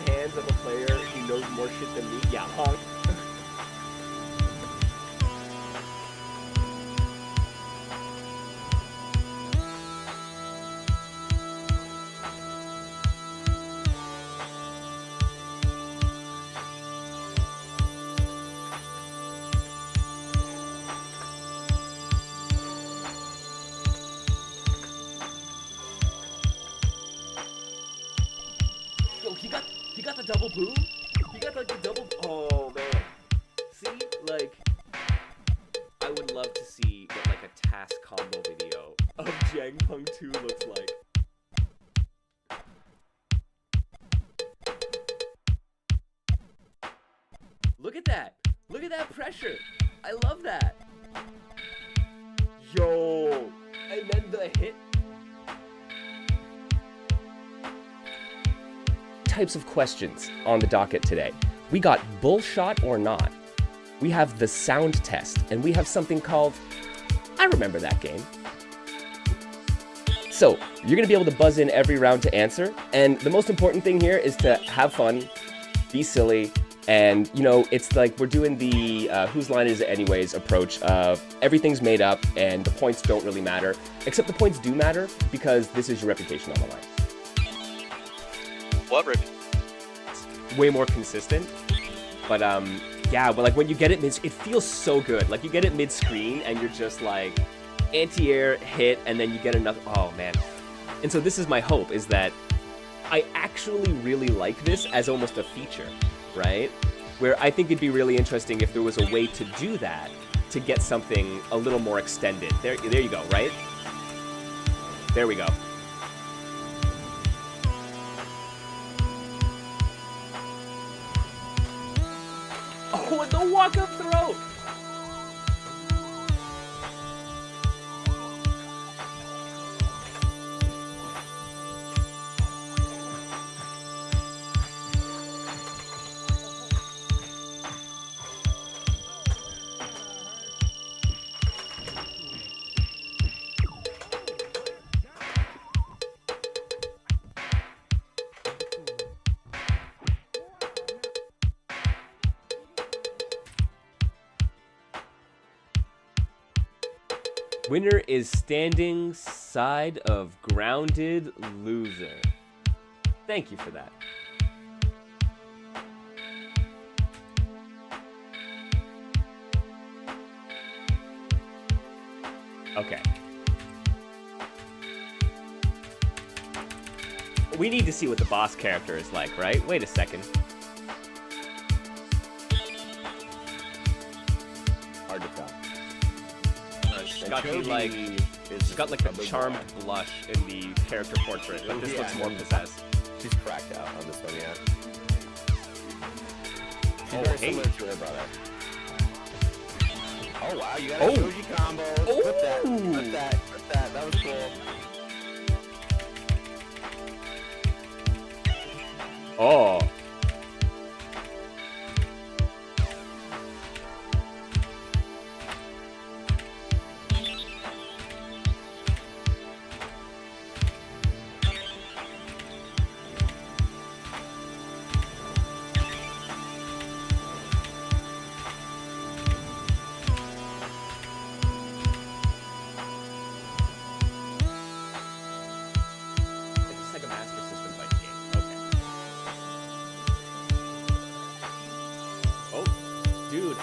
hands of a player who knows more shit than me. Yeah, honk. He got the double boom. He got like the double. Oh man. See, like, I would love to see what like a task combo video of Jangpung 2 looks like. Look at that. Look at that pressure. I love that. Yo, and then the hit. Types of questions on the docket today. We got bullshot or not. We have the sound test, and we have something called I remember that game. So you're gonna be able to buzz in every round to answer, and the most important thing here is to have fun, be silly, and you know, it's like we're doing the whose line is it anyways approach of everything's made up and the points don't really matter, except the points do matter because this is your reputation on the line. What? Way more consistent, but yeah, but like when you get it it feels so good. Like you get it mid-screen and you're just like anti-air hit, and then you get another. Oh man! And so this is my hope, is that I actually really like this as almost a feature, right? Where I think it'd be really interesting if there was a way to do that, to get something a little more extended. There you go, right? There we go. Oh, and the walk-up throw! Winner is standing side of grounded loser. Thank you for that. Okay. We need to see what the boss character is like, right? Wait a second. Hard to tell. She's got like the charmed blush in the character portrait, but this looks more possessed. She's cracked out on this one, yeah. She's Oh, very hey. similar to her brother. Oh wow, you got a Shoji combo. Put that. That was cool. Oh.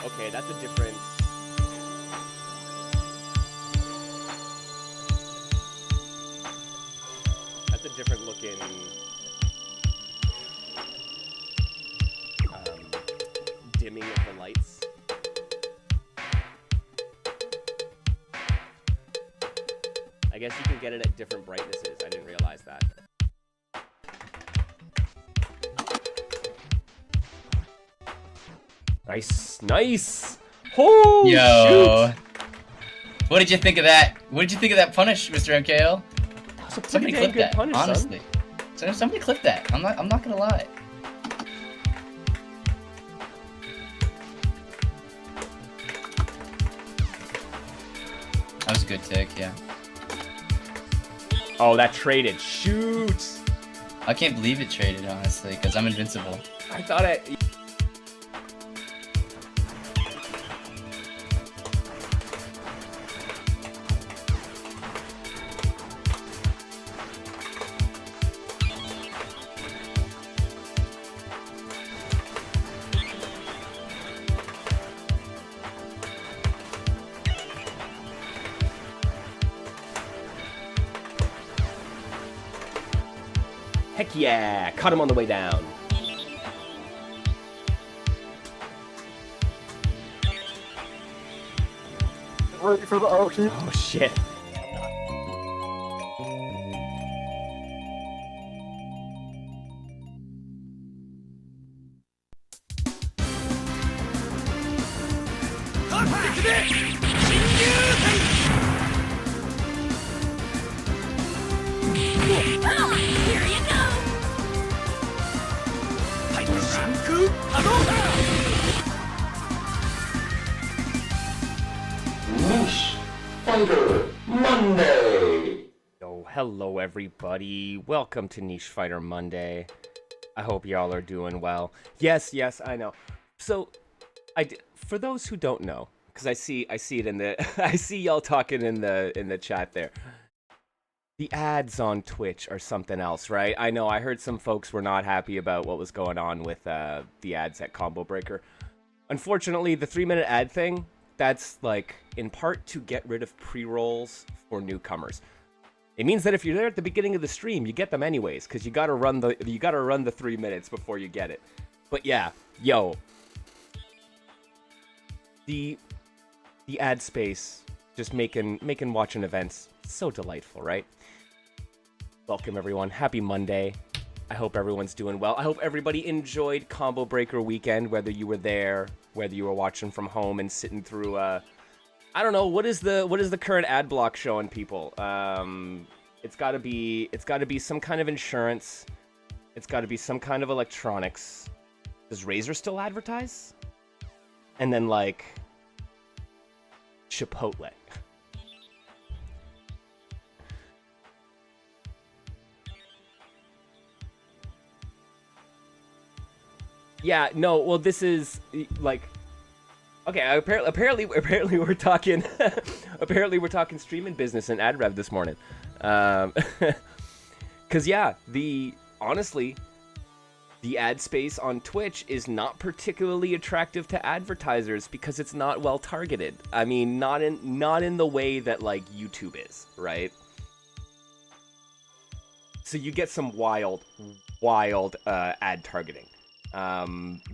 Okay, that's a different... That's a different looking... dimming of the lights. I guess you can get it at different brightnesses. I didn't realize that. Nice, nice. Oh, yo, shoot. What did you think of that? What did you think of that punish, Mr. MKO? Somebody clip that. Punish, honestly. So somebody clip that. I'm not gonna lie. That was a good tick, yeah. Oh, that traded. Shoot. I can't believe it traded, honestly, because I'm invincible. I thought I... Heck yeah! Caught him on the way down. Ready for the Oki. Oh shit. Fighter Monday! Yo, hello everybody. Welcome to Niche Fighter Monday. I hope y'all are doing well. Yes, I know. So, for those who don't know, because I see it in the I see y'all talking in the chat there. The ads on Twitch are something else, right? I know I heard some folks were not happy about what was going on with the ads at Combo Breaker. Unfortunately, the 3-minute ad thing, that's like in part to get rid of pre-rolls for newcomers. It means that if you're there at the beginning of the stream, you get them anyways, because you gotta run the 3 minutes before you get it. But yeah, yo, the ad space just making watching events so delightful, right? Welcome everyone, happy Monday. I hope everyone's doing well. I hope everybody enjoyed Combo Breaker weekend, whether you were there, whether you were watching from home and sitting through I don't know, what is the current ad block showing people? It's got to be some kind of insurance. It's got to be some kind of electronics. Does Razer still advertise? And then like Chipotle. Yeah, no, well this is like okay, apparently we're talking apparently we're talking streaming business and ad rev this morning. Cuz yeah, honestly the ad space on Twitch is not particularly attractive to advertisers because it's not well targeted. I mean, not in the way that like YouTube is, right? So you get some wild ad targeting.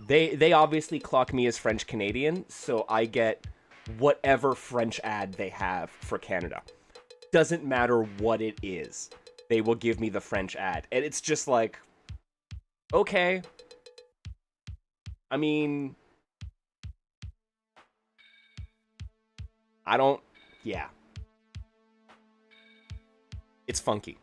They obviously clock me as French Canadian, so I get whatever French ad they have for Canada. Doesn't matter what it is, they will give me the French ad, and it's just like, okay. I mean, yeah. It's funky.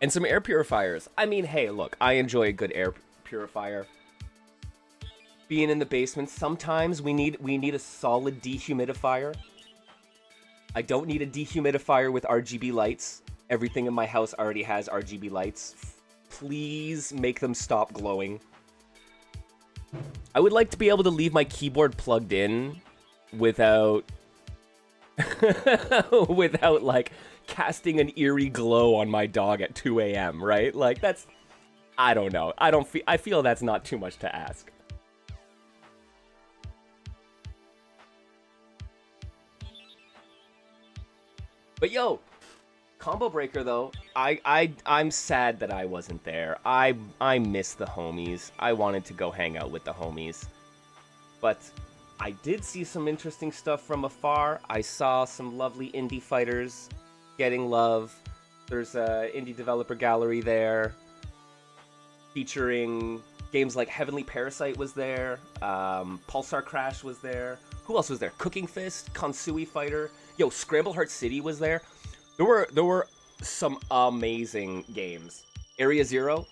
And some air purifiers. I mean, hey, look, I enjoy a good air purifier. Being in the basement, sometimes we need a solid dehumidifier. I don't need a dehumidifier with RGB lights. Everything in my house already has RGB lights. Please make them stop glowing. I would like to be able to leave my keyboard plugged in without without like casting an eerie glow on my dog at 2 a.m., right? Like that's, I don't know. I feel that's not too much to ask. But yo, Combo Breaker though, I'm sad that I wasn't there. I miss the homies. I wanted to go hang out with the homies. But I did see some interesting stuff from afar. I saw some lovely indie fighters getting love. There's a indie developer gallery there featuring games like Heavenly Parasite was there, Pulsar Crash was there. Who else was there? Cooking Fist, Konsui Fighter. Yo, Scramble Heart City was there. There were some amazing games. Area Zero.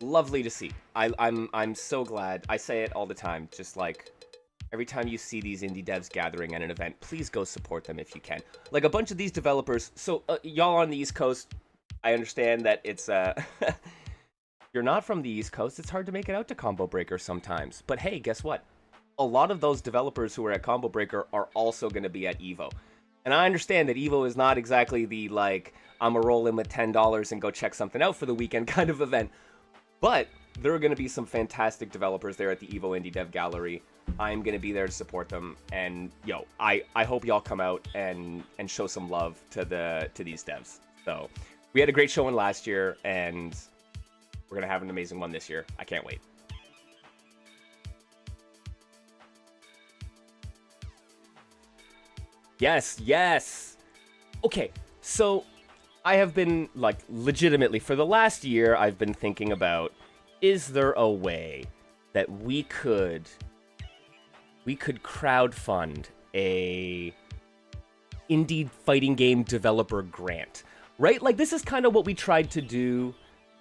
lovely to see. I'm so glad. I say it all the time. Just like every time you see these indie devs gathering at an event, please go support them if you can. Like a bunch of these developers. So y'all on the East Coast, I understand that it's you're not from the East Coast. It's hard to make it out to Combo Breaker sometimes. But hey, guess what? A lot of those developers who are at Combo Breaker are also going to be at EVO. And I understand that EVO is not exactly the, like, I'm going to roll in with $10 and go check something out for the weekend kind of event. But there are going to be some fantastic developers there at the EVO Indie Dev Gallery. I'm going to be there to support them. And, yo, I hope y'all come out and show some love to these devs. So, we had a great showing last year, and we're going to have an amazing one this year. I can't wait. Yes, yes. Okay, so I have been, like, legitimately, for the last year, I've been thinking about, is there a way that we could crowdfund a indie fighting game developer grant, right? Like, this is kind of what we tried to do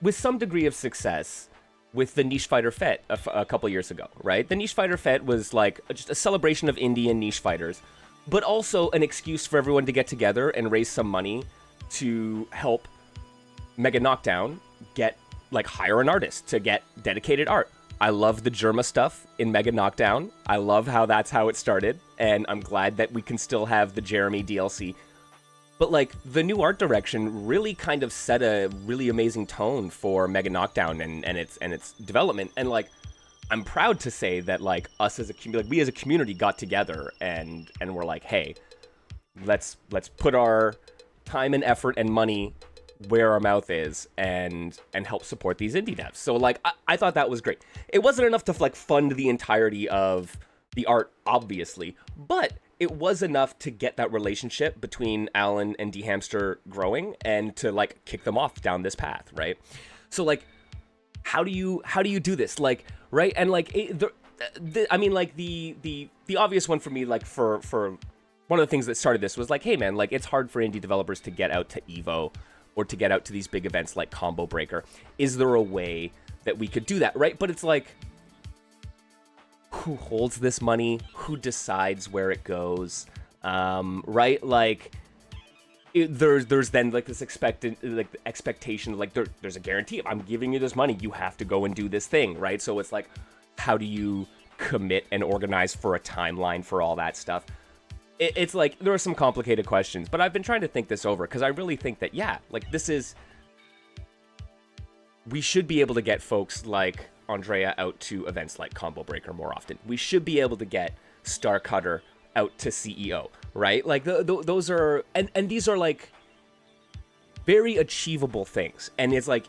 with some degree of success with the Niche Fighter Fete a couple years ago, right? The Niche Fighter Fete was, like, just a celebration of indie and niche fighters, but also an excuse for everyone to get together and raise some money to help Mega Knockdown get, like, hire an artist to get dedicated art. I love the Germa stuff in Mega Knockdown. I love how that's how it started, and I'm glad that we can still have the Jeremy DLC. But, like, the new art direction really kind of set a really amazing tone for Mega Knockdown and its development, and, like, I'm proud to say that, like, us as a community, like, we as a community got together and we're like, hey, let's put our time and effort and money where our mouth is and help support these indie devs. So, like, I thought that was great. It wasn't enough to, like, fund the entirety of the art, obviously, but it was enough to get that relationship between Alan and D-Hamster growing and to, like, kick them off down this path, right? So, like, how do you do this? Like, right? And, like, I mean, like, the obvious one for me, like, for one of the things that started this was like, hey, man, like, it's hard for indie developers to get out to EVO or to get out to these big events like Combo Breaker. Is there a way that we could do that, right? But it's like, who holds this money? Who decides where it goes? Right? Like, there's then, like, this expectation, like, there's a guarantee. If I'm giving you this money, you have to go and do this thing, right? So it's like, how do you commit and organize for a timeline for all that stuff? It's like, there are some complicated questions, but I've been trying to think this over, because I really think that, yeah, like, we should be able to get folks like Andrea out to events like Combo Breaker more often. We should be able to get Star Cutter out to CEO, right? Like, those are, and these are, like, very achievable things. And it's like,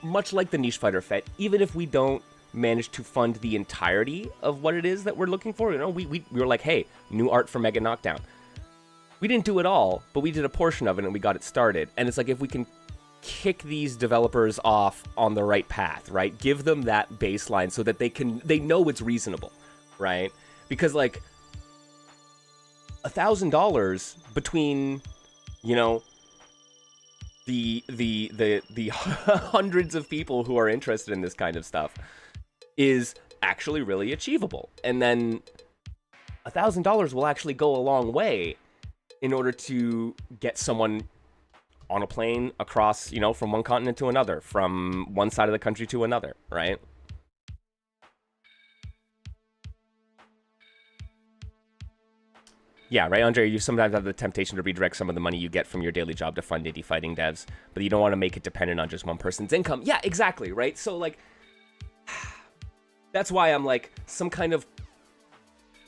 much like the Niche Fighter Fete, even if we don't manage to fund the entirety of what it is that we're looking for, you know, we were like, hey, new art for Mega Knockdown. We didn't do it all, but we did a portion of it and we got it started. And it's like, if we can kick these developers off on the right path, right? Give them that baseline so that they know it's reasonable, right? Because, like, $1,000 between, you know, the hundreds of people who are interested in this kind of stuff is actually really achievable. And then $1,000 will actually go a long way in order to get someone on a plane across, you know, from one continent to another, from one side of the country to another, right? Yeah, right, Andre, you sometimes have the temptation to redirect some of the money you get from your daily job to fund indie fighting devs, but you don't want to make it dependent on just one person's income. Yeah, exactly, right? So, like, that's why I'm like, some kind of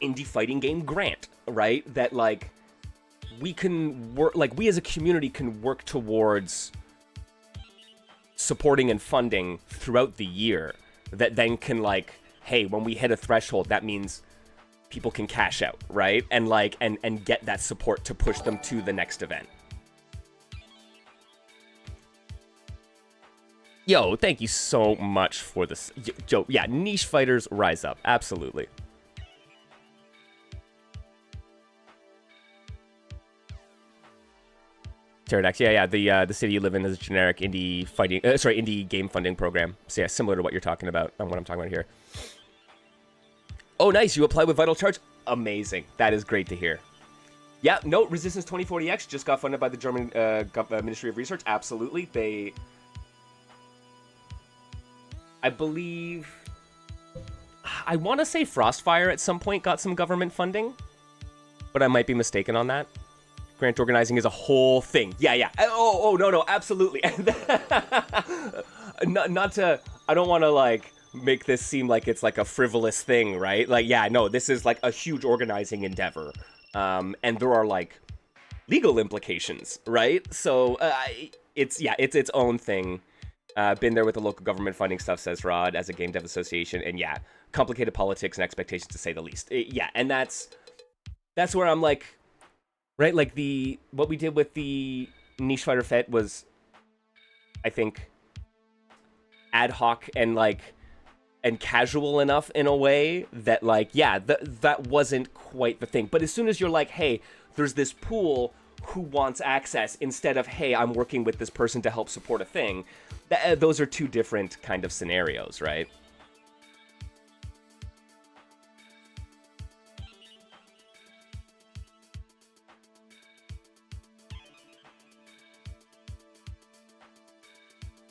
indie fighting game grant, right? That, like, we can work, like, we as a community can work towards supporting and funding throughout the year, that then can, like, hey, when we hit a threshold, that means people can cash out, right? And, like, and get that support to push them to the next event. Yo, thank you so much for this. Yo, yeah, niche fighters rise up. Absolutely. Pterodax, yeah. The city you live in is a generic indie game funding program. So yeah, similar to what you're talking about, what I'm talking about here. Oh, nice. You applied with Vital Charge. Amazing. That is great to hear. Yeah, no, Resistance 2040X just got funded by the German Ministry of Research. Absolutely. I believe, I want to say Frostfire at some point got some government funding, but I might be mistaken on that. Grant organizing is a whole thing. Yeah. Oh, no, absolutely. not to, I don't want to, like, make this seem like it's, like, a frivolous thing, right? Like, yeah, no, this is, like, a huge organizing endeavor. And there are, like, legal implications, right? So, it's its own thing. Been there with the local government funding stuff, says Rod, as a game dev association. And, yeah, complicated politics and expectations, to say the least. And that's where I'm, like... Right, like what we did with the Niche Fighter Fete was, I think, ad hoc and casual enough in a way that, like, yeah, that wasn't quite the thing. But as soon as you're like, hey, there's this pool who wants access, instead of, hey, I'm working with this person to help support a thing, those are two different kind of scenarios, right?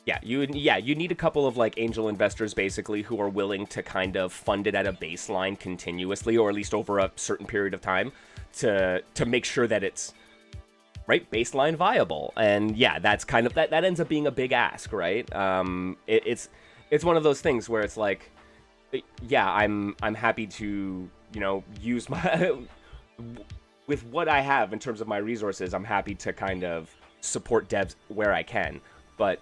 Yeah, you need a couple of, like, angel investors, basically, who are willing to kind of fund it at a baseline continuously, or at least over a certain period of time, to make sure that it's, right, baseline viable. And yeah, that's kind of, that ends up being a big ask, right? It's one of those things where it's like, yeah, I'm happy to, use my with what I have in terms of my resources, I'm happy to kind of support devs where I can, but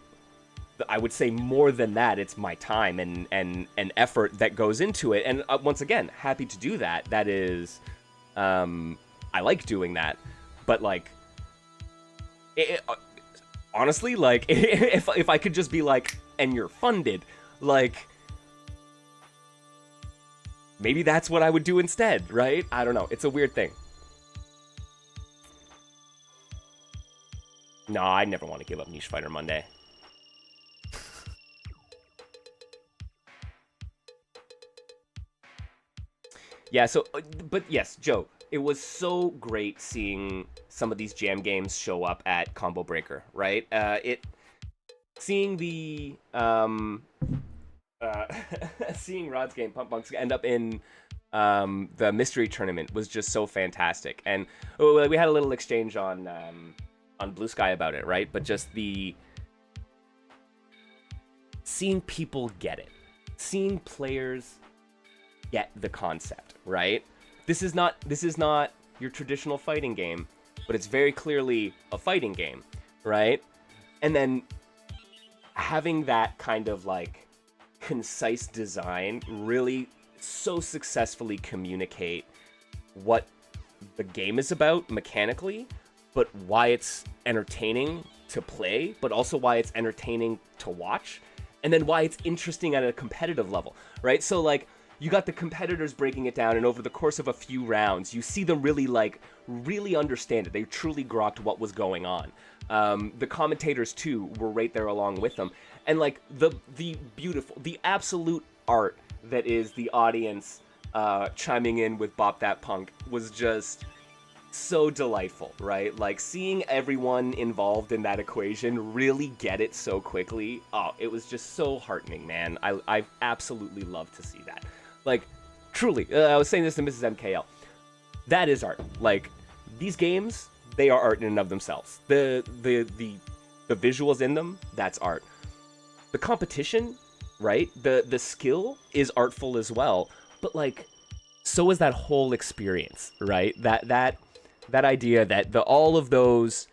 I would say more than that, it's my time and effort that goes into it. And once again, happy to do that. That is, I like doing that. But, like, honestly, like, if I could just be like, and you're funded, like, maybe that's what I would do instead, right? I don't know. It's a weird thing. No, I never want to give up Niche Fighter Monday. Yeah, so, but yes, Joe, it was so great seeing some of these jam games show up at Combo Breaker, right? Seeing the, seeing Rod's game, Pump Bunks, end up in the mystery tournament was just so fantastic. And we had a little exchange on Blue Sky about it, right? But just seeing people get it, seeing players get the concept, right? This is not your traditional fighting game, but it's very clearly a fighting game, right? And then having that kind of, like, concise design really so successfully communicate what the game is about mechanically, but why it's entertaining to play, but also why it's entertaining to watch, and then why it's interesting at a competitive level, right? So, like, you got the competitors breaking it down, and over the course of a few rounds, you see them really understand it. They truly grokked what was going on. The commentators, too, were right there along with them. And, like, the beautiful, the absolute art that is the audience chiming in with Bop That Punk was just so delightful, right? Like, seeing everyone involved in that equation really get it so quickly. Oh, it was just so heartening, man. I absolutely love to see that. Like, truly, I was saying this to Mrs. MKL. That is art. Like, these games, they are art in and of themselves. The visuals in them, that's art. The competition, right? The skill is artful as well. But, like, so is that whole experience, right? That idea that all of those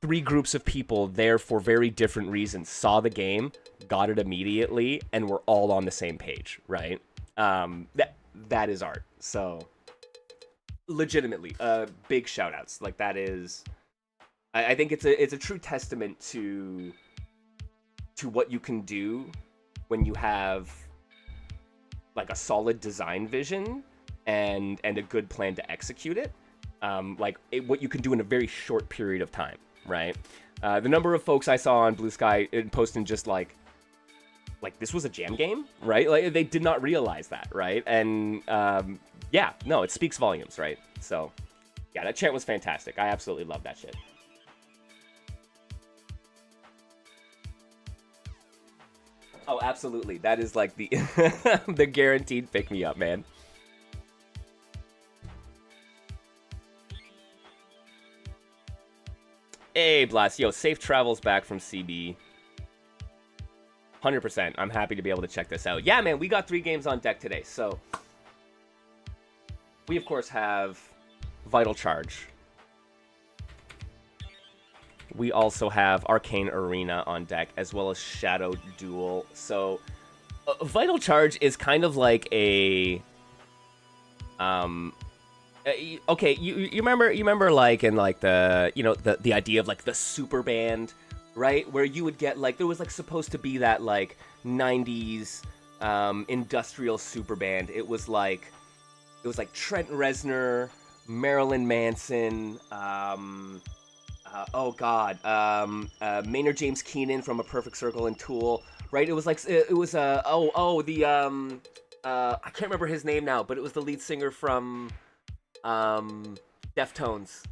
three groups of people there for very different reasons saw the game, got it immediately, and were all on the same page, right? That is art. So, legitimately, big shout outs. Like, that is, I think it's a true testament to what you can do when you have, like, a solid design vision and a good plan to execute it. What you can do in a very short period of time, right? The number of folks I saw on Blue Sky posting just like this was a jam game, right? Like they did not realize that, right? And yeah, no, it speaks volumes, right? So yeah, that chant was fantastic. I absolutely love that shit. Oh, absolutely. That is like the the guaranteed pick me up, man. Hey, Blast. Yo, safe travels back from CB. 100%. I'm happy to be able to check this out. Yeah, man, we got 3 games on deck today. So we, of course, have Vital Charge. We also have Arcane Arena on deck, as well as Shadow Duel. So Vital Charge is kind of like a... okay, you remember like in like the, you know, the idea of like the super band, right? Where you would get like, there was like supposed to be that like 90s industrial super band. It was like Trent Reznor, Marilyn Manson, oh god, Maynard James Keenan from A Perfect Circle and Tool, right? It was like, it was I can't remember his name now, but it was the lead singer from Deftones,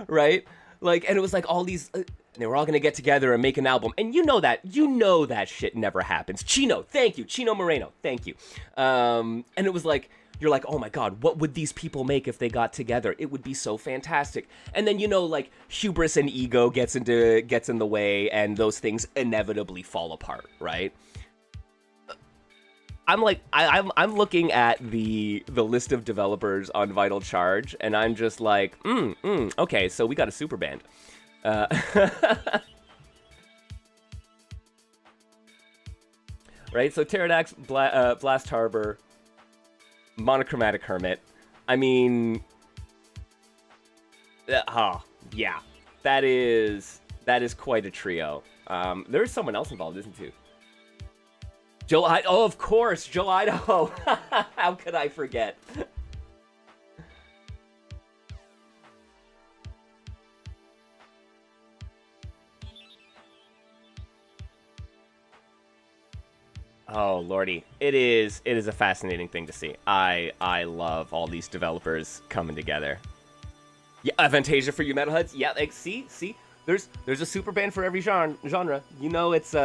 right? Like, and it was like all these, they were all gonna get together and make an album, and you know that shit never happens. Chino, thank you, Chino Moreno, thank you. And it was like, you're like, oh my god, what would these people make if they got together? It would be so fantastic. And then, you know, like hubris and ego gets in the way, and those things inevitably fall apart, right? I'm like, I'm looking at the list of developers on Vital Charge, and I'm just like, okay, so we got a super band. Right, so Pterodax, Blast Harbor, Monochromatic Hermit. I mean, yeah, that is quite a trio. There's someone else involved, isn't there? Oh, of course, Joe Idaho. How could I forget? Oh, lordy. It is a fascinating thing to see. I love all these developers coming together. Yeah, Avantasia for you metalheads. Yeah, like, see? There's a super band for every genre. You know, it's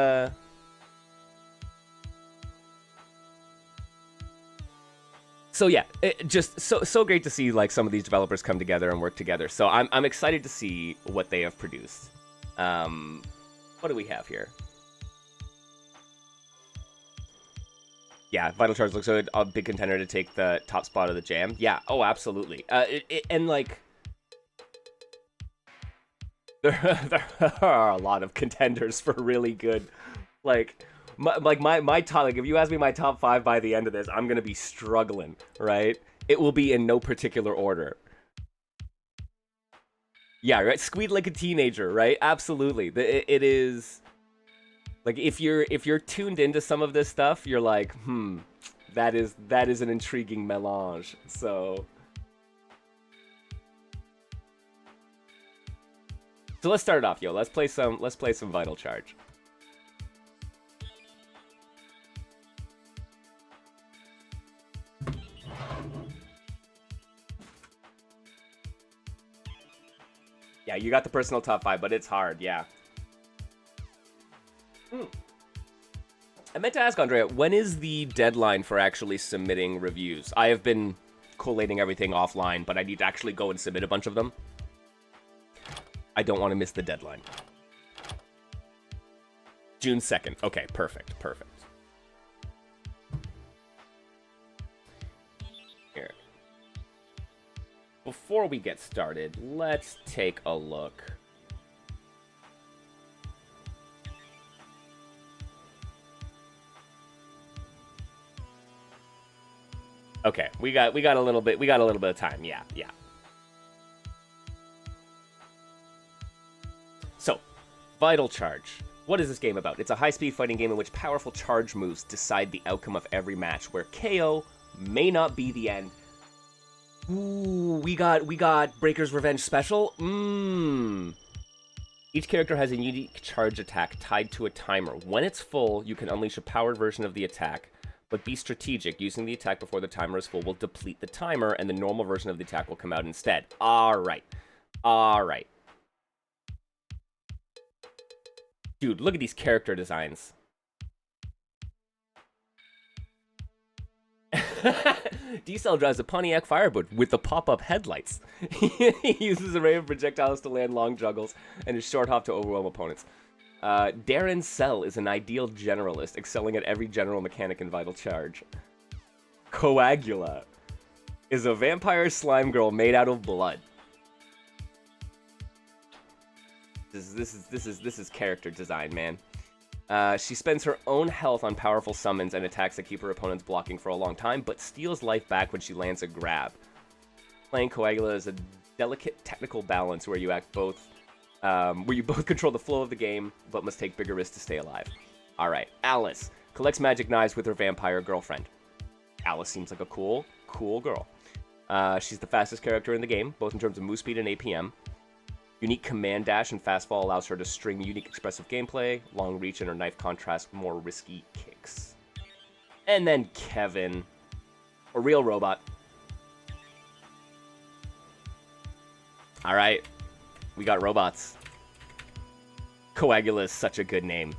So yeah, it just so great to see like some of these developers come together and work together. So I'm excited to see what they have produced. What do we have here? Yeah, Vital Charge looks like a big contender to take the top spot of the jam. Yeah, oh absolutely. And like there are a lot of contenders for really good, like. My top, like if you ask me my top 5 by the end of this, I'm gonna be struggling, right? It will be in no particular order. Yeah, right. Squeed like a teenager, right? Absolutely. It is like if you're tuned into some of this stuff, you're like, that is an intriguing melange. So let's start it off, yo. Let's play some Vital Charge. Yeah, you got the personal top 5, but it's hard, yeah. I meant to ask, Andrea, when is the deadline for actually submitting reviews? I have been collating everything offline, but I need to actually go and submit a bunch of them. I don't want to miss the deadline. June 2nd. Okay, perfect. Here. Before we get started, let's take a look. Okay, we got a little bit of time. Yeah. So, Vital Charge. What is this game about? It's a high-speed fighting game in which powerful charge moves decide the outcome of every match, where KO may not be the end. Ooh, we got Breaker's Revenge Special. Each character has a unique charge attack tied to a timer. When it's full, you can unleash a powered version of the attack, but be strategic. Using the attack before the timer is full will deplete the timer, and the normal version of the attack will come out instead. Alright. Alright. Dude, look at these character designs. D-Cell drives a Pontiac Firebird with the pop-up headlights. He uses a array of projectiles to land long juggles and his short hop to overwhelm opponents. Darren Cell is an ideal generalist, excelling at every general mechanic and vital charge. Coagula is a vampire slime girl made out of blood. This is character design, man. She spends her own health on powerful summons and attacks that keep her opponents blocking for a long time, but steals life back when she lands a grab. Playing Coagula is a delicate technical balance where you both control the flow of the game, but must take bigger risks to stay alive. Alright, Alice collects magic knives with her vampire girlfriend. Alice seems like a cool girl. She's the fastest character in the game, both in terms of move speed and APM. Unique command dash and fast fall allows her to string unique expressive gameplay. Long reach and her knife contrast more risky kicks. And then Kevin, a real robot. Alright, we got robots. Coagula is such a good name.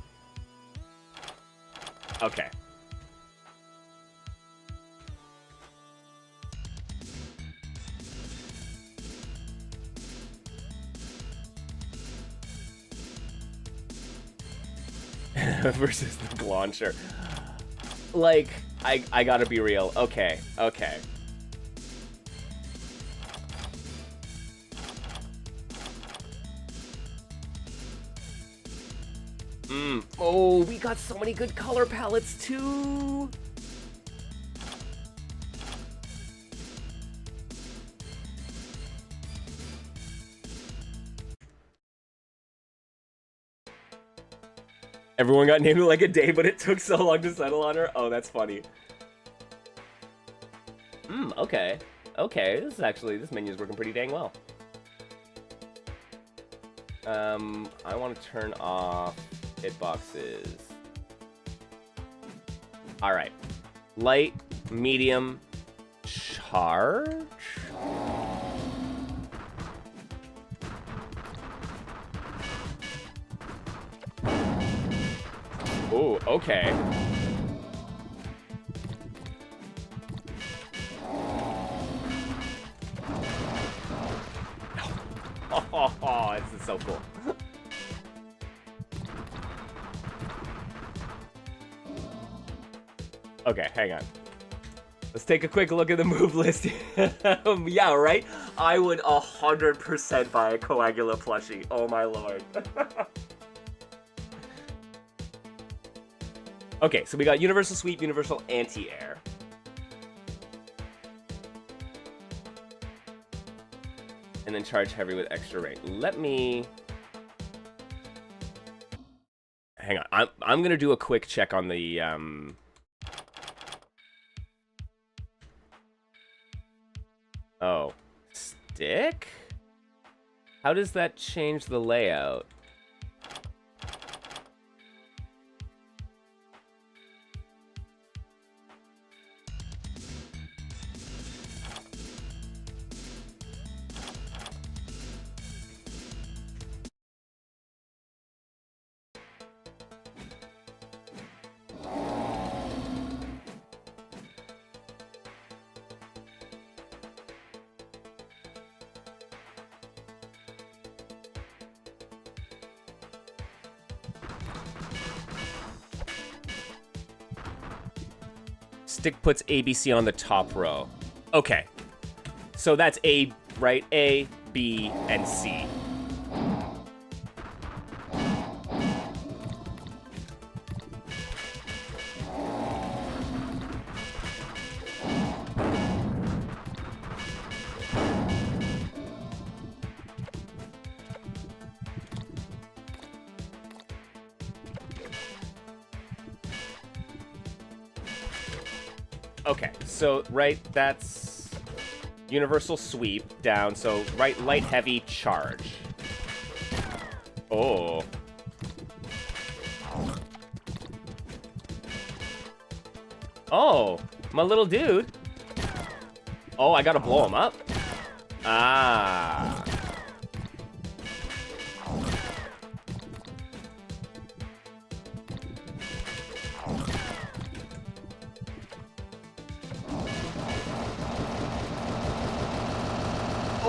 Okay. Versus the Glauncher. Like, I gotta be real. Okay. Oh, we got so many good color palettes, too! Everyone got named like a day, but it took so long to settle on her. Oh, that's funny. Okay. Okay, this menu's working pretty dang well. I want to turn off hitboxes. Alright. Light, medium, charge? Oh, okay. Oh, this is so cool. Okay, hang on. Let's take a quick look at the move list. Yeah, right? I would 100% buy a Coagula plushie. Oh my lord. Okay, so we got Universal Sweep, Universal Anti-Air. And then Charge Heavy with extra rate. Let me... Hang on. I'm gonna do a quick check on the... Oh. Stick? How does that change the layout? Stick puts ABC on the top row. Okay. So that's A, right? A, B, and C. Okay, so, right, that's... Universal sweep down, so right, light, heavy, charge. Oh. Oh, my little dude. Oh, I gotta blow him up? Ah.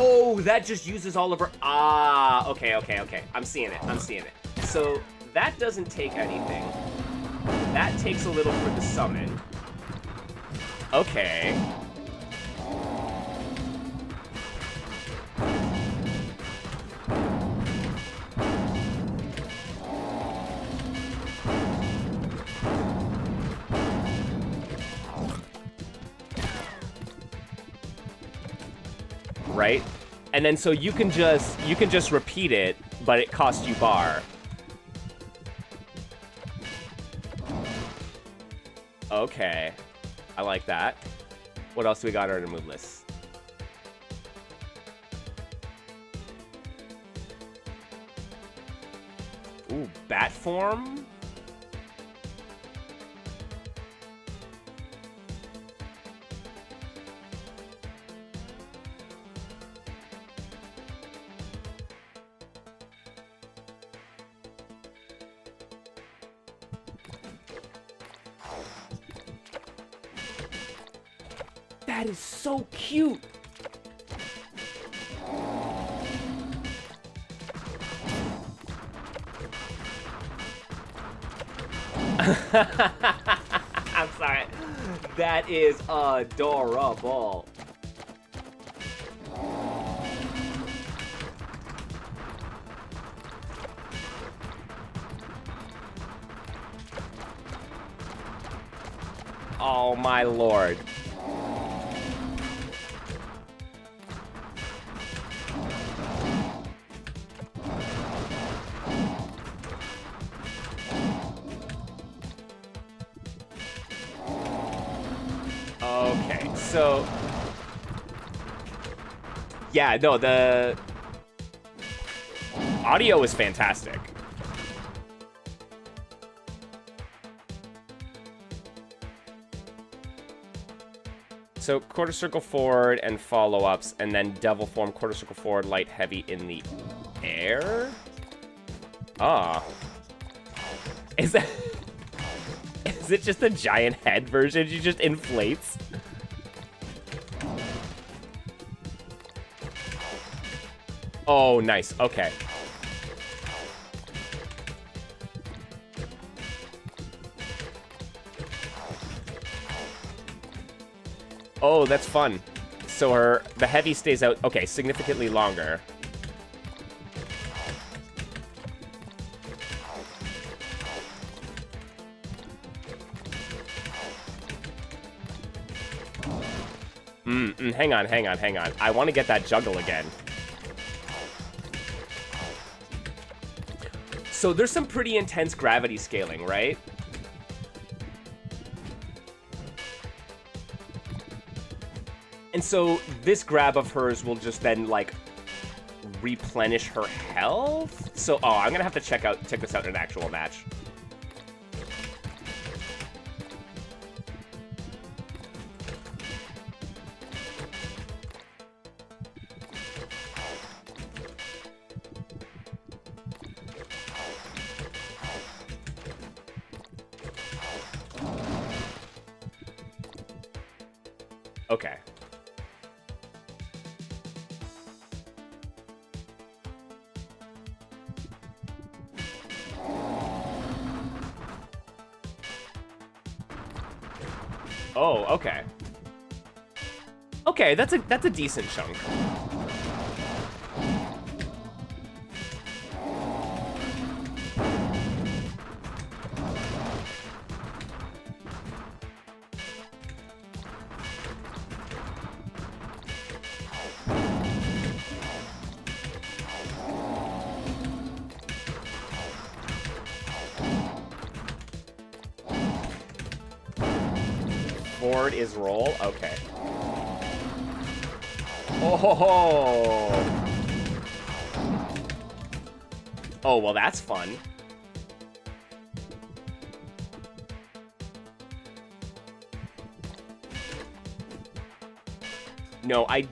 Oh, that just uses all of her... Ah, okay. I'm seeing it. So, that doesn't take anything. That takes a little for the summon. Okay. Right? And then so you can just repeat it, but it costs you bar. Okay. I like that. What else do we got on our move list? Ooh, bat form? That is so cute. I'm sorry. That is adorable. Oh my lord. Okay, so yeah, no, the audio is fantastic. So quarter circle forward and follow-ups, and then devil form, quarter circle forward, light, heavy in the air? Ah. Is that... Is it just a giant head version? She just inflates? Oh, nice. Okay. Oh, that's fun. So the heavy stays out, okay, significantly longer. Hang on. I want to get that juggle again. So there's some pretty intense gravity scaling, right? And so this grab of hers will just then, like, replenish her health? So, oh, I'm gonna have to check this out in an actual match. Okay. Oh, okay. Okay, that's a decent chunk. Forward is roll? Okay. Oh ho ho! Oh, well, that's fun. No, I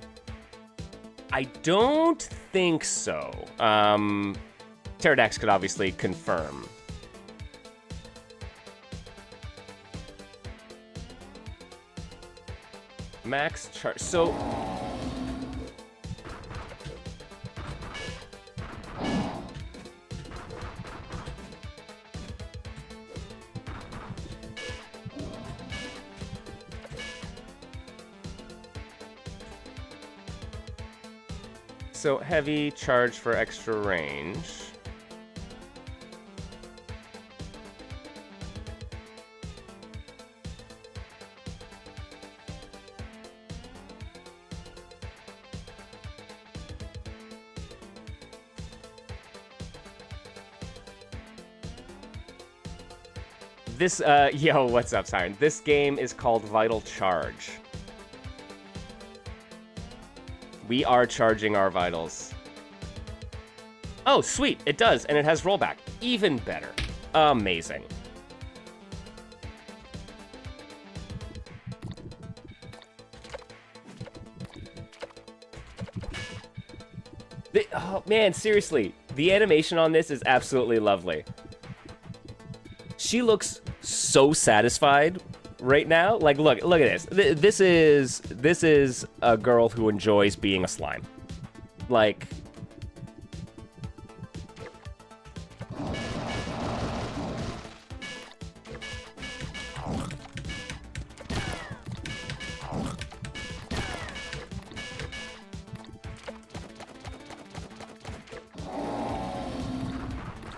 don't think so. Pterodax could obviously confirm. Max charge. So heavy charge for extra range. This, yo, what's up, Siren? This game is called Vital Charge. We are charging our vitals. Oh, sweet, it does, and it has rollback. Even better. Amazing. Oh, man, seriously. The animation on this is absolutely lovely. She looks so satisfied right now. Like, look at this. This is a girl who enjoys being a slime. Like,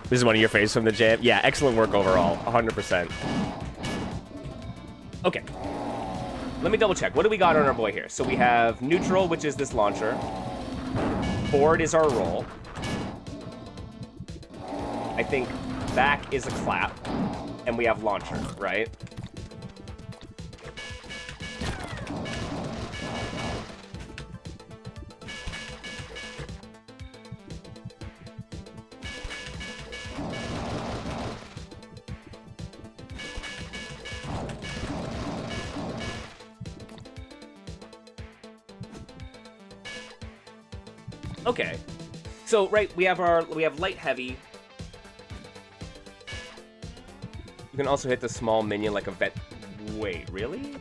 this is one of your faves from the jam? Yeah, excellent work overall. 100%. Okay. Let me double check. What do we got on our boy here? So we have neutral, which is this launcher. Forward is our roll. I think back is a clap. And we have launcher, right? Okay, so right, we have light heavy. You can also hit the small minion like a vet. Wait, really?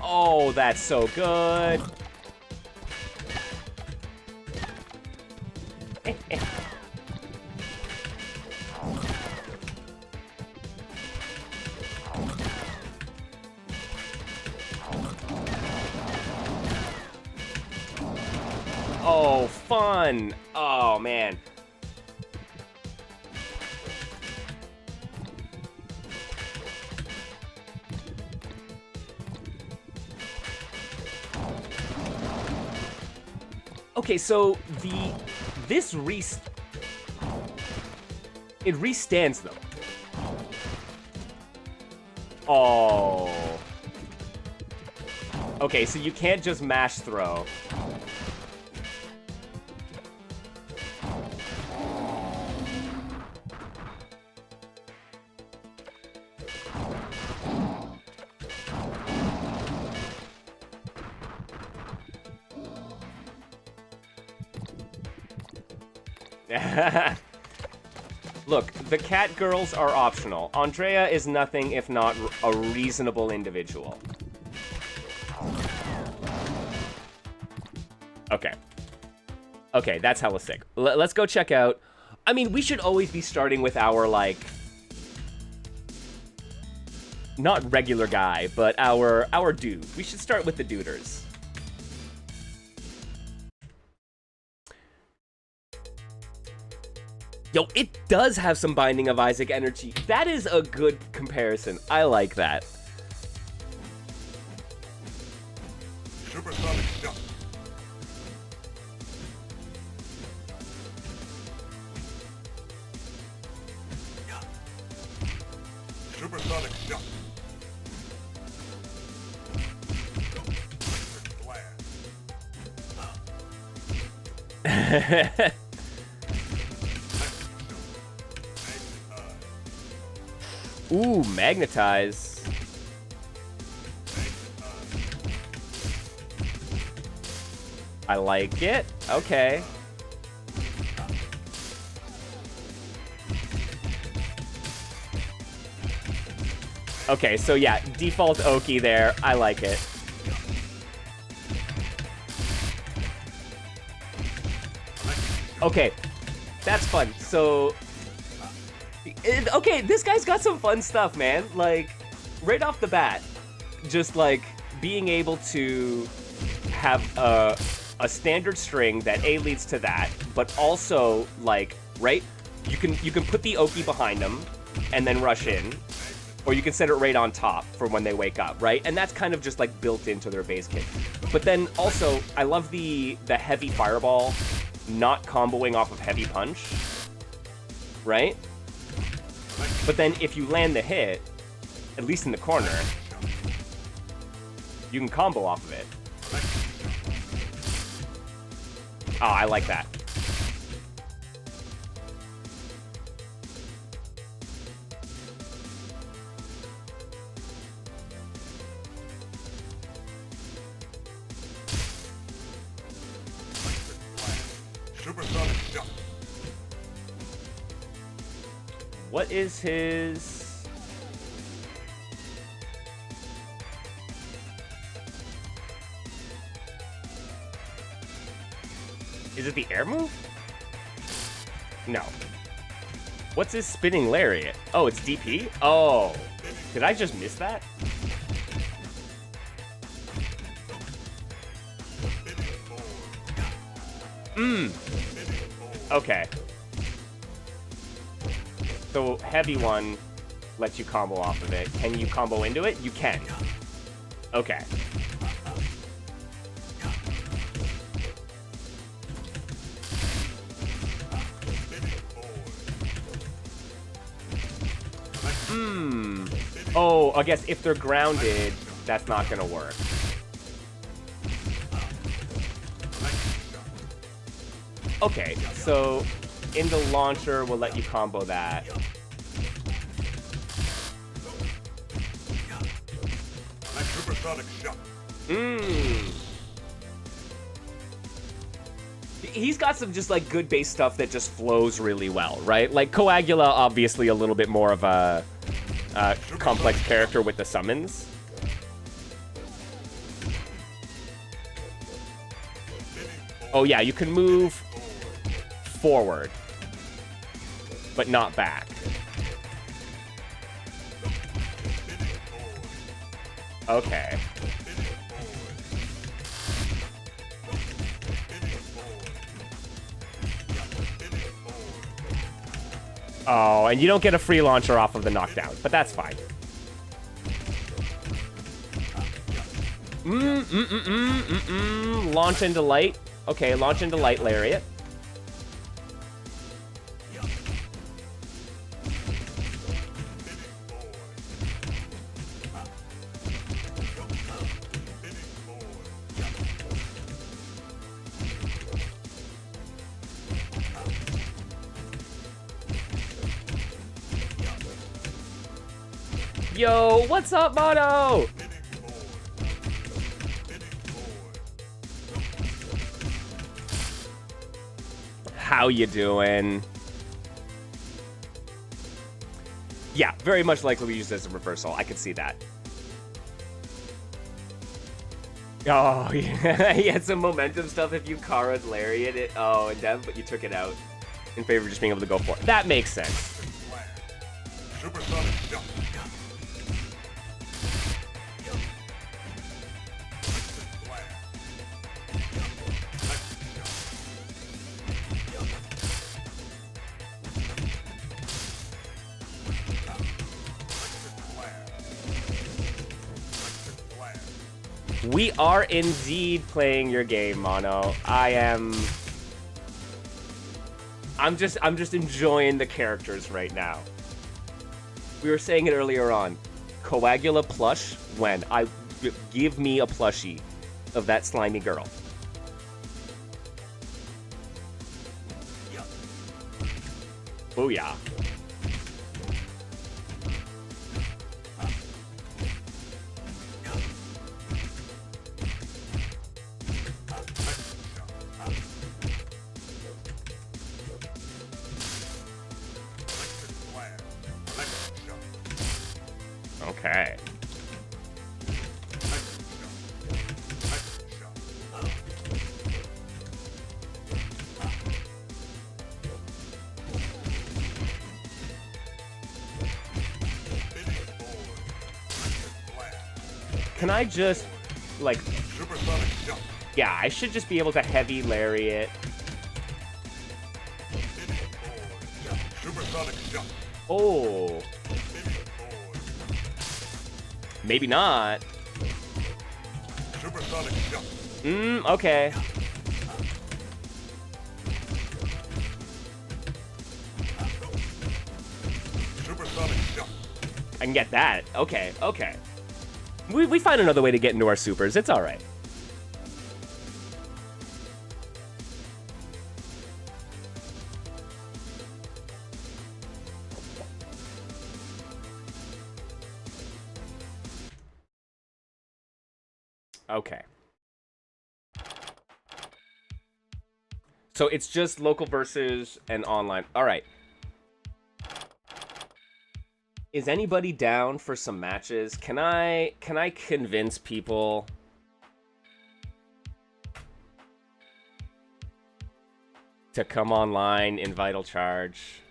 Oh, that's so good. Oh, fun! Oh, man. Okay, so this it restands them. Oh. Okay, so you can't just mash throw. Look, the cat girls are optional. Andrea is nothing if not a reasonable individual. Okay. Okay, that's hella sick. Let's go check out... I mean, we should always be starting with our, like... Not regular guy, but our dude. We should start with the duders. Yo, it does have some Binding of Isaac energy. That is a good comparison. I like that. Supersonic shock. Supersonic shock. Ooh, magnetize. I like it. Okay. Okay, so yeah, default Oki there. I like it. Okay, that's fun. So, okay, this guy's got some fun stuff, man. Like, right off the bat, just like being able to have a standard string that A leads to that, but also like, right? You can put the Oki behind them and then rush in, or you can set it right on top for when they wake up, right? And that's kind of just like built into their base kit. But then also, I love the heavy fireball not comboing off of heavy punch, right? But then if you land the hit, at least in the corner, you can combo off of it. Oh, I like that. What is his... Is it the air move? No. What's his spinning lariat? Oh, it's DP? Oh. Did I just miss that? Okay. So heavy one lets you combo off of it. Can you combo into it? You can. Okay. Oh, I guess if they're grounded, that's not gonna work. Okay, so in the launcher, we'll let you combo that. He's got some just like good base stuff that just flows really well, right? Like Coagula, obviously a little bit more of a complex character with the summons. Oh yeah, you can move forward, but not back. Okay. Oh, and you don't get a free launcher off of the knockdown, but that's fine. Launch into light. Okay, launch into light lariat. Yo, what's up, Mono? How you doing? Yeah, very much likely we use it as a reversal. I could see that. Oh, yeah. He had some momentum stuff if you Kara's Lariat it. Oh, and Dev, but you took it out in favor of just being able to go for it. That makes sense. Supersonic jump. We are indeed playing your game, Mono. I'm just enjoying the characters right now. We were saying it earlier on. Coagula plush when give me a plushie of that slimy girl. Booyah. Okay. Can I just, like... Supersonic jump. Yeah, I should just be able to heavy lariat. Supersonic jump. Oh. Maybe not. Supersonic jump. Okay. Supersonic jump. I can get that. Okay, okay. We find another way to get into our supers. It's all right. Okay. So it's just local versus and online. All right. Is anybody down for some matches? Can I convince people to come online in Vital Charge?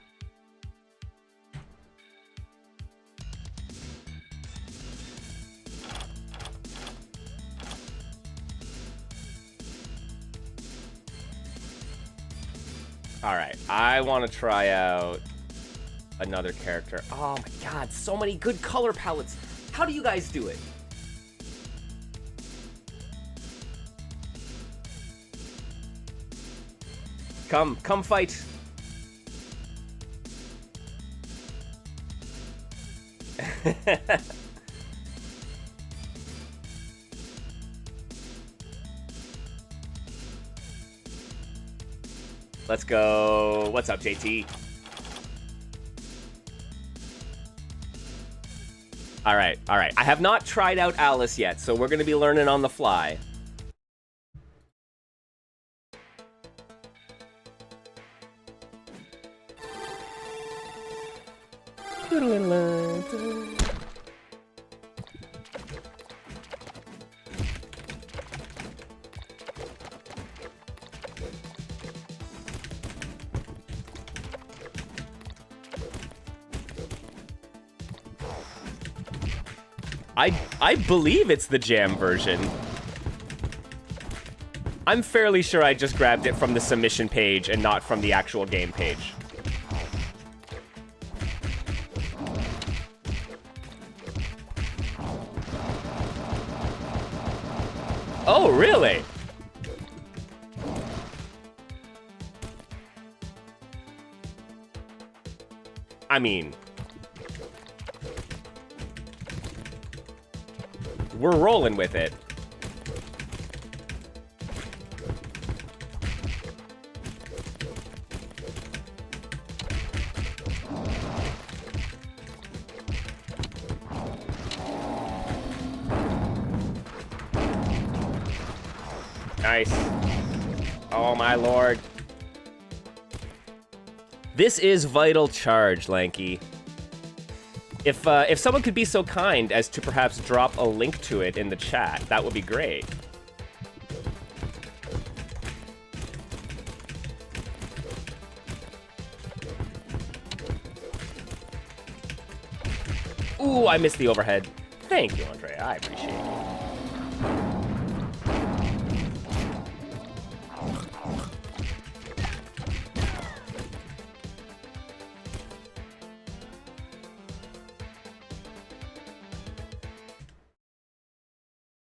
All right, I want to try out another character. Oh my god, so many good color palettes. How do you guys do it? Come fight. Let's go. What's up, JT? All right. I have not tried out Alice yet, so we're going to be learning on the fly. I believe it's the jam version. I'm fairly sure I just grabbed it from the submission page and not from the actual game page. Oh, really? I mean, we're rolling with it. Nice. Oh my lord. This is Vital Charge, Lanky. If someone could be so kind as to perhaps drop a link to it in the chat, that would be great. Ooh, I missed the overhead. Thank you, Andre. I appreciate it.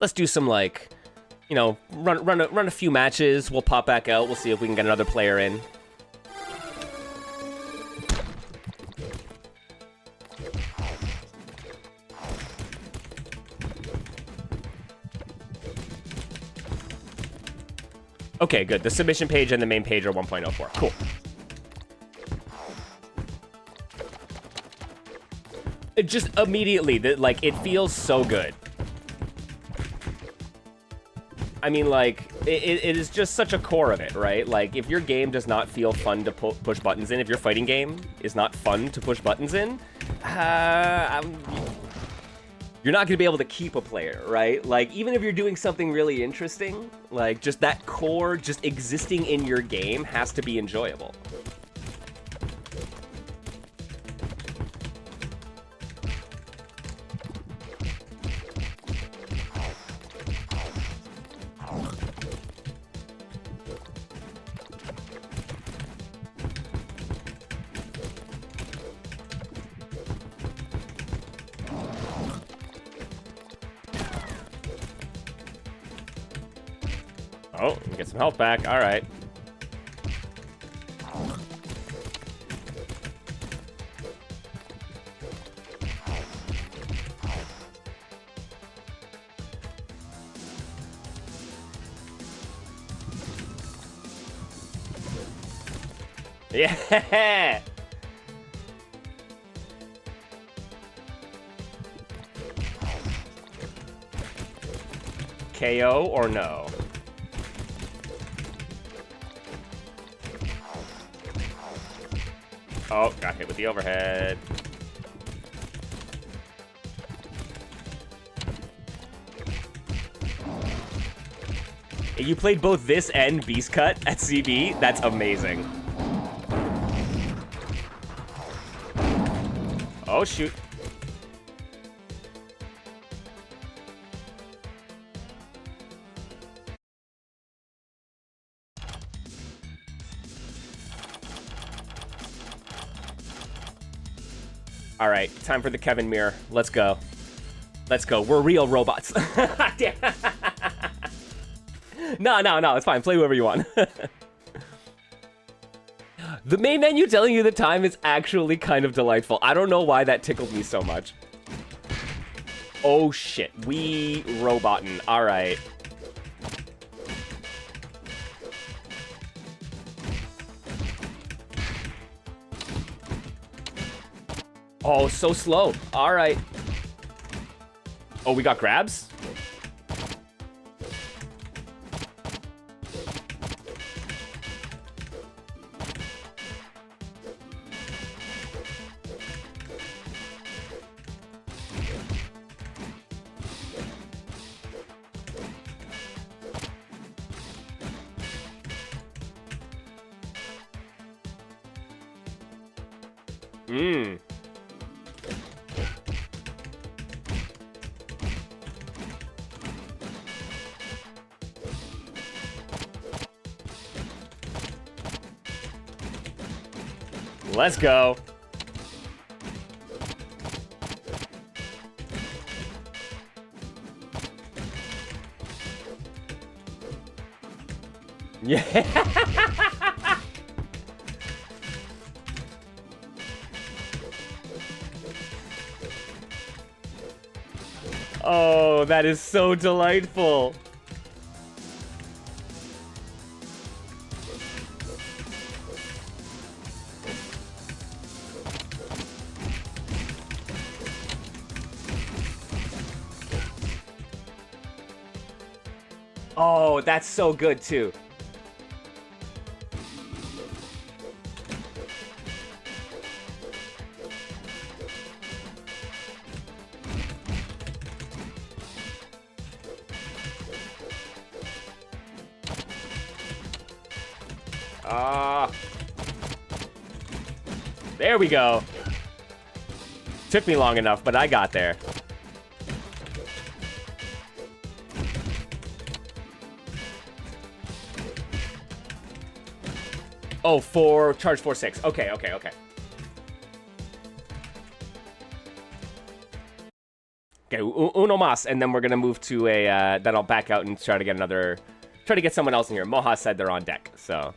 Let's do some, like, you know, run a few matches. We'll pop back out. We'll see if we can get another player in. Okay, good. The submission page and the main page are 1.04. Cool. just immediately, like, it feels so good. I mean, like, it is just such a core of it, right? Like, if your game does not feel fun to push buttons in, if your fighting game is not fun to push buttons in, you're not going to be able to keep a player, right? Like, even if you're doing something really interesting, like, just that core just existing in your game has to be enjoyable. Oh, get some health back. All right. Yeah. KO or no? Oh, got hit with the overhead. You played both this and Beast Cut at CB? That's amazing. Oh, shoot. All right, time for the Kevin mirror. Let's go. Let's go. We're real robots. No, it's fine. Play whoever you want. The main menu telling you the time is actually kind of delightful. I don't know why that tickled me so much. Oh shit, we robotin'. All right. Oh, so slow. All right. Oh, we got grabs? Let's go. Yeah. Oh, that is so delightful. Oh, that's so good too. There we go. Took me long enough, but I got there. Oh, charge 4-6. Okay. Okay, uno mas, and then we're gonna move to a, then I'll back out and try to get someone else in here. Moha said they're on deck, so.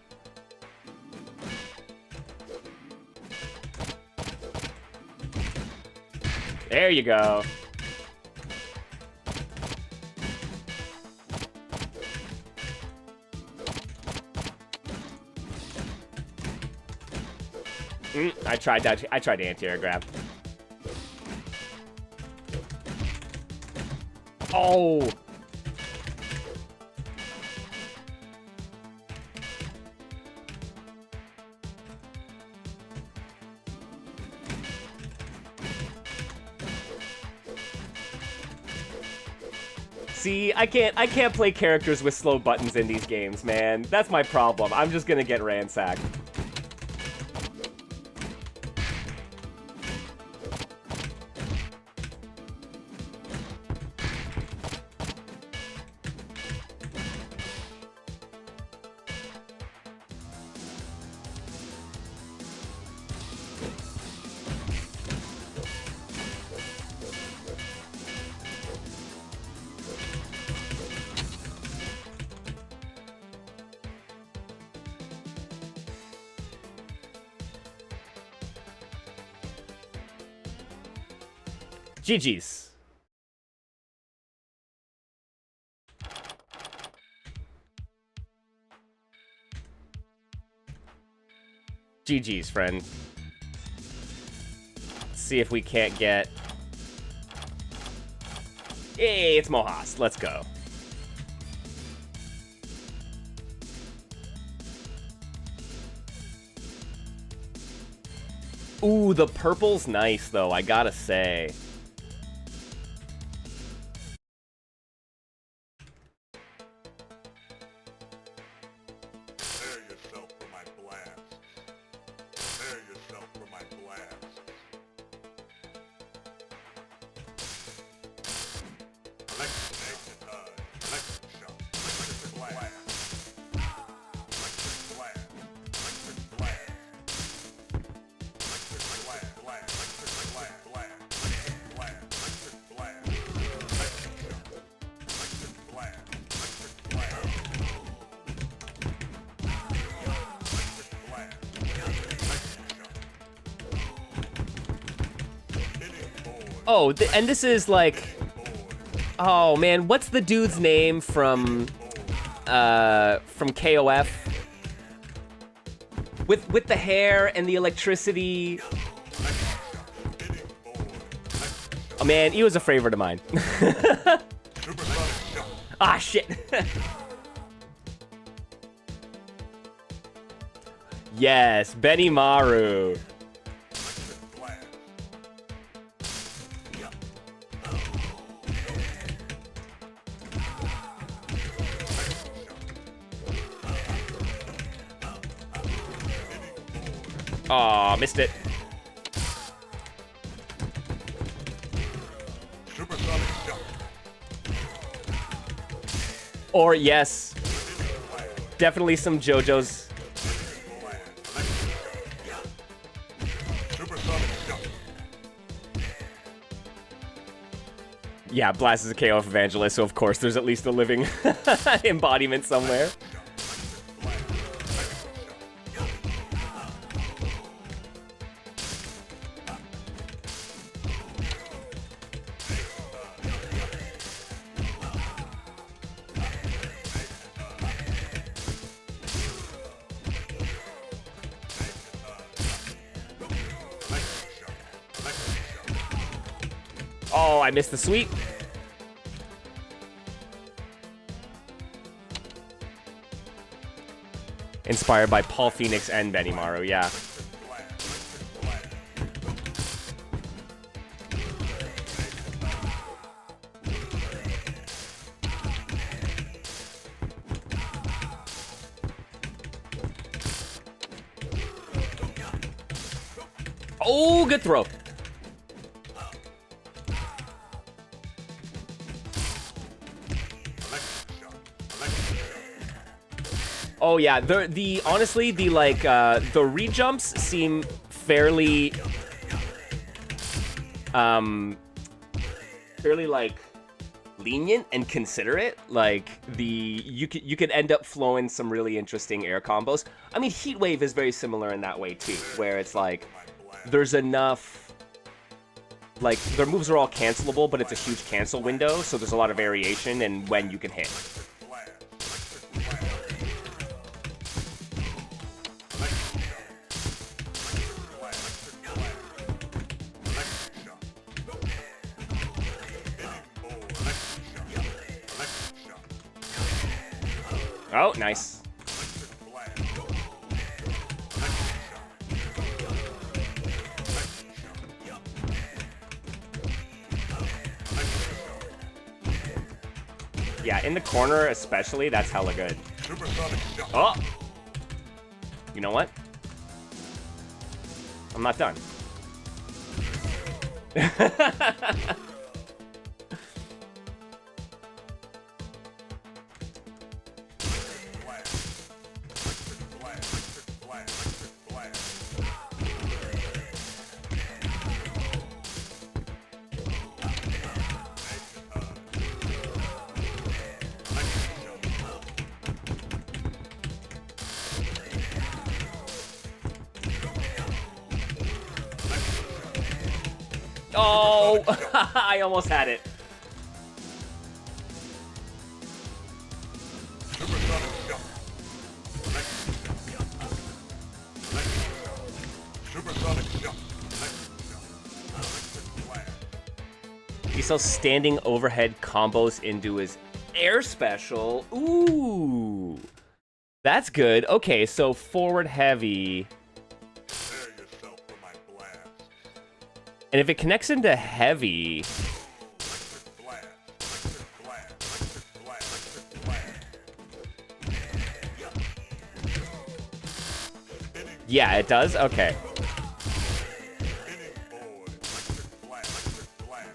There you go. I tried that. I tried the anti-air grab. Oh. See, I can't play characters with slow buttons in these games, man. That's my problem. I'm just gonna get ransacked. GG's. GG's, friend. Let's see if we can't get... Hey, it's Mohas. Let's go. Ooh, the purple's nice, though, I gotta say. Oh, and this is like... Oh, man, what's the dude's name from KOF? With the hair and the electricity... Oh, man, he was a favorite of mine. Ah, shit. Yes, Benimaru. Aw, missed it. Or, yes, definitely some JoJo's. Yeah, Blast is a KOF evangelist, so of course there's at least a living embodiment somewhere. Oh, I missed the sweep. Inspired by Paul Phoenix and Benimaru, yeah. Oh, good throw. Oh yeah, the honestly the the re-jumps seem fairly like lenient and considerate. Like you could end up flowing some really interesting air combos. I mean, Heat Wave is very similar in that way too, where it's like there's enough, like their moves are all cancelable, but it's a huge cancel window, so there's a lot of variation in when you can hit. Oh, nice. Yeah, in the corner especially, that's hella good. Supersonic shot. Oh! You know what? I'm not done. Oh, I almost had it. Supersonic shot. Supersonic shot. He sells standing overhead combos into his air special. Ooh. That's good. Okay, so forward heavy. Prepare yourself for my blast. And if it connects into heavy, Blast. Blast. Blast. Blast. yeah, it does? Okay. Spinning board. Blast. Blast.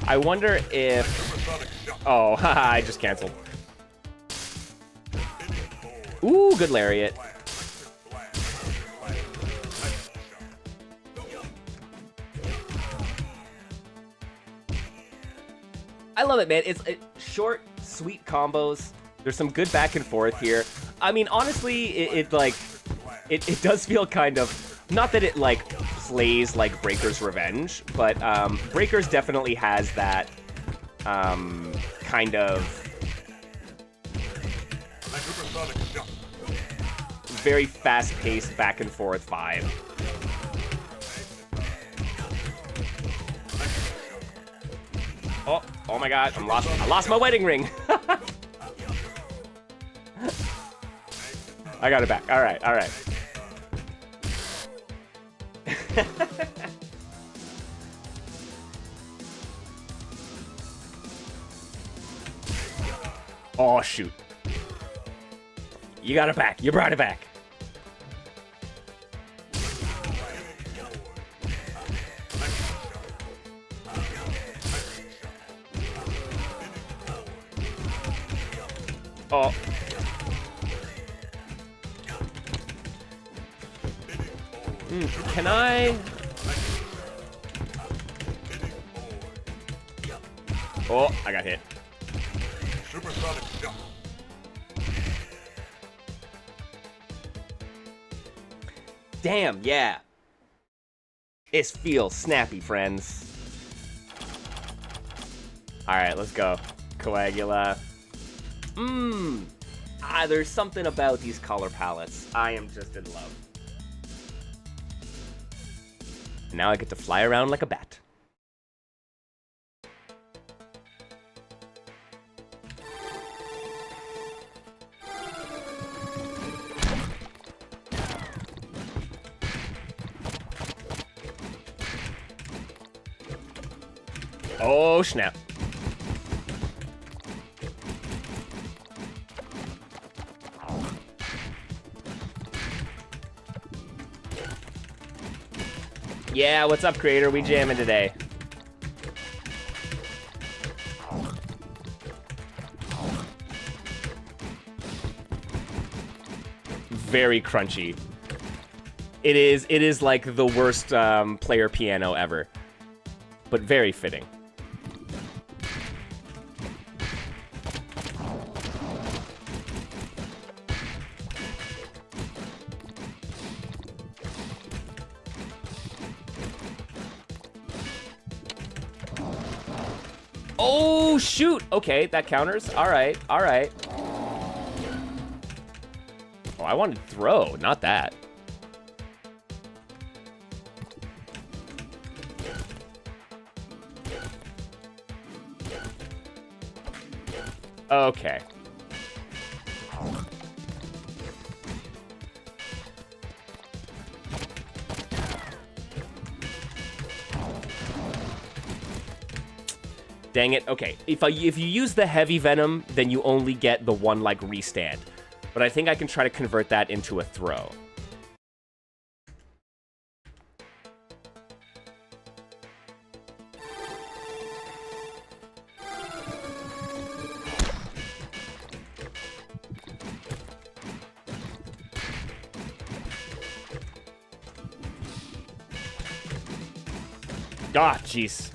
I wonder if... Supersonic shot. Oh, haha, I just canceled. Ooh, good lariat. I love it, man. It's short, sweet combos. There's some good back and forth here. I mean, honestly, it does feel kind of... Not that it, like, plays like Breaker's Revenge, but Breaker's definitely has that kind of Supersonic shot. very fast-paced back and forth vibe. Oh my god, I lost my wedding ring. I got it back. All right. Oh shoot. You got it back. You brought it back. Oh. Can I? Oh, I got hit. Supersonic shot. Damn, yeah. This feels snappy, friends. Alright, let's go. Coagula. There's something about these color palettes. I am just in love. And now I get to fly around like a bat. Oh, snap. Yeah, what's up, creator? We jamming today. Very crunchy. It is like the worst player piano ever, but very fitting. Oh, shoot! Okay, that counters. Alright. Oh, I wanted throw, not that. Okay. Dang it. Okay, if you use the heavy venom, then you only get the one, like, restand. But I think I can try to convert that into a throw. Ah, jeez.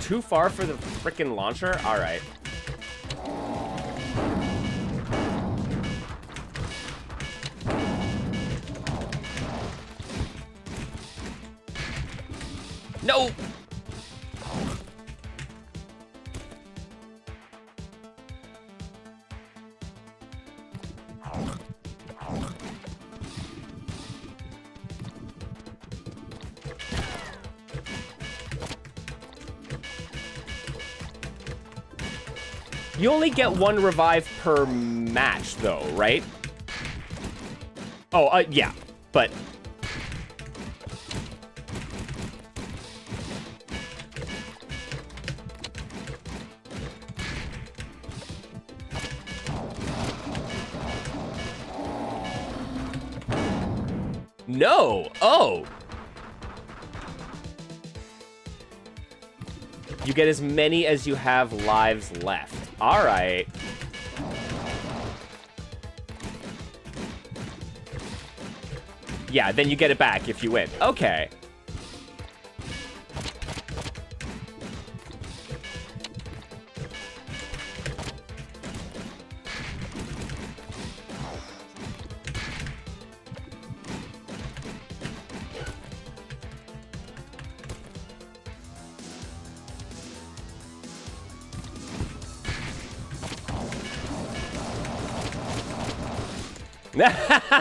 Too far for the frickin' launcher? Alright. No! You only get one revive per match, though, right? Oh, yeah, but... No! Oh! You get as many as you have lives left. Alright. Yeah, then you get it back if you win. Okay.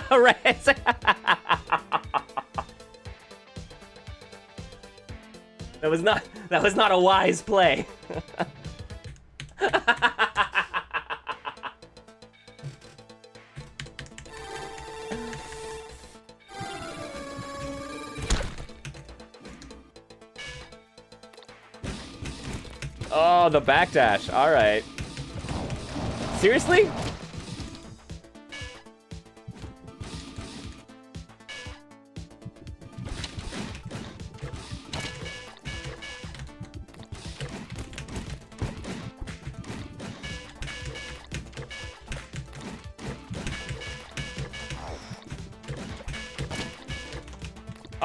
Right. That was not a wise play. Oh, the backdash. All right. Seriously?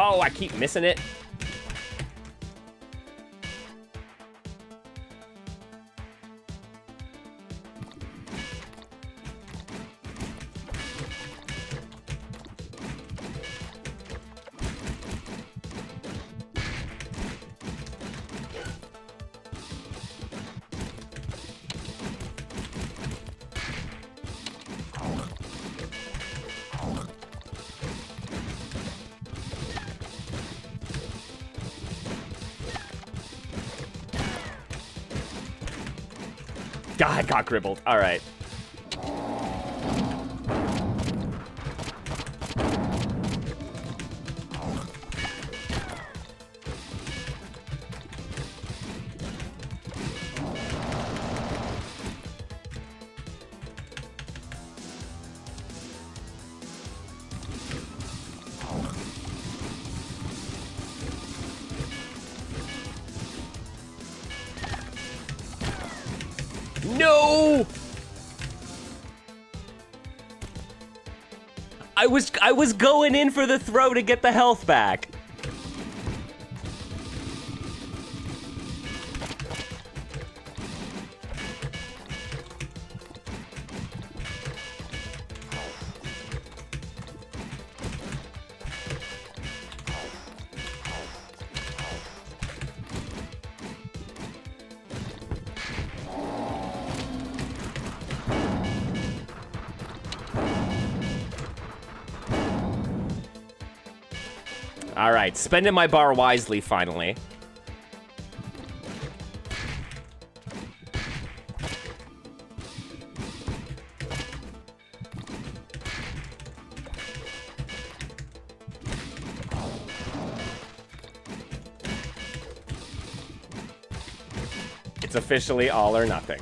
Oh, I keep missing it. God, I got gribbled. All right. No! I was going in for the throw to get the health back. All right, spending my bar wisely, finally. It's officially all or nothing.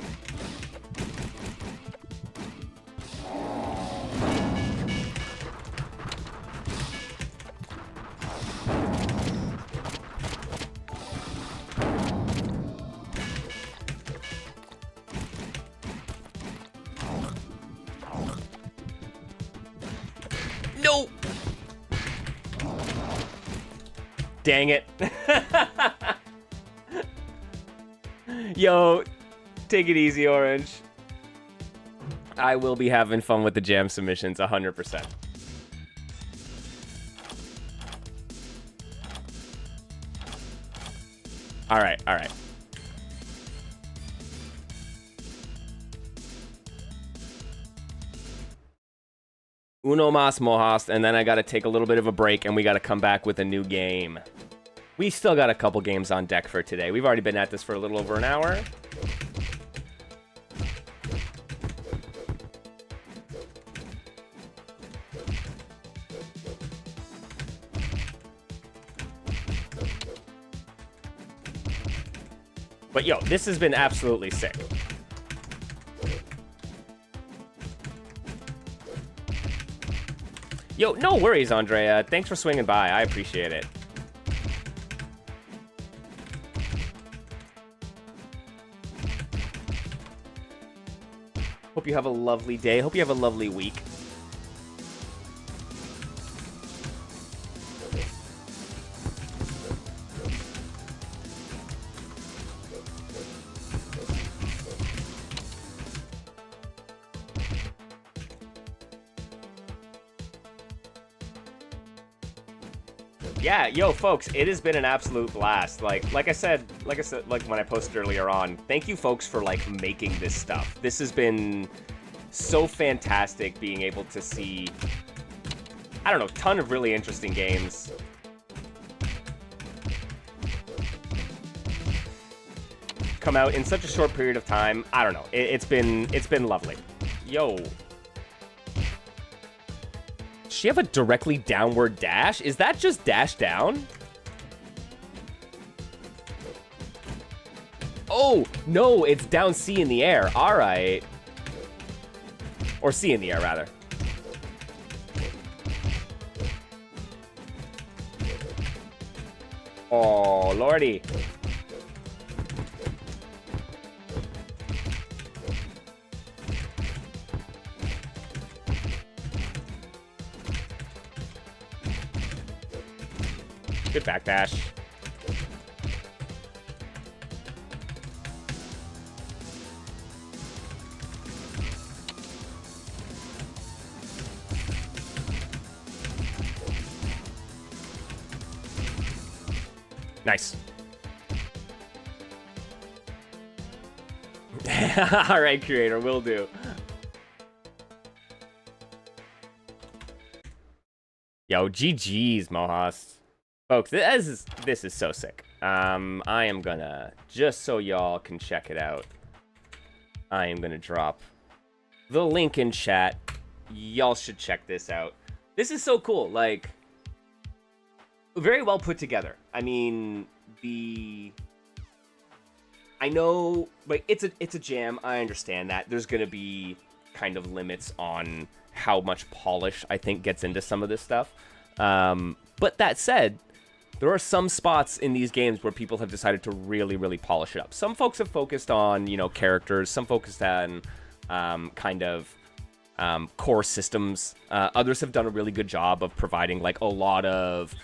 No! Dang it. Yo, take it easy, Orange. I will be having fun with the jam submissions 100%. All right, all right. Uno mas mohast, and then I gotta take a little bit of a break, and we gotta come back with a new game. We still got a couple games on deck for today. We've already been at this for a little over an hour. But yo, this has been absolutely sick. Yo, no worries, Andrea. Thanks for swinging by. I appreciate it. Hope you have a lovely day. Hope you have a lovely week. Yeah, yo, folks, it has been an absolute blast. Like I said, when I posted earlier on, thank you, folks, for like making this stuff. This has been so fantastic, being able to see, I don't know, ton of really interesting games. Come out in such a short period of time. I don't know. It's been lovely. Yo. Does she have a directly downward dash? Is that just dash down? Oh, no, it's down C in the air. All right. Or C in the air, rather. Oh, lordy. Good backdash. Nice. All right, creator, will do. Yo, GG's, Mohas. Folks, this is so sick. I am gonna, just so y'all can check it out, I am gonna drop the link in chat. Y'all should check this out. This is so cool. Like, very well put together. I mean, I know, like, it's a jam. I understand that. There's gonna be kind of limits on how much polish I think gets into some of this stuff. But that said, there are some spots in these games where people have decided to really, really polish it up. Some folks have focused on, you know, characters. Some focused on kind of core systems. Others have done a really good job of providing, like, a lot of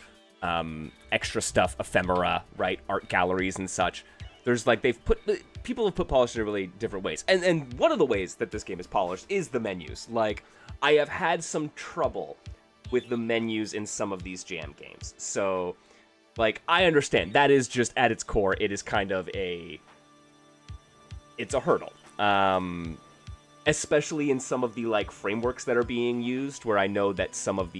extra stuff, ephemera, right? Art galleries and such. There's, like, people have put polish in really different ways. And one of the ways that this game is polished is the menus. Like, I have had some trouble with the menus in some of these jam games. So, like, I understand. That is just, at its core, it is kind of it's a hurdle. Especially in some of the, like, frameworks that are being used, where I know that some of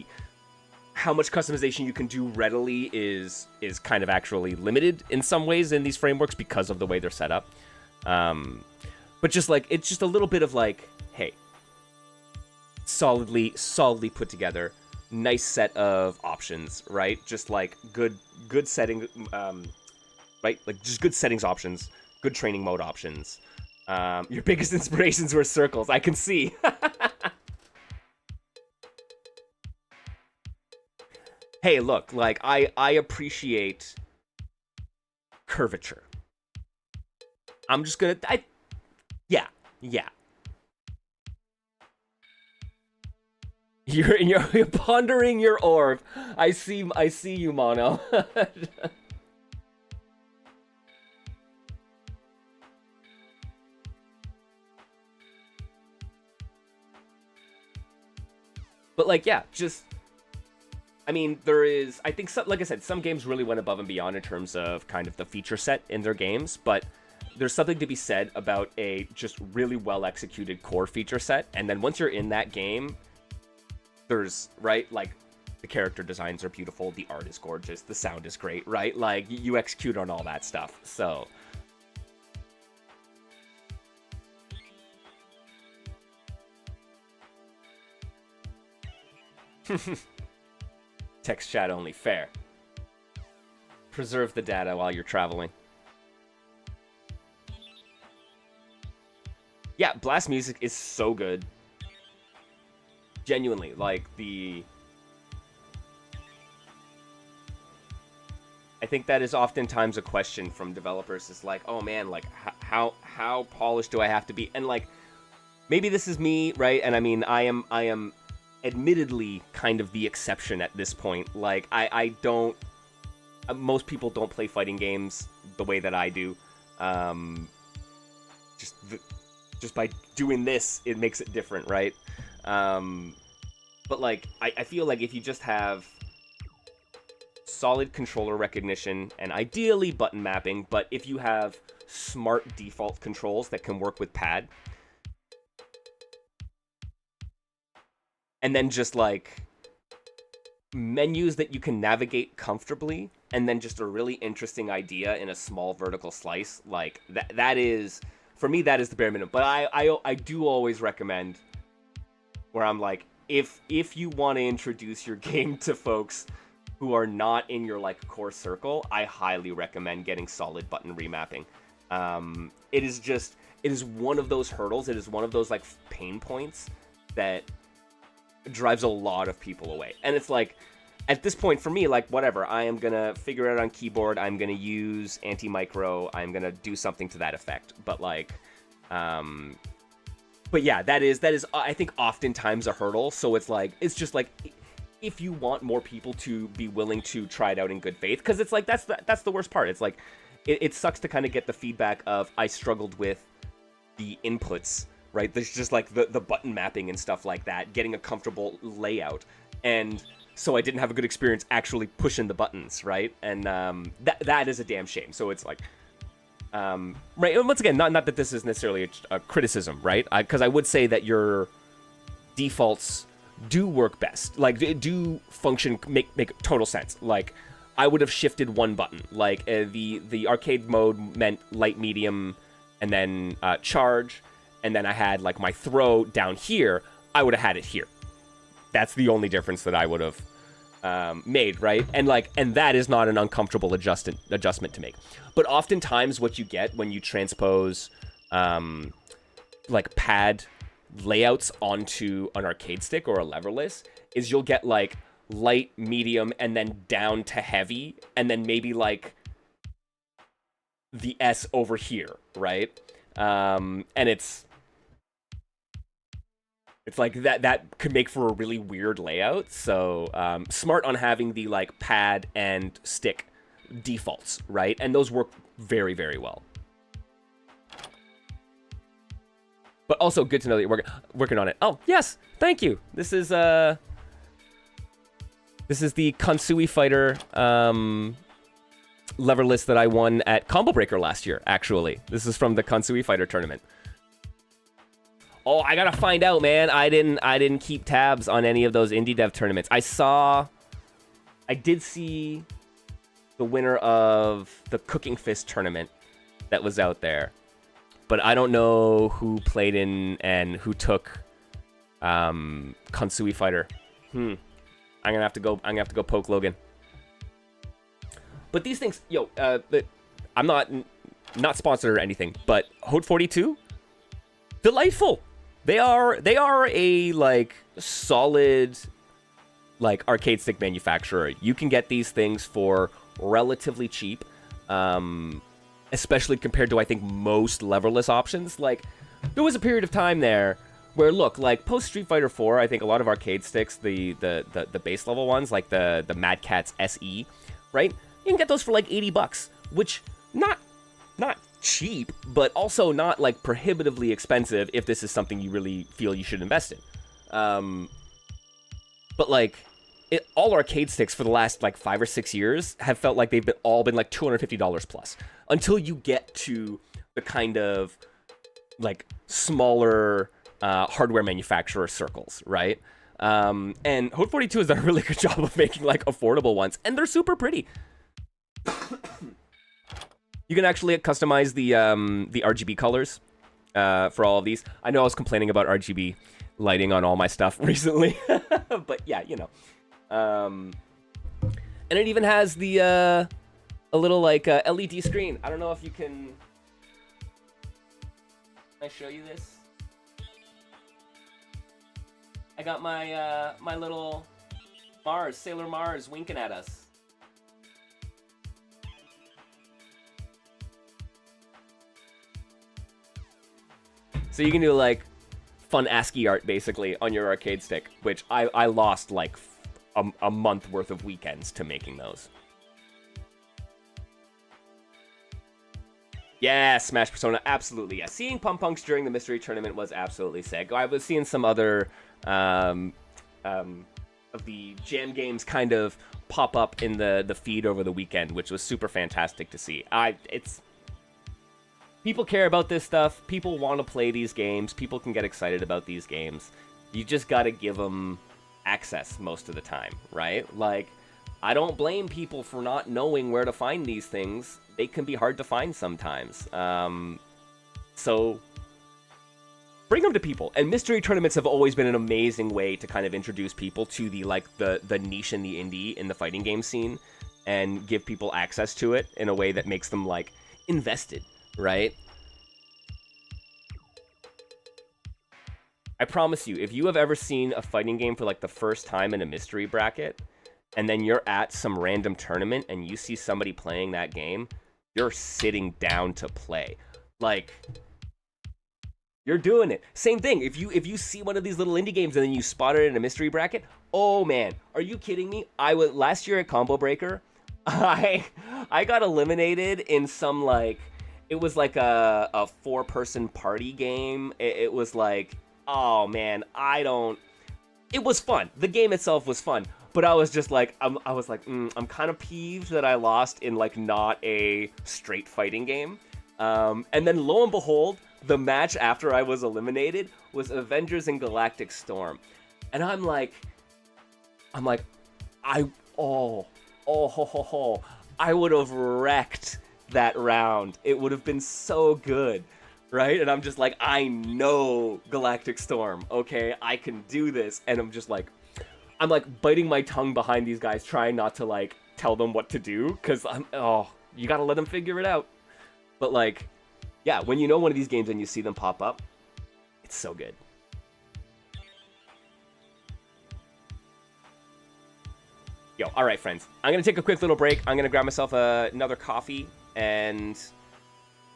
how much customization you can do readily is kind of actually limited in some ways in these frameworks because of the way they're set up. But just, like, it's just a little bit of, like, hey, solidly put together, nice set of options, right? Just, like, good setting, right? Like, just good settings options, good training mode options. Your biggest inspirations were circles. I can see. Hey, look, like I appreciate curvature. I'm just gonna yeah. You're pondering your orb. I see you, Mono. But like, yeah, just, I mean, there is, I think, like I said, some games really went above and beyond in terms of kind of the feature set in their games, but there's something to be said about a just really well executed core feature set, and then once you're in that game, there's, right, like, the character designs are beautiful, the art is gorgeous, the sound is great, right? Like, you execute on all that stuff, so. Text chat only, fair. Preserve the data while you're traveling. Yeah, blast music is so good. Genuinely, like, I think that is oftentimes a question from developers, is like, oh man, like, how polished do I have to be? And like, maybe this is me, right? And I mean, I am admittedly kind of the exception at this point. Like, I don't, most people don't play fighting games the way that I do. Just by doing this, it makes it different, right? But like, I feel like if you just have solid controller recognition and ideally button mapping, but if you have smart default controls that can work with pad, and then just like menus that you can navigate comfortably, and then just a really interesting idea in a small vertical slice, like that is, for me, that is the bare minimum. But I do always recommend, where I'm like, if you want to introduce your game to folks who are not in your like core circle, I highly recommend getting solid button remapping. It is one of those hurdles. It is one of those like pain points that drives a lot of people away. And it's like, at this point for me, like, whatever, I am gonna figure it out on keyboard, I'm gonna use anti-micro, I'm gonna do something to that effect. But like, but yeah, that is I think oftentimes a hurdle. So it's like, it's just like, if you want more people to be willing to try it out in good faith, because it's like, that's the worst part. It's like, it sucks to kind of get the feedback of, I struggled with the inputs, right? There's just like the button mapping and stuff like that, getting a comfortable layout, and so I didn't have a good experience actually pushing the buttons, right? And that is a damn shame. So it's like, right, and once again, not that this is necessarily a criticism, right? Because I would say that your defaults do work best, like do function, make total sense. Like, I would have shifted one button, like the arcade mode meant light, medium, and then charge, and then I had like my throw down here. I would have had it here. That's the only difference that I would have made, right? And like, and that is not an uncomfortable adjustment to make. But oftentimes, what you get when you transpose like pad layouts onto an arcade stick or a leverless is you'll get like light, medium, and then down to heavy, and then maybe like the S over here, right? And it's like that could make for a really weird layout. So smart on having the like pad and stick defaults, right? And those work very, very well. But also good to know that you're working on it. Oh, yes, thank you. This is the Kansui Fighter leverless that I won at Combo Breaker last year, actually. This is from the Kansui Fighter tournament. Oh, I gotta find out, man. I didn't keep tabs on any of those indie dev tournaments. I did see the winner of the Cooking Fist tournament that was out there, but I don't know who played in and who took Kansui Fighter. I'm gonna have to go poke Logan. But these things, yo, I'm not not sponsored or anything, but Hot 42, delightful. They are a like solid like arcade stick manufacturer. You can get these things for relatively cheap, especially compared to I think most leverless options. Like there was a period of time there where look, like post Street Fighter 4, I think a lot of arcade sticks, the base level ones, like the Mad Catz SE, right? You can get those for like $80, which not cheap, but also not like prohibitively expensive if this is something you really feel you should invest in. But like all arcade sticks for the last like 5 or 6 years have felt like they've all been like $250 plus until you get to the kind of like smaller hardware manufacturer circles, right? And Hot 42 has done a really good job of making like affordable ones, and they're super pretty. You can actually customize the RGB colors for all of these. I know I was complaining about RGB lighting on all my stuff recently, but yeah, you know. And it even has the a little like LED screen. I don't know if you can. Can I show you this? I got my my little Mars, Sailor Mars, winking at us. So you can do like fun ASCII art basically on your arcade stick, which I lost like a month worth of weekends to making those. Yeah, Smash Persona, absolutely. Yeah, seeing Pump Punks during the mystery tournament was absolutely sick. I was seeing some other of the jam games kind of pop up in the feed over the weekend, which was super fantastic to see. People care about this stuff. People want to play these games. People can get excited about these games. You just got to give them access most of the time, right? Like, I don't blame people for not knowing where to find these things. They can be hard to find sometimes. So bring them to people. And mystery tournaments have always been an amazing way to kind of introduce people to the niche and the indie in the fighting game scene and give people access to it in a way that makes them like invested. Right? I promise you, if you have ever seen a fighting game for like the first time in a mystery bracket, and then you're at some random tournament and you see somebody playing that game, you're sitting down to play. Like, you're doing it. Same thing. If you see one of these little indie games and then you spot it in a mystery bracket, oh man, are you kidding me? Last year at Combo Breaker, I got eliminated in some like. It was like a 4-person party game. It was like, oh man, it was fun. The game itself was fun, but I was just like, I'm kind of peeved that I lost in like not a straight fighting game. And then lo and behold, the match after I was eliminated was Avengers and Galactic Storm. And I would have wrecked that round. It would have been so good, right? And I'm just like, I know Galactic Storm, okay? I can do this. And I'm like biting my tongue behind these guys, trying not to like tell them what to do, because you gotta let them figure it out. But like, yeah, when you know one of these games and you see them pop up, it's so good. Yo, all right, friends. I'm gonna take a quick little break. I'm gonna grab myself another coffee, and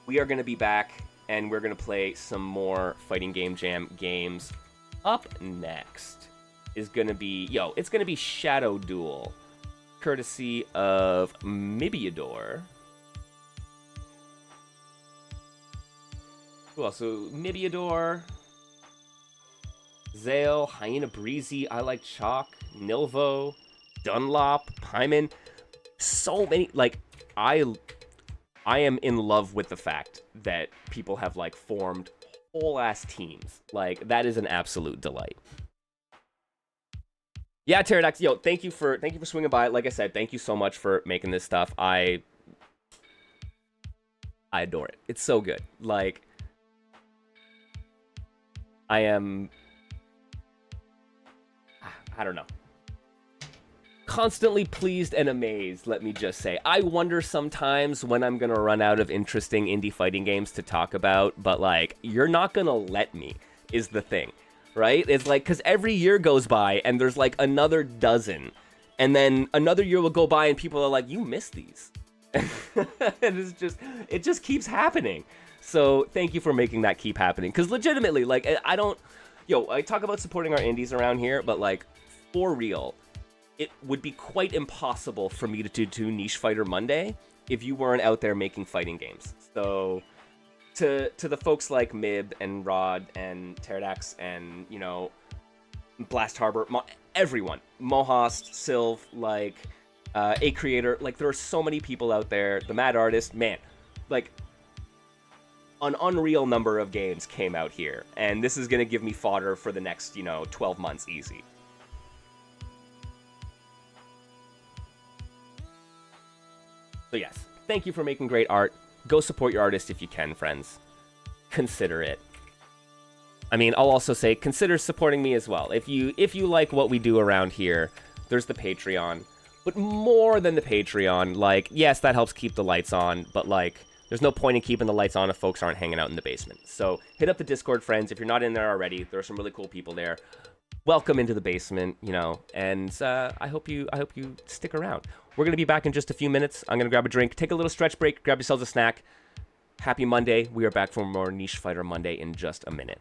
we are gonna be back, and we're gonna play some more Fighting Game Jam games. Up next is gonna be, it's gonna be Shadow Duel, courtesy of Mibiador. Who else? So Mibiador, Zale, Hyena Breezy, I Like Chalk, Nilvo, Dunlop, Pyman, so many. Like, I am in love with the fact that people have like formed whole ass teams. Like, that is an absolute delight. Yeah, Pterodax, thank you for swinging by. Like I said, thank you so much for making this stuff. I adore it. It's so good. Like, I don't know. constantly pleased and amazed, let me just say. I wonder sometimes when I'm gonna run out of interesting indie fighting games to talk about, but like, you're not gonna let me, is the thing, right? It's like, because every year goes by and there's like another dozen, and then another year will go by and people are like, you missed these. And it just keeps happening. So thank you for making that keep happening, because legitimately, like, I talk about supporting our indies around here, but like, for real, it would be quite impossible for me to do Niche Fighter Monday if you weren't out there making fighting games. So to the folks like Mib and Rod and Pterodax and, you know, Blast Harbor, everyone, Mohast, Sylv, like, A Creator, like, there are so many people out there, the Mad Artist, man, like, an unreal number of games came out here, and this is going to give me fodder for the next, 12 months easy. So yes, thank you for making great art. Go support your artist if you can, friends. Consider it. I mean, I'll also say, consider supporting me as well. If you like what we do around here, there's the Patreon. But more than the Patreon, like, yes, that helps keep the lights on, but like, there's no point in keeping the lights on if folks aren't hanging out in the basement. So hit up the Discord, friends. If you're not in there already, there are some really cool people there. Welcome into the basement, and I hope you stick around. We're going to be back in just a few minutes. I'm going to grab a drink, take a little stretch break, grab yourselves a snack. Happy Monday. We are back for more Niche Fighter Monday in just a minute.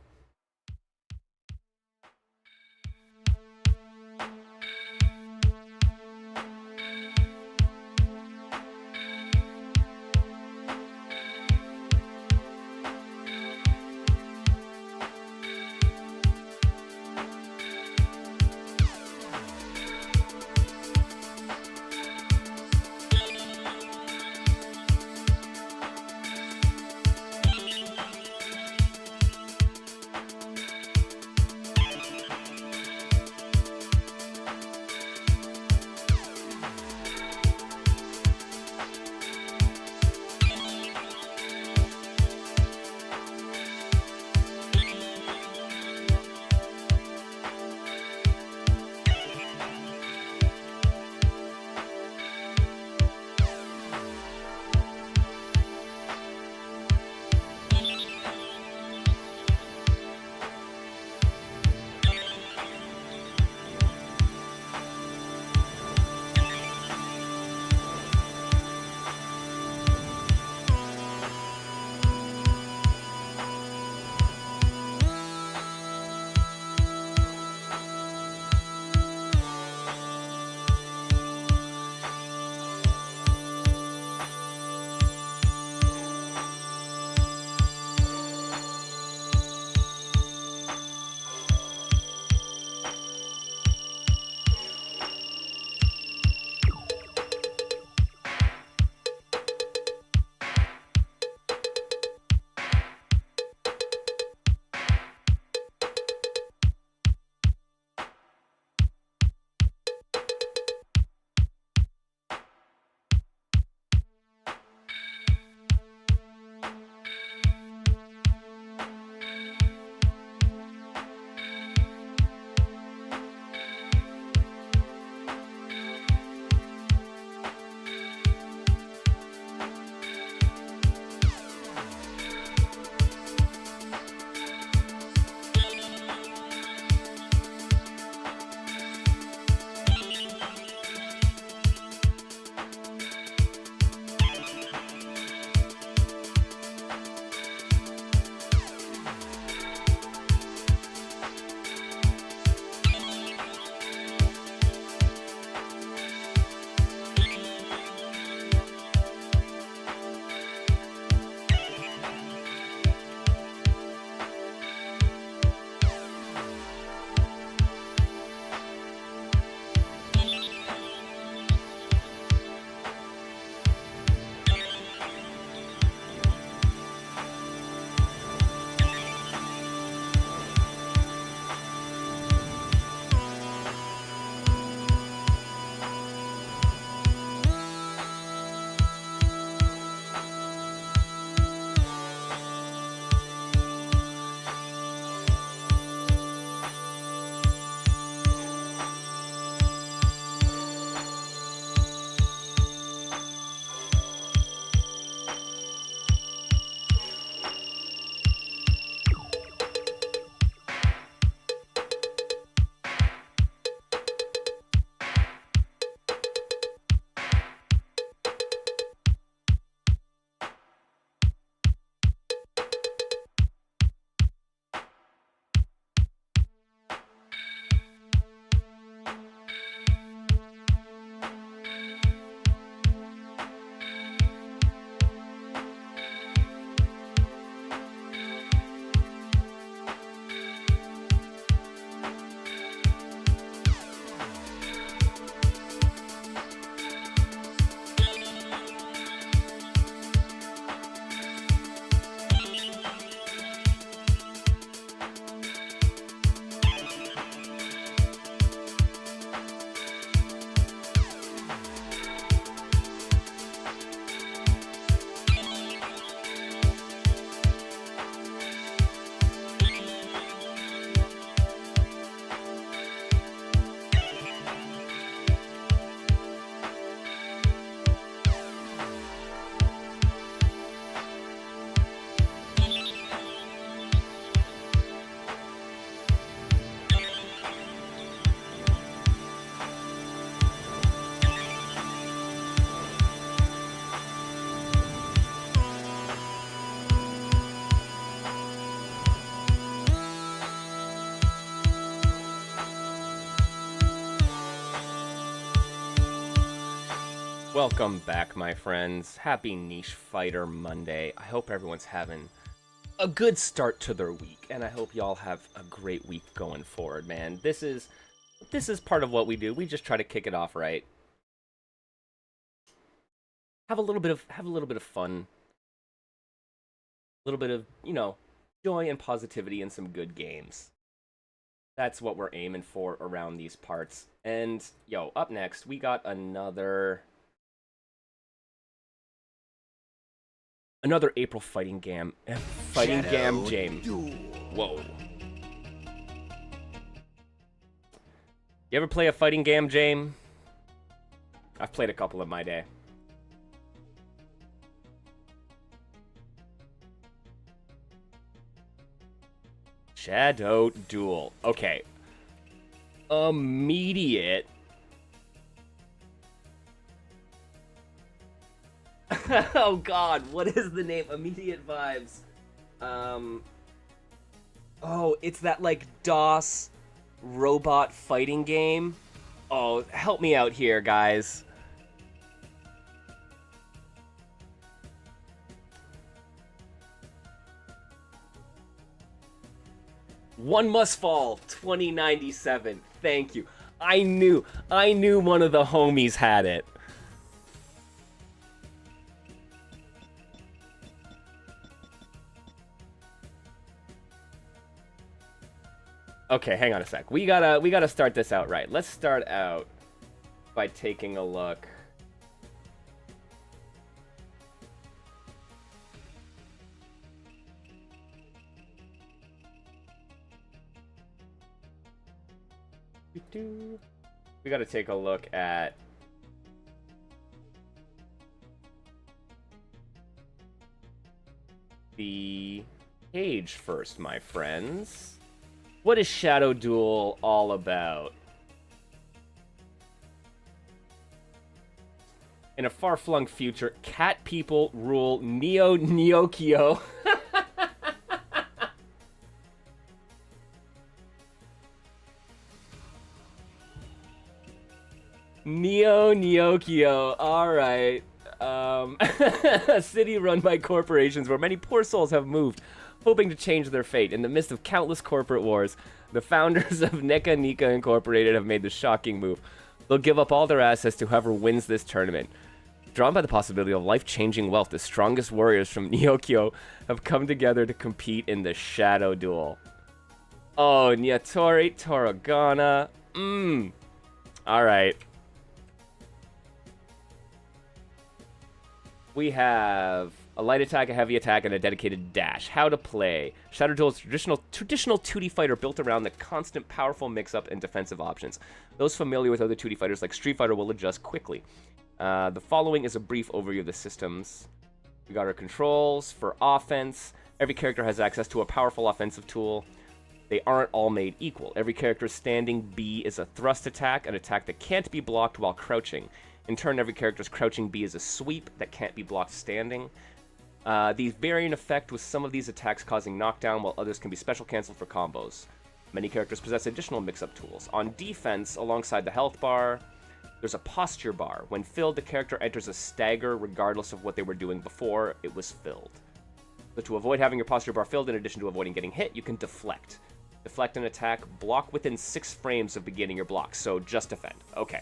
Welcome back, my friends. Happy Niche Fighter Monday. I hope everyone's having a good start to their week, and I hope y'all have a great week going forward, man. This is part of what we do. We just try to kick it off right. Have a little bit of fun. A little bit of, you know, joy and positivity and some good games. That's what we're aiming for around these parts. And yo, up next, we got another April fighting game jam. Whoa. You ever play a fighting game jam? I've played a couple in my day. Shadow Duel. Okay. Immediate. Oh god, what is the name? Immediate vibes. Oh, it's that like DOS robot fighting game. Oh, help me out here, guys. One Must Fall 2097. Thank you. I knew one of the homies had it. Okay, hang on a sec. We gotta start this out right. Let's start out by taking a look. We gotta take a look at the page first, my friends. What is Shadow Duel all about? In a far-flung future, cat people rule Neo-Neokyo. Neo-Neokyo, alright. A city run by corporations where many poor souls have moved, hoping to change their fate. In the midst of countless corporate wars, the founders of Neka Nika Incorporated have made the shocking move. They'll give up all their assets to whoever wins this tournament. Drawn by the possibility of life-changing wealth, the strongest warriors from Neokyo have come together to compete in the Shadow Duel. Oh, Nyatori Toragana. Alright. We have a light attack, a heavy attack, and a dedicated dash. How to play. Shadow Duel is a traditional 2D fighter built around the constant powerful mix-up and defensive options. Those familiar with other 2D fighters like Street Fighter will adjust quickly. The following is a brief overview of the systems. We got our controls for offense. Every character has access to a powerful offensive tool. They aren't all made equal. Every character's standing B is a thrust attack, an attack that can't be blocked while crouching. In turn, every character's crouching B is a sweep that can't be blocked standing. These vary in effect, with some of these attacks causing knockdown, while others can be special canceled for combos. Many characters possess additional mix-up tools. On defense, alongside the health bar, there's a posture bar. When filled, the character enters a stagger regardless of what they were doing before it was filled. So to avoid having your posture bar filled, in addition to avoiding getting hit, you can deflect. Deflect an attack, block within 6 frames of beginning your block, so just defend. Okay.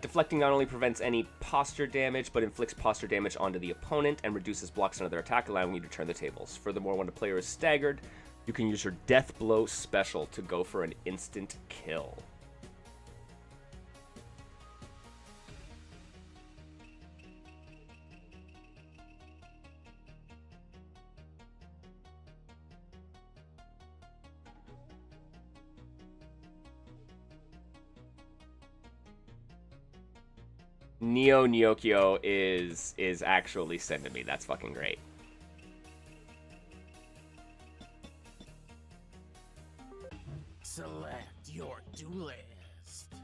Deflecting not only prevents any posture damage, but inflicts posture damage onto the opponent and reduces blocks on other attack, allowing you to turn the tables. Furthermore, when a player is staggered, you can use your Death Blow special to go for an instant kill. Neo-Neokyo is actually sending me. That's fucking great. Select your duelist.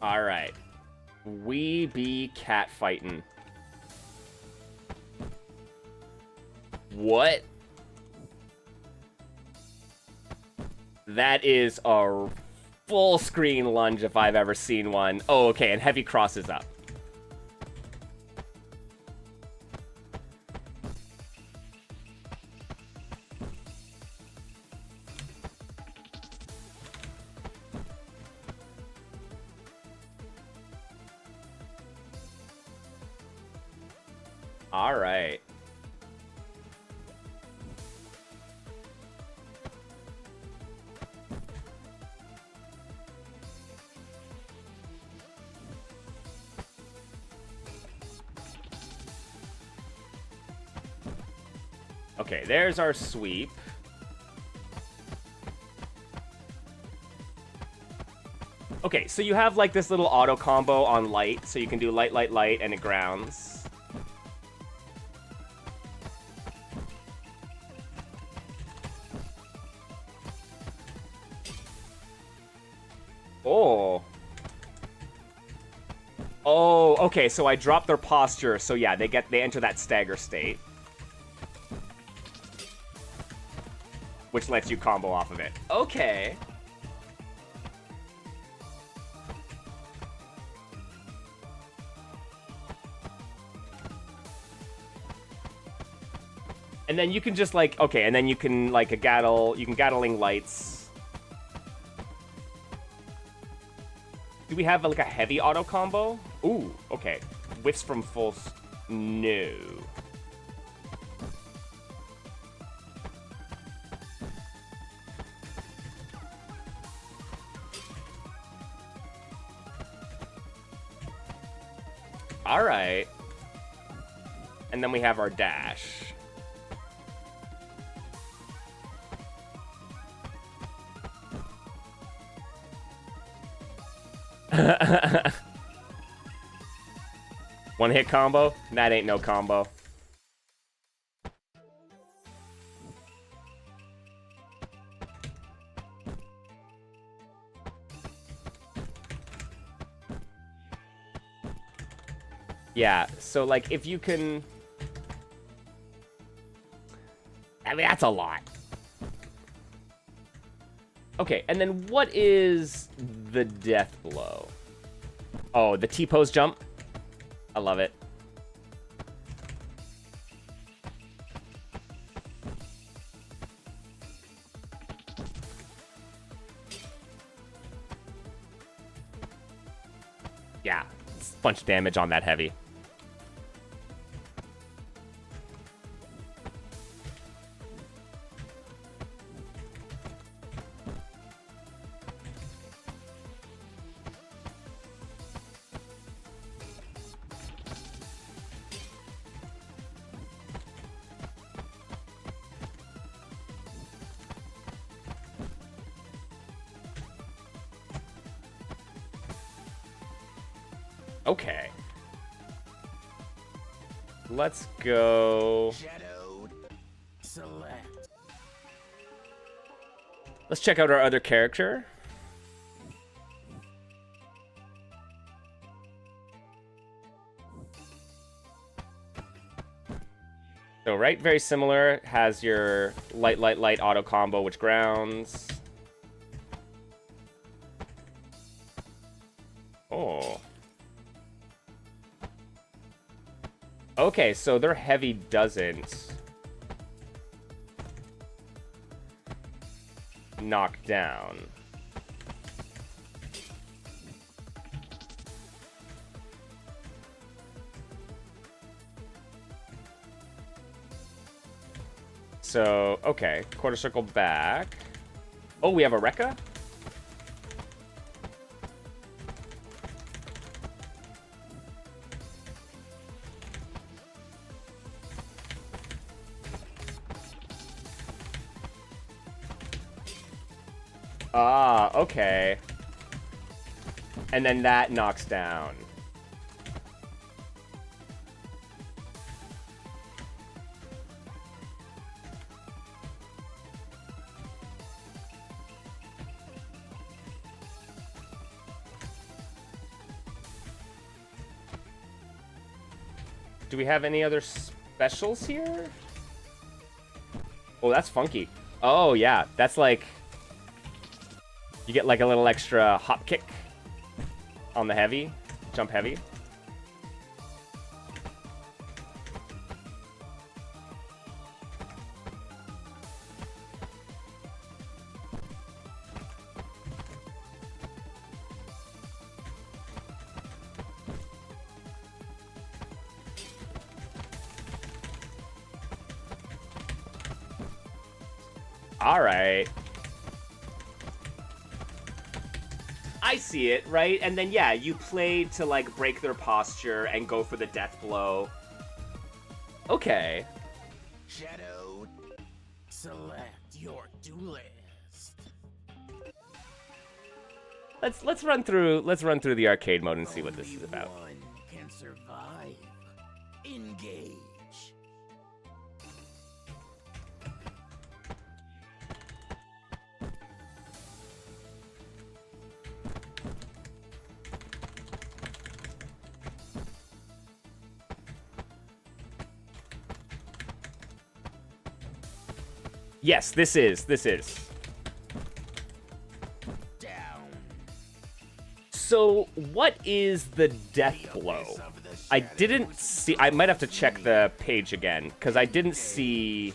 Alright. We be cat fighting. What? That is a full screen lunge if I've ever seen one. Oh, okay, and heavy crosses up. All right. Okay, there's our sweep. Okay, so you have like this little auto combo on light, so you can do light, light, light, and it grounds. Oh. Oh, okay, so I dropped their posture, so yeah, they enter that stagger state. Which lets you combo off of it. Okay. And then you can just like, okay, and then you can like you can Gatling lights. Do we have like a heavy auto combo? Ooh, okay. Whiffs from full, no. All right. And then we have our dash. One hit combo? That ain't no combo. Yeah, so like if you can... I mean, that's a lot. Okay, and then what is the death blow? Oh, the T-pose jump? I love it. Yeah, it's a bunch of damage on that heavy. Okay. Let's go... Shadowed. Select. Let's check out our other character. So, right, very similar. Has your light, light, light auto combo, which grounds. Oh. Okay, so their heavy doesn't knock down. So, okay, quarter circle back. Oh, we have a Rekka? Ah, okay. And then that knocks down. Do we have any other specials here? Oh, that's funky. Oh, yeah. That's like... You get like a little extra hop kick on the heavy. Jump heavy. All right. I see it, right? And then, yeah, you play to, like, break their posture and go for the death blow. Okay. Shadow. Select your duelist. Let's run through the arcade mode and see what this is about. Only one can survive. Engage. Yes, this is. Down. So, what is the death blow? I didn't see... I might have to check the page again, because I didn't see...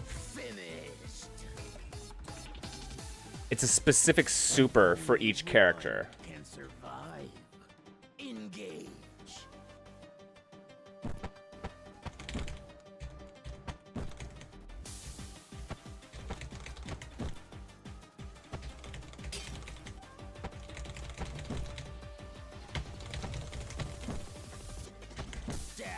Finished. It's a specific super for each character. Can survive. Engage. Down.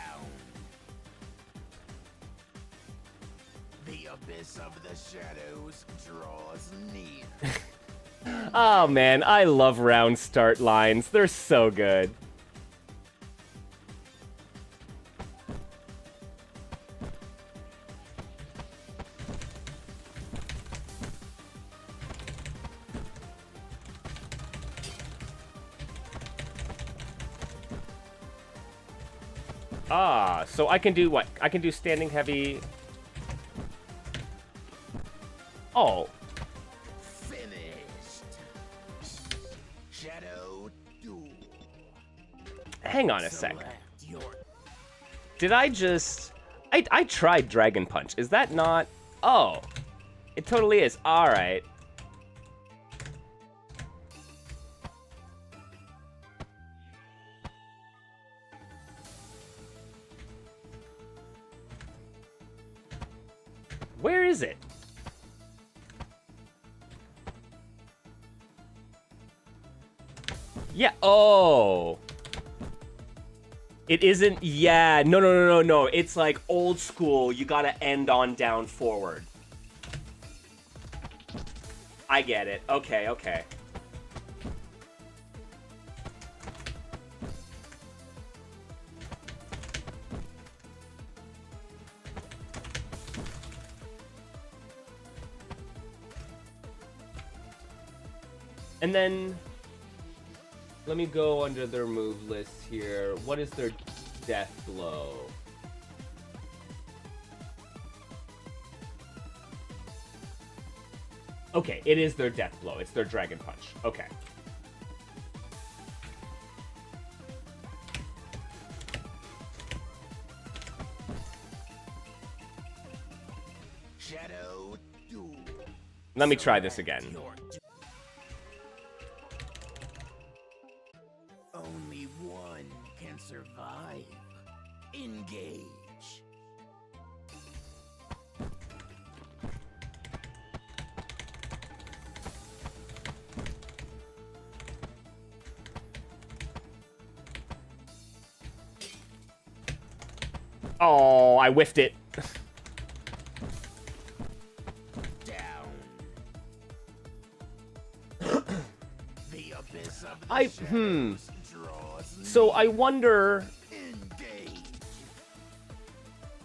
The abyss of the shadows draws near. Oh man, I love round start lines. They're so good. Ah, so I can do what? I can do standing heavy. Oh, Finished. Shadow duel. hang on a sec. Select your Did I just... I tried Dragon Punch. Is that not... Oh. It totally is. Alright. Where is it? Yeah. Oh. It isn't. Yeah. No. It's like old school. You gotta end on down forward. I get it. Okay. And then, let me go under their move list here. What is their death blow? Okay, it is their death blow. It's their Dragon Punch. Okay. shadow duel. Let me try this again. Only one can survive. Engage. Oh, I whiffed it. Down. The abyss of the I- shadows draws So I wonder, engage.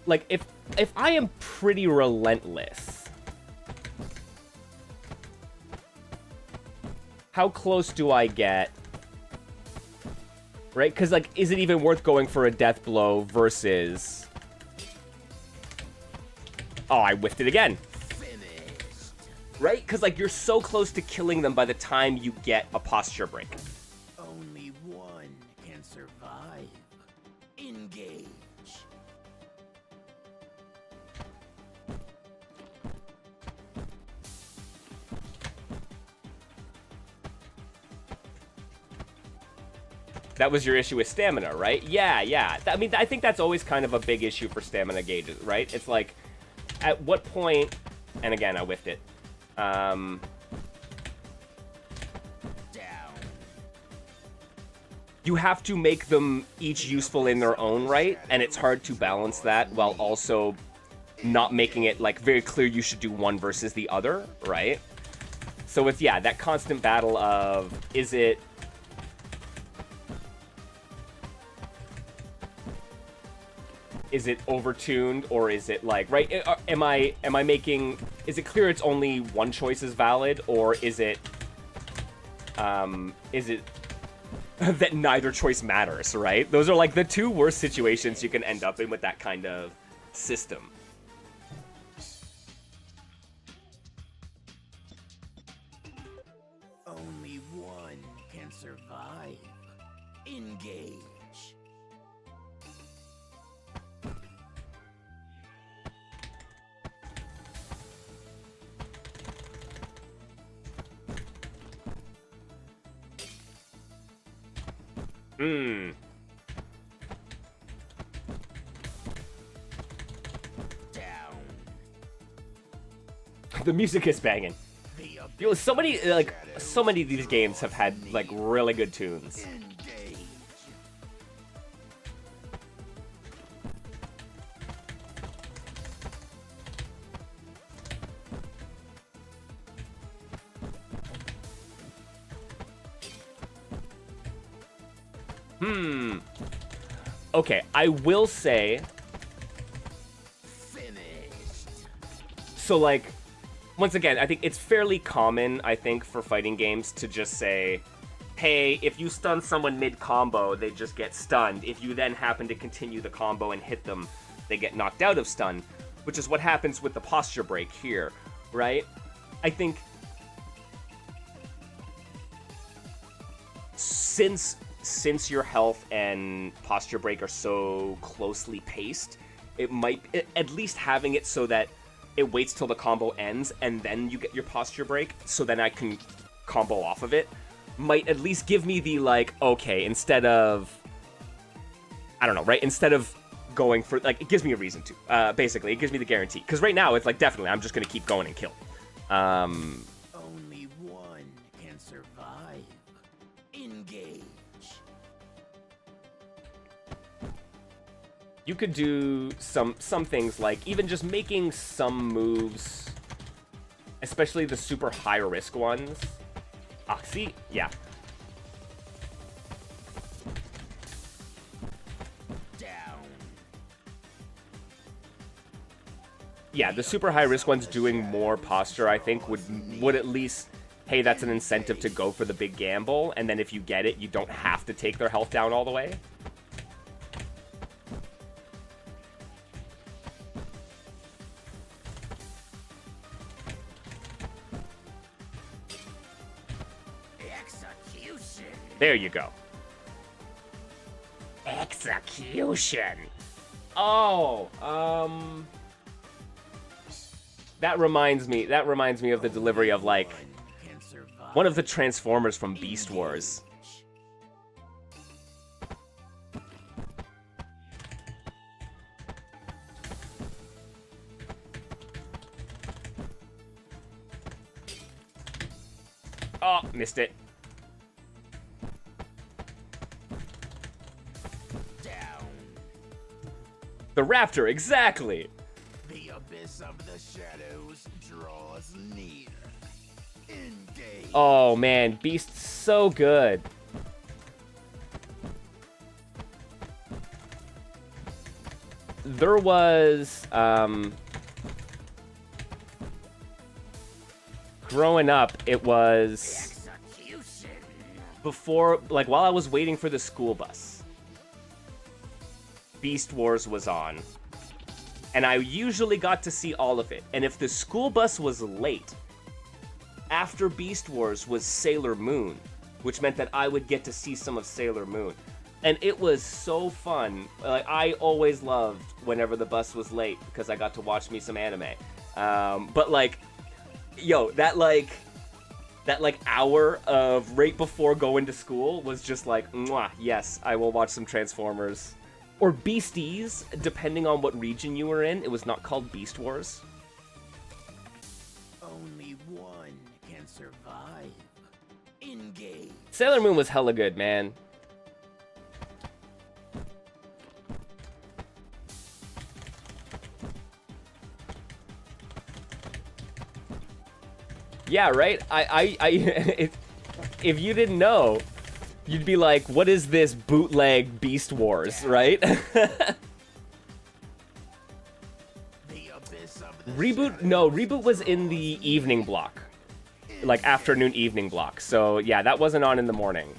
like, if I am pretty relentless. How close do I get? Right? Because, like, is it even worth going for a death blow versus... Oh, I whiffed it again. Finished. Right? Because, like, you're so close to killing them by the time you get a posture break. Only one can survive. Engage. That was your issue with stamina, right? Yeah, yeah. I mean, I think that's always kind of a big issue for stamina gauges, right? It's like, at what point... And again, I whiffed it. Down. You have to make them each useful in their own right, and it's hard to balance that while also not making it, like, very clear you should do one versus the other, right? So it's, yeah, that constant battle of, is it... Is it overtuned, or is it like, right? Am I making? Is it clear it's only one choice is valid, or is it that neither choice matters? Right? Those are like the two worst situations you can end up in with that kind of system. Only one can survive. Engage. Hmm. Down. The music is banging. The You know, so many of these games have had like really good tunes. engage. Okay, I will say, Finished. so like, once again, I think it's fairly common, I think, for fighting games to just say, hey, if you stun someone mid-combo, they just get stunned. If you then happen to continue the combo and hit them, they get knocked out of stun, which is what happens with the posture break here, right? I think since your health and posture break are so closely paced, it might, at least having it so that it waits till the combo ends and then you get your posture break, so then I can combo off of it, might at least give me the, like, okay, instead of, I don't know, right? Instead of going for, like, it gives me a reason to, basically. It gives me the guarantee. Because right now, it's like, definitely, I'm just going to keep going and kill. Only one can survive. Engage. You could do some things like even just making some moves, especially the super high risk ones. Ah, see? Yeah. Down. Yeah, the super high risk ones doing more posture, I think, would at least, hey, that's an incentive to go for the big gamble, and then if you get it, you don't have to take their health down all the way. Execution. There you go. Execution. Oh, that reminds me of the delivery of, like, One can survive. one of the Transformers from Beast Wars. Oh, missed it. Down. The Raptor, exactly. The abyss of the shadows draws near. Engage. Oh man, Beast's so good. There was growing up, it was before, like, while I was waiting for the school bus, Beast Wars was on. And I usually got to see all of it. And if the school bus was late, after Beast Wars was Sailor Moon, which meant that I would get to see some of Sailor Moon. And it was so fun. Like, I always loved whenever the bus was late because I got to watch me some anime. But like, yo, that hour of right before going to school was just like, mwah, yes, I will watch some Transformers. Or Beasties, depending on what region you were in. It was not called Beast Wars. Only one can survive. Engage. Sailor Moon was hella good, man. Yeah, right? If you didn't know, you'd be like, what is this bootleg Beast Wars, right? Reboot? No, Reboot was in the evening block. Like, afternoon evening block. So, yeah, that wasn't on in the morning.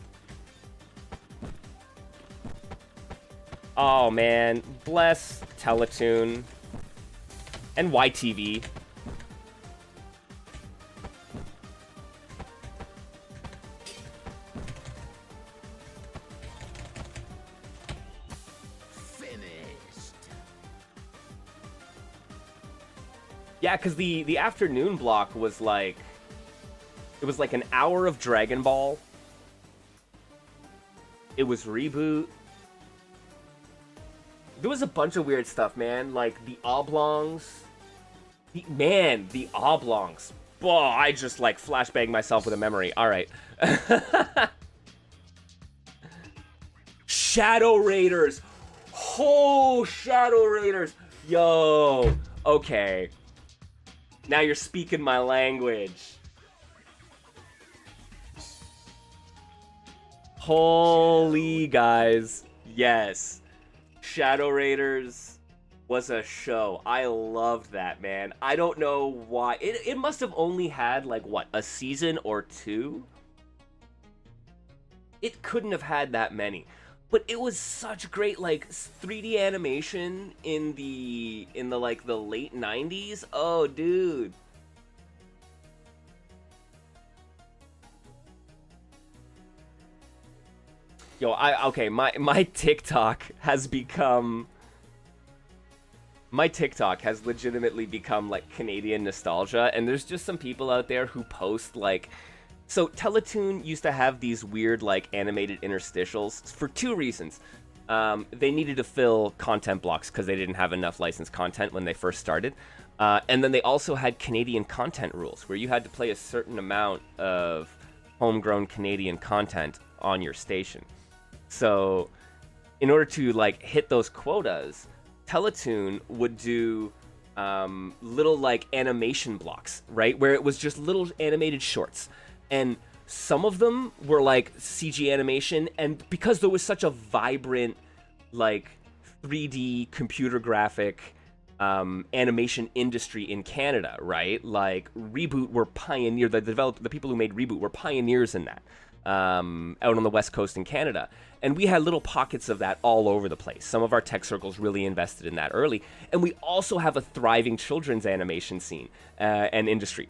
Oh, man. Bless Teletoon. And YTV. Yeah, because the afternoon block was like... It was like an hour of Dragon Ball. It was Reboot. There was a bunch of weird stuff, man. Like, the Oblongs. The Oblongs. Oh, I just, like, flashbanged myself with a memory. Alright. Shadow Raiders! Oh, Shadow Raiders! Yo! Okay. Now you're speaking my language. Holy guys. Yes. Shadow Raiders was a show. I loved that, man. I don't know why. It must have only had, like, what, a season or two? It couldn't have had that many. But it was such great, like, 3D animation in the like, the late 90s. Oh, dude. Yo, okay, my TikTok has become... My TikTok has legitimately become, like, Canadian nostalgia, and there's just some people out there who post, like... So, Teletoon used to have these weird, like, animated interstitials for two reasons. They needed to fill content blocks because they didn't have enough licensed content when they first started. And then they also had Canadian content rules, where you had to play a certain amount of homegrown Canadian content on your station. So, in order to, like, hit those quotas, Teletoon would do little, like, animation blocks, right? Where it was just little animated shorts. And some of them were, like, CG animation, and because there was such a vibrant, like, 3D computer graphic animation industry in Canada, right? Like, Reboot were the people who made Reboot were pioneers in that, out on the West Coast in Canada. And we had little pockets of that all over the place. Some of our tech circles really invested in that early. And we also have a thriving children's animation scene and industry.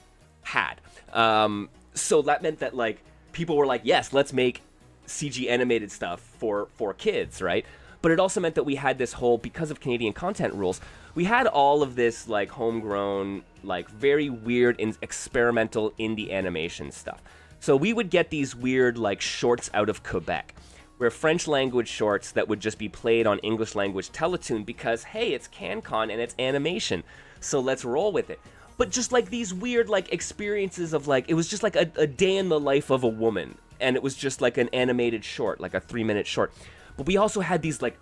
So that meant that, like, people were like, yes, let's make CG animated stuff for kids, right? But it also meant that we had this whole, because of Canadian content rules, we had all of this, like, homegrown, like, very weird and experimental indie animation stuff. So we would get these weird, like, shorts out of Quebec, where French language shorts that would just be played on English language Teletoon because, hey, it's CanCon and it's animation, so let's roll with it. But just, like, these weird, like, experiences of, like, it was just like a day in the life of a woman, and it was just like an animated short, like a 3-minute short. But we also had these, like,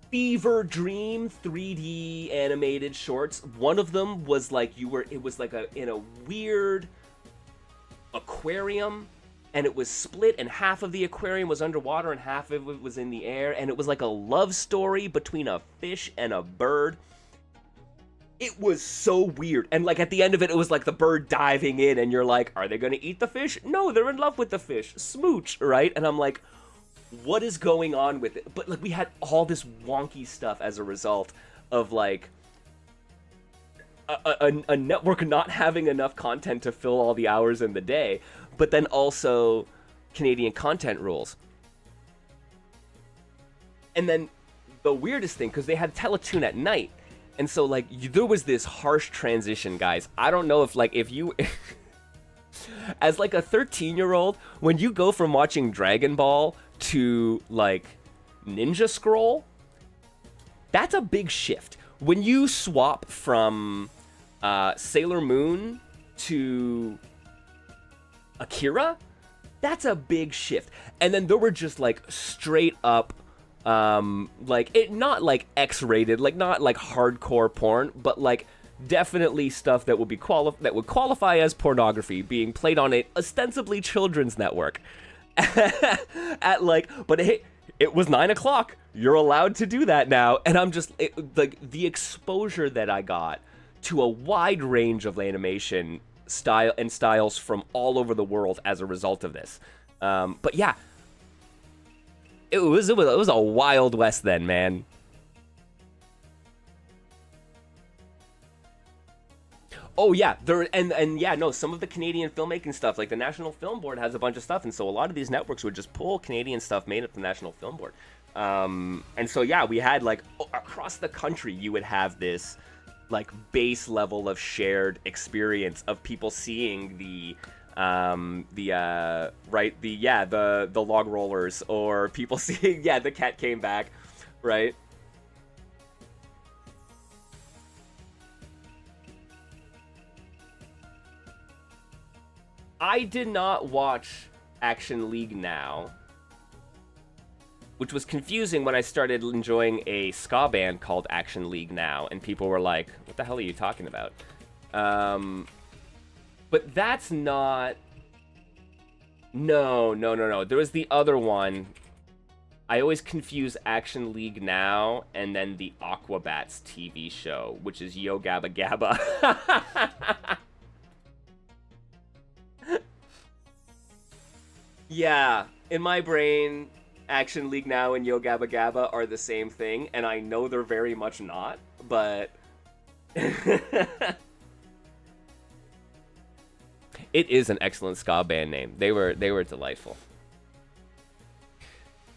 fever dream 3D animated shorts. One of them was like it was like in a weird aquarium, and it was split, and half of the aquarium was underwater and half of it was in the air, and it was like a love story between a fish and a bird. It was so weird. And like at the end of it, it was like the bird diving in and you're like, are they going to eat the fish? No, they're in love with the fish. Smooch, right? And I'm like, what is going on with it? But like we had all this wonky stuff as a result of like a network not having enough content to fill all the hours in the day, but then also Canadian content rules. And then the weirdest thing, because they had Teletoon at night, and so like there was this harsh transition, guys. I don't know if you as like a 13-year-old, when you go from watching Dragon Ball to like Ninja Scroll, that's a big shift. When you swap from Sailor Moon to Akira, that's a big shift. And then there were just like straight up like it, not like X-rated, like not like hardcore porn, but like definitely stuff that would be that would qualify as pornography being played on a ostensibly children's network at like, but it was 9 o'clock. You're allowed to do that now. And I'm just like the exposure that I got to a wide range of animation styles from all over the world as a result of this. But yeah, it was a Wild West then, man. Oh yeah, and yeah, no, some of the Canadian filmmaking stuff, like the National Film Board has a bunch of stuff, and so a lot of these networks would just pull Canadian stuff made at the National Film Board. And so yeah, we had like across the country, you would have this like base level of shared experience of people seeing the log rollers, or people seeing the cat came back, right? I did not watch Action League Now, which was confusing when I started enjoying a ska band called Action League Now, and people were like, what the hell are you talking about? But that's not... No. There was the other one. I always confuse Action League Now and then the Aquabats TV show, which is Yo Gabba Gabba. Yeah, in my brain, Action League Now and Yo Gabba Gabba are the same thing, and I know they're very much not, but... It is an excellent ska band name. They were delightful.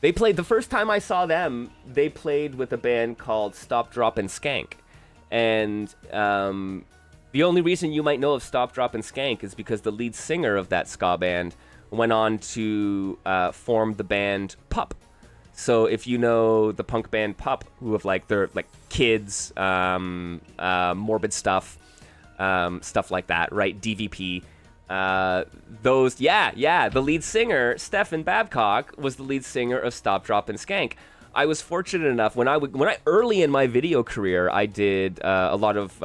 They played, the first time I saw them, they played with a band called Stop, Drop, and Skank. And the only reason you might know of Stop, Drop, and Skank is because the lead singer of that ska band went on to form the band Pup. So if you know the punk band Pup, who have like their like Kids, Morbid Stuff, stuff like that, right? DVP. The lead singer Stefan Babcock was the lead singer of Stop, Drop, and Skank. I was fortunate enough when I early in my video career, I did a lot of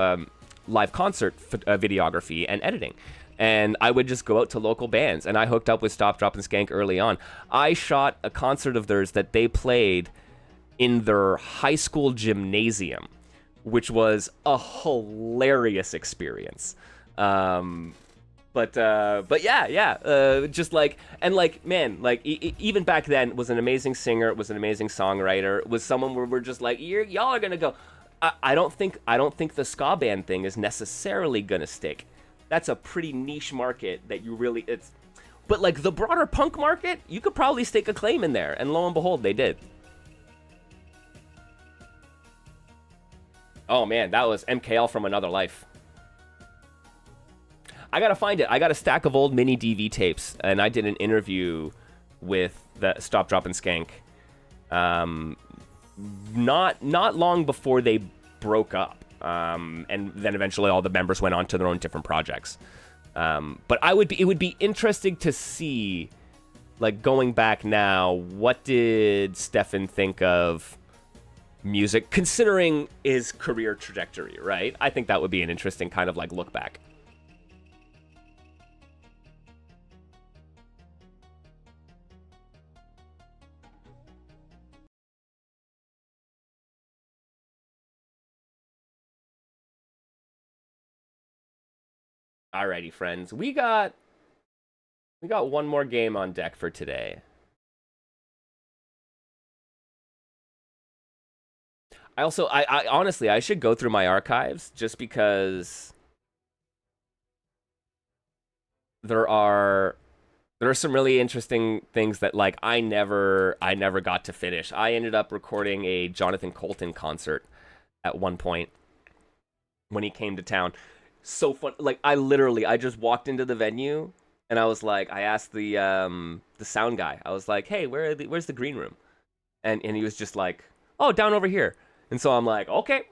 live concert videography and editing. And I would just go out to local bands, and I hooked up with Stop, Drop, and Skank early on. I shot a concert of theirs that they played in their high school gymnasium, which was a hilarious experience. But yeah, just like, and like, man, like even back then was an amazing singer, was an amazing songwriter, was someone where we're just like, y'all are gonna go. I don't think the ska band thing is necessarily gonna stick. That's a pretty niche market that you really, but like the broader punk market, you could probably stake a claim in there, and lo and behold, they did. Oh man, that was MKL from Another Life. I gotta find it. I got a stack of old mini DV tapes, and I did an interview with the Stop, Drop, and Skank. Not long before they broke up. And then eventually all the members went on to their own different projects. But it would be interesting to see, like going back now, what did Stefan think of music, considering his career trajectory, right? I think that would be an interesting kind of like look back. Alrighty, friends. We got one more game on deck for today. I honestly, I should go through my archives just because there are some really interesting things that like I never got to finish. I ended up recording a Jonathan Colton concert at one point when he came to town. So fun. Like I just walked into the venue and I was like, I asked the sound guy. I was like, "Hey, where's the green room?" And he was just like, "Oh, down over here." And so I'm like, "Okay."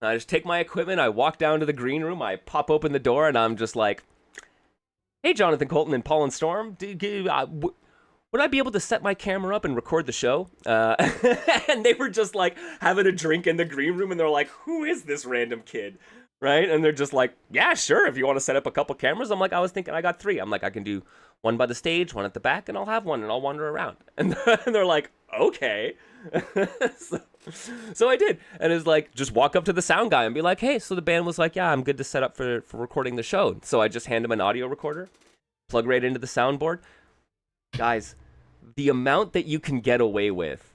And I just take my equipment, I walk down to the green room, I pop open the door, and I'm just like, "Hey, Jonathan Colton and Paul and Storm, would I be able to set my camera up and record the show?" And they were just like having a drink in the green room, and they're like, "Who is this random kid?" Right? And they're just like, "Yeah, sure, if you want to set up a couple cameras." I'm like, I was thinking I got 3. I'm like, I can do one by the stage, one at the back, and I'll have one, and I'll wander around. And they're like, "Okay." So I did. And it's like, just walk up to the sound guy and be like, "Hey," so the band was like, "Yeah, I'm good to set up for recording the show." So I just hand him an audio recorder, plug right into the soundboard. Guys, the amount that you can get away with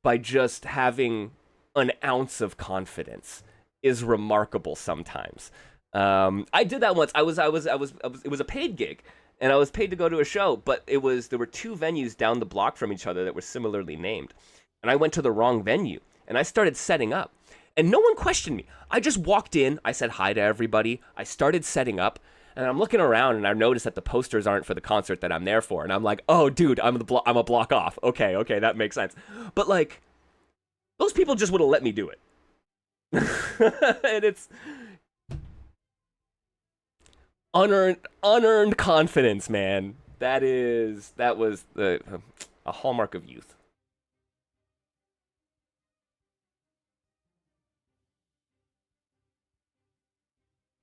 by just having an ounce of confidence is remarkable sometimes. I did that once. It was a paid gig, and I was paid to go to a show, but there were 2 venues down the block from each other that were similarly named. And I went to the wrong venue, and I started setting up. And no one questioned me. I just walked in, I said hi to everybody, I started setting up, and I'm looking around, and I noticed that the posters aren't for the concert that I'm there for. And I'm like, "Oh, dude, I'm a block off. Okay, that makes sense." But, like, those people just would have let me do it. And it's unearned confidence, man. That was a hallmark of youth.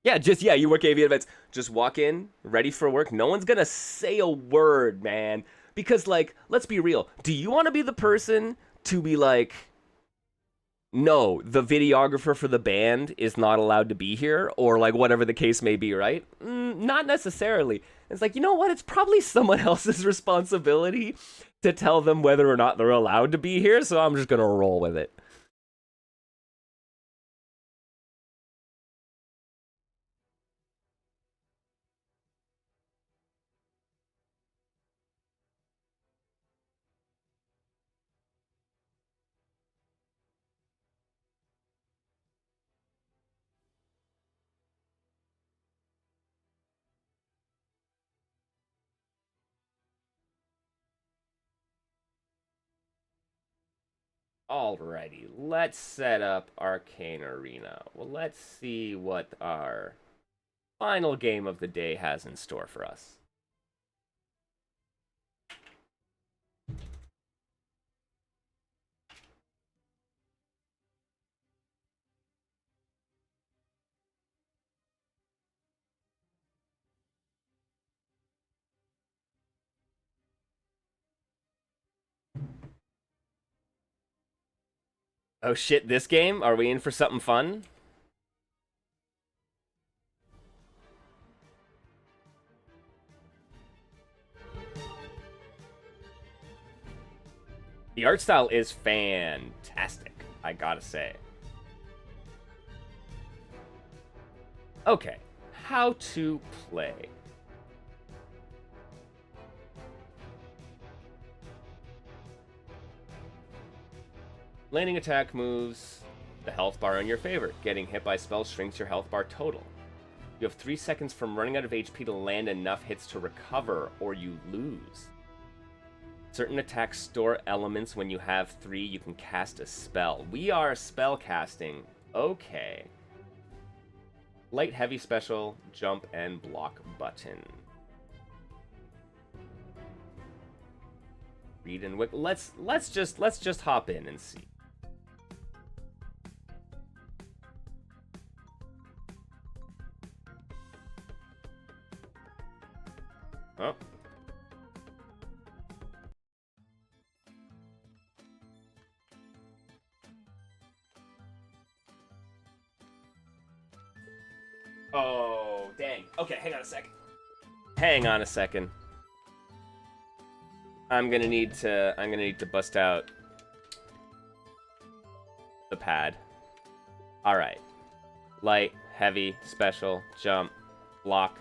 Yeah, you work AV events. Just walk in, ready for work. No one's gonna say a word, man. Because, like, let's be real. Do you want to be the person to be like, "No, the videographer for the band is not allowed to be here," or like whatever the case may be, right? Not necessarily. It's like, you know what? It's probably someone else's responsibility to tell them whether or not they're allowed to be here, so I'm just gonna roll with it. Alrighty, let's set up Arcane Arena. Well, let's see what our final game of the day has in store for us. Oh shit, this game? Are we in for something fun? The art style is fantastic, I gotta say. Okay, how to play. Landing attack moves the health bar in your favor. Getting hit by spells shrinks your health bar total. You have 3 seconds from running out of HP to land enough hits to recover, or you lose. Certain attacks store elements. When you have 3, you can cast a spell. We are spell casting. Okay. Light, heavy, special, jump, and block button. Read and wick. Let's just hop in and see. Oh. Oh, dang. Okay, hang on a second. Hang on a second. I'm gonna need to bust out the pad. Alright. Light, heavy, special, jump, block.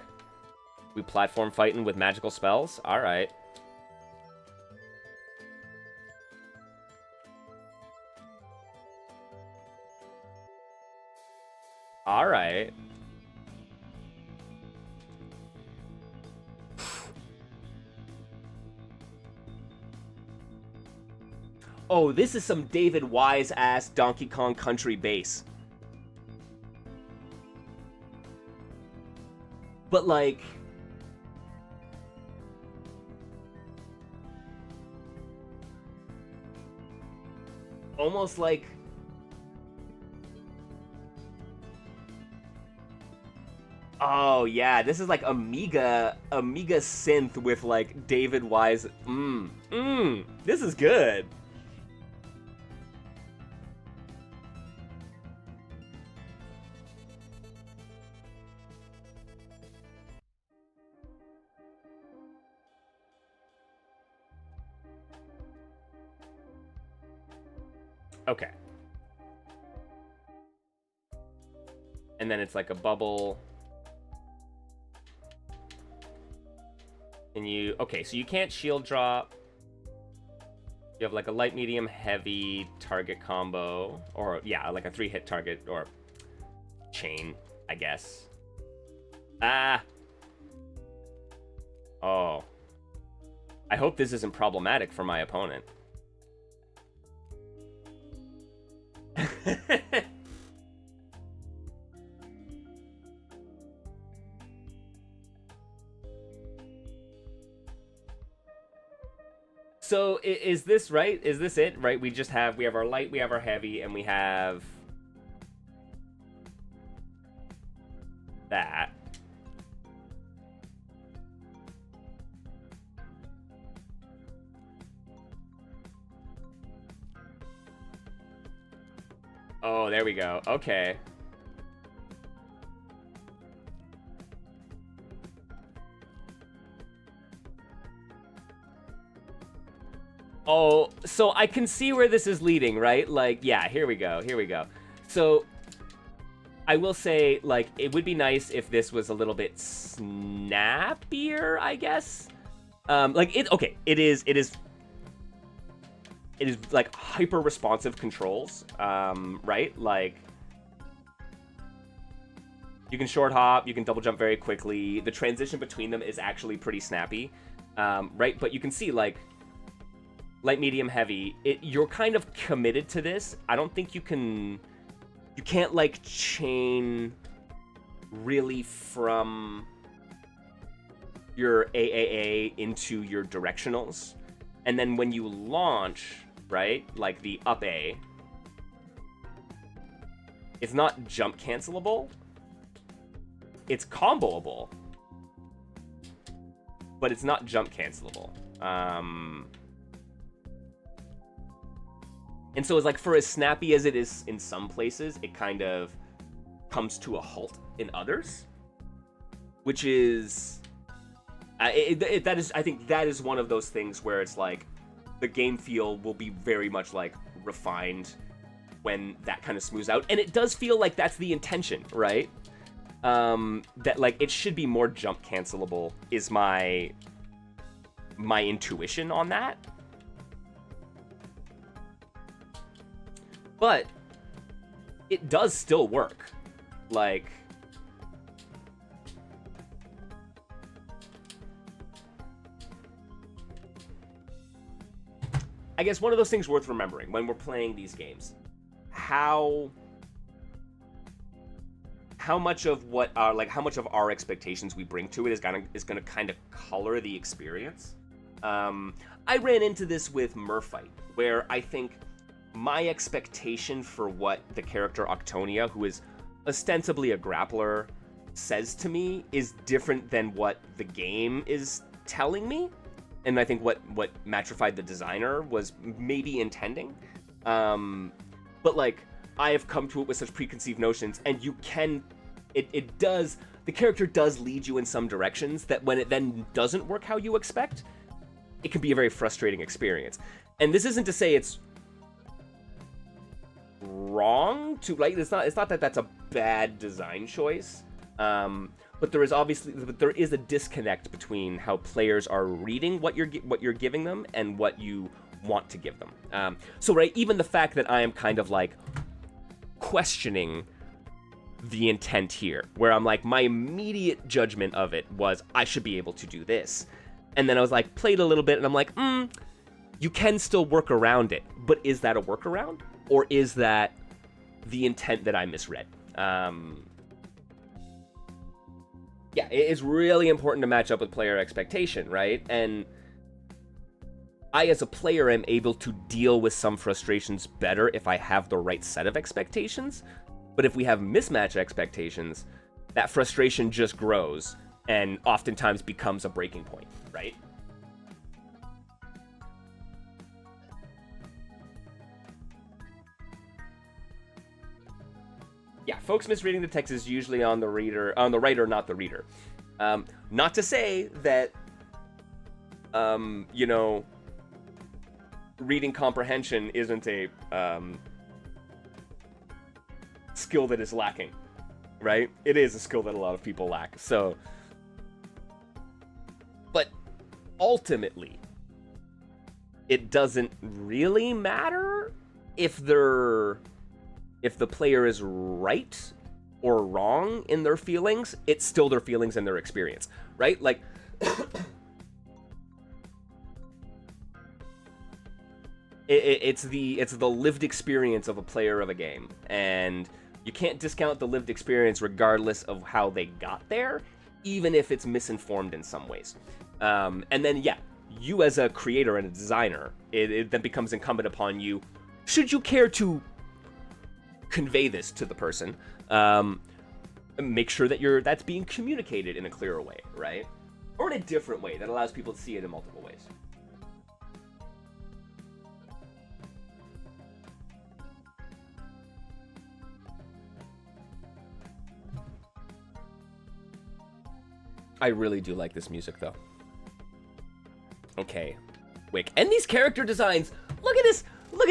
We platform fighting with magical spells? Alright. Alright. Oh, this is some David Wise ass Donkey Kong Country bass. But like, almost like, oh yeah, this is like Amiga synth with like David Wise. This is good. Okay. And then it's like a bubble. And you, okay, so you can't shield drop. You have like a light, medium, heavy target combo. Or, yeah, like a 3-hit target or chain, I guess. Ah. Oh. I hope this isn't problematic for my opponent. So is this right? Is this it? Right? We have our light, we have our heavy, and we have that. Oh, there we go. Okay. Oh, so I can see where this is leading, right? Like, yeah, here we go. Here we go. So I will say, like, it would be nice if this was a little bit snappier, I guess. Like, it is like hyper responsive controls, right? Like, you can short hop, you can double jump very quickly. The transition between them is actually pretty snappy, right? But you can see, like, light, medium, heavy, you're kind of committed to this. I don't think you can't like chain really from your AAA into your directionals. And then when you launch, right, like the up A, it's not jump cancelable. It's comboable, but it's not jump cancelable. And so it's like, for as snappy as it is in some places, it kind of comes to a halt in others, which is, I think that is one of those things where it's like, the game feel will be very much like refined when that kind of smooths out. And it does feel like that's the intention, right? That like, it should be more jump cancelable is my intuition on that. But it does still work. Like, I guess one of those things worth remembering when we're playing these games, how much of how much of our expectations we bring to it is gonna kind of color the experience. I ran into this with Merfight, where I think my expectation for what the character Octonia, who is ostensibly a grappler, says to me is different than what the game is telling me. And I think what Matrified the designer was maybe intending. But like, I have come to it with such preconceived notions, and it does the character does lead you in some directions that when it then doesn't work how you expect, it can be a very frustrating experience. And this isn't to say it's wrong to, like, it's not that that's a bad design choice, but there is a disconnect between how players are reading what you're giving them and what you want to give them. So right, even the fact that I am kind of like questioning the intent here, where I'm like, my immediate judgment of it was I should be able to do this, and then I was like, played a little bit and I'm like, you can still work around it, but is that a workaround, or is that the intent that I misread? Yeah, it is really important to match up with player expectation, right? And I, as a player, am able to deal with some frustrations better if I have the right set of expectations. But if we have mismatched expectations, that frustration just grows and oftentimes becomes a breaking point, right? Yeah, folks misreading the text is usually on the writer, not the reader. Not to say that, you know, reading comprehension isn't a skill that is lacking, right? It is a skill that a lot of people lack. So, but ultimately, it doesn't really matter if the player is right or wrong in their feelings. It's still their feelings and their experience, right? Like, it's the lived experience of a player of a game, and you can't discount the lived experience regardless of how they got there, even if it's misinformed in some ways. And then, yeah, you as a creator and a designer, it then becomes incumbent upon you, should you care to convey this to the person, make sure that that's being communicated in a clearer way, right? Or in a different way that allows people to see it in multiple ways. I really do like this music, though. Okay, Wick. And these character designs, look at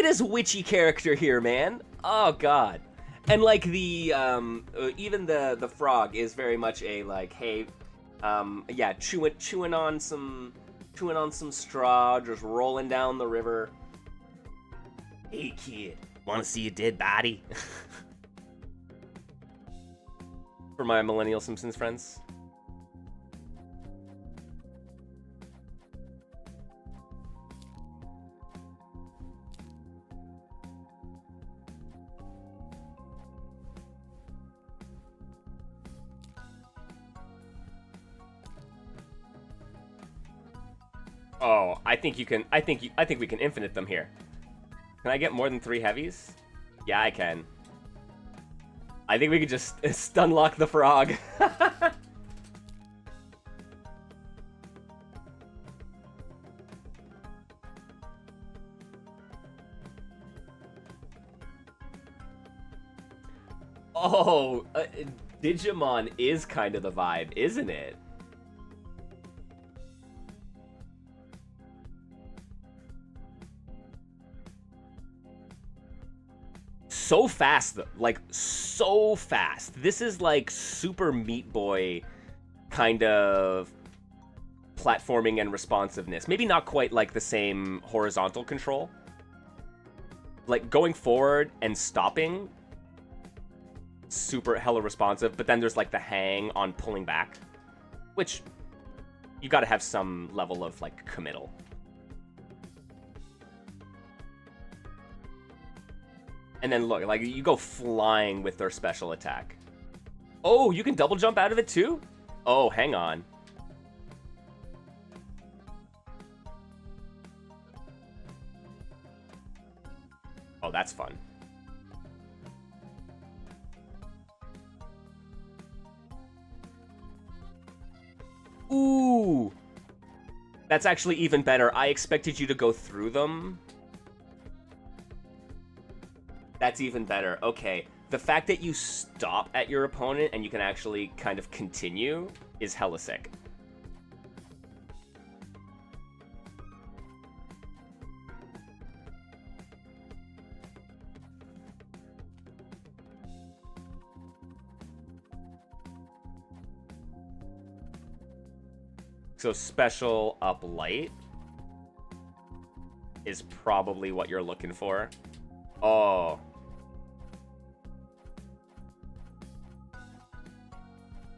this witchy character here, man. Oh god. And like the even the frog is very much a like, hey, yeah, chewing on some straw, just rolling down the river. Hey kid, wanna see a dead body? For my Millennial Simpsons friends. Oh, I think we can infinite them here. Can I get more than 3 heavies? Yeah, I can. I think we could just stun lock the frog. Oh, Digimon is kind of the vibe, isn't it? So fast, though. Like, so fast. This is like Super Meat Boy kind of platforming and responsiveness. Maybe not quite like the same horizontal control. Like, going forward and stopping, super hella responsive, but then there's like the hang on pulling back, which you gotta have some level of like committal. And then look, like, you go flying with their special attack. Oh, you can double jump out of it too? Oh, hang on. Oh, that's fun. Ooh! That's actually even better. I expected you to go through them. That's even better. Okay. the fact that you stop at your opponent and you can actually kind of continue is hella sick. So special up light is probably what you're looking for. Oh.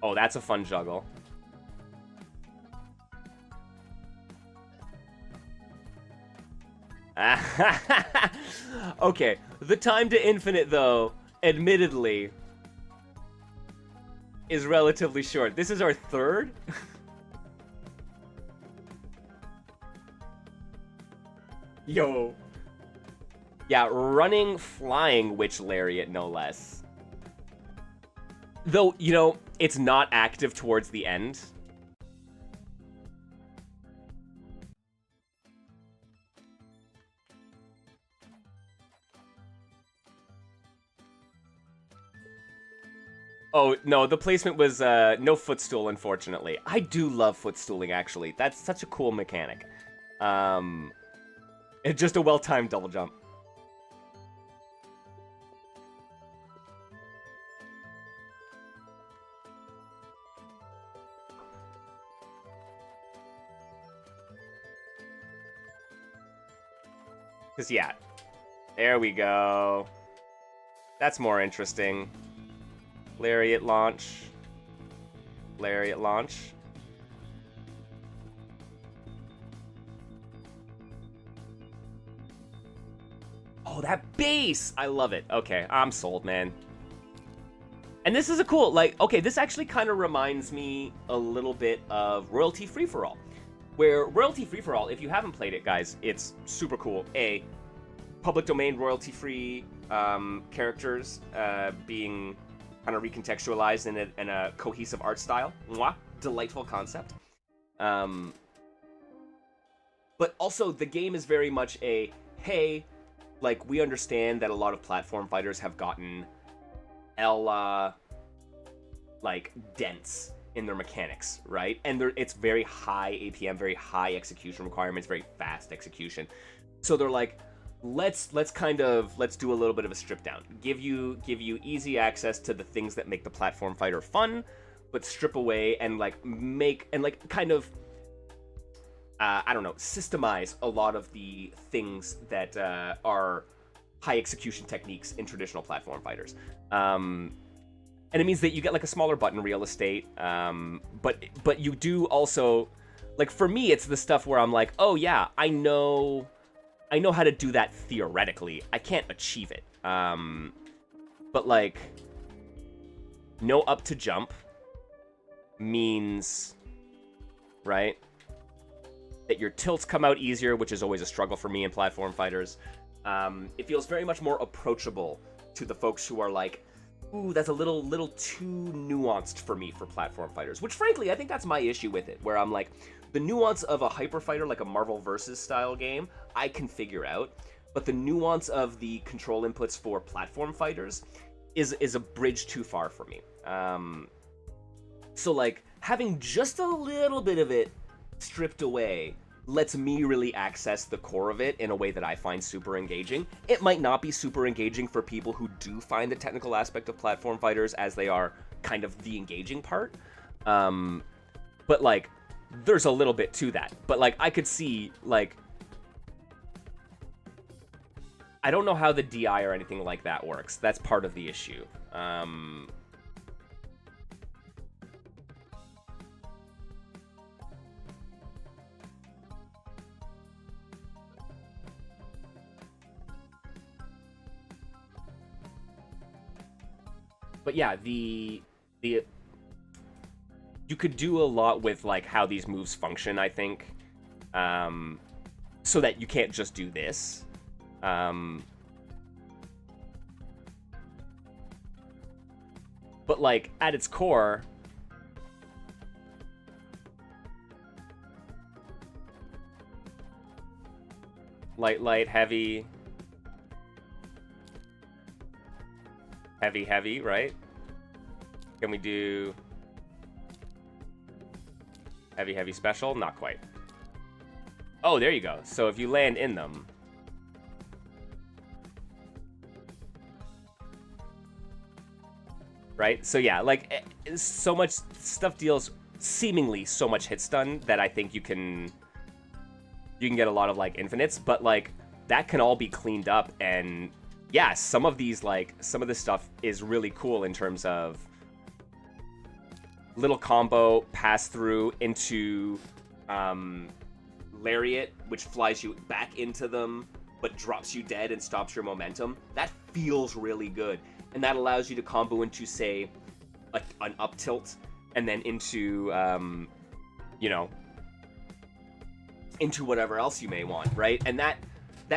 Oh, that's a fun juggle. Okay, the time to infinite, though, admittedly, is relatively short. This is our third? Yo. Yeah, running, flying Witch Lariat, no less. Though, you know, it's not active towards the end. Oh, no, the placement was no footstool, unfortunately. I do love footstooling, actually. That's such a cool mechanic. It's just a well-timed double jump. Because, yeah. There we go. That's more interesting. Lariat launch. Lariat launch. Oh, that bass! I love it. Okay, I'm sold, man. And this is a cool, like, okay, this actually kind of reminds me a little bit of Royalty Free-for-All. Where Royalty Free-for-All, if you haven't played it, guys, it's super cool. Public domain royalty-free characters being kind of recontextualized in a cohesive art style. Mwah! Delightful concept. But also, the game is very much a, hey, like, we understand that a lot of platform fighters have gotten like, dense in their mechanics, right? And it's very high APM, very high execution requirements, very fast execution. So they're like, let's do a little bit of a strip down. Give you easy access to the things that make the platform fighter fun, but strip away and kind of I don't know, systemize a lot of the things that are high execution techniques in traditional platform fighters. And it means that you get like a smaller button real estate, but you do also, like, for me, it's the stuff where I'm like, oh yeah, I know how to do that theoretically. I can't achieve it. But like, no up to jump means, right, that your tilts come out easier, which is always a struggle for me in platform fighters. It feels very much more approachable to the folks who are like, ooh, that's a little too nuanced for me for platform fighters, which frankly, I think that's my issue with it, where I'm like, the nuance of a hyper fighter, like a Marvel vs. style game, I can figure out, but the nuance of the control inputs for platform fighters is a bridge too far for me. So like, having just a little bit of it stripped away lets me really access the core of it in a way that I find super engaging. It might not be super engaging for people who do find the technical aspect of platform fighters as they are kind of the engaging part. But like, there's a little bit to that. But like, I could see, like, I don't know how the DI or anything like that works. That's part of the issue. But yeah, you could do a lot with like how these moves function, I think, so that you can't just do this. But like at its core, light, heavy. Heavy, heavy, right? Can we do heavy, heavy special? Not quite. Oh, there you go. So if you land in them. Right? So yeah, like, so much stuff deals seemingly so much hit stun that I think you can get a lot of, like, infinites, but, like, that can all be cleaned up, and yeah, some of these, like, some of this stuff is really cool in terms of little combo pass through into Lariat, which flies you back into them, but drops you dead and stops your momentum. That feels really good. And that allows you to combo into, say, an up tilt, and then into, you know, into whatever else you may want, right? And that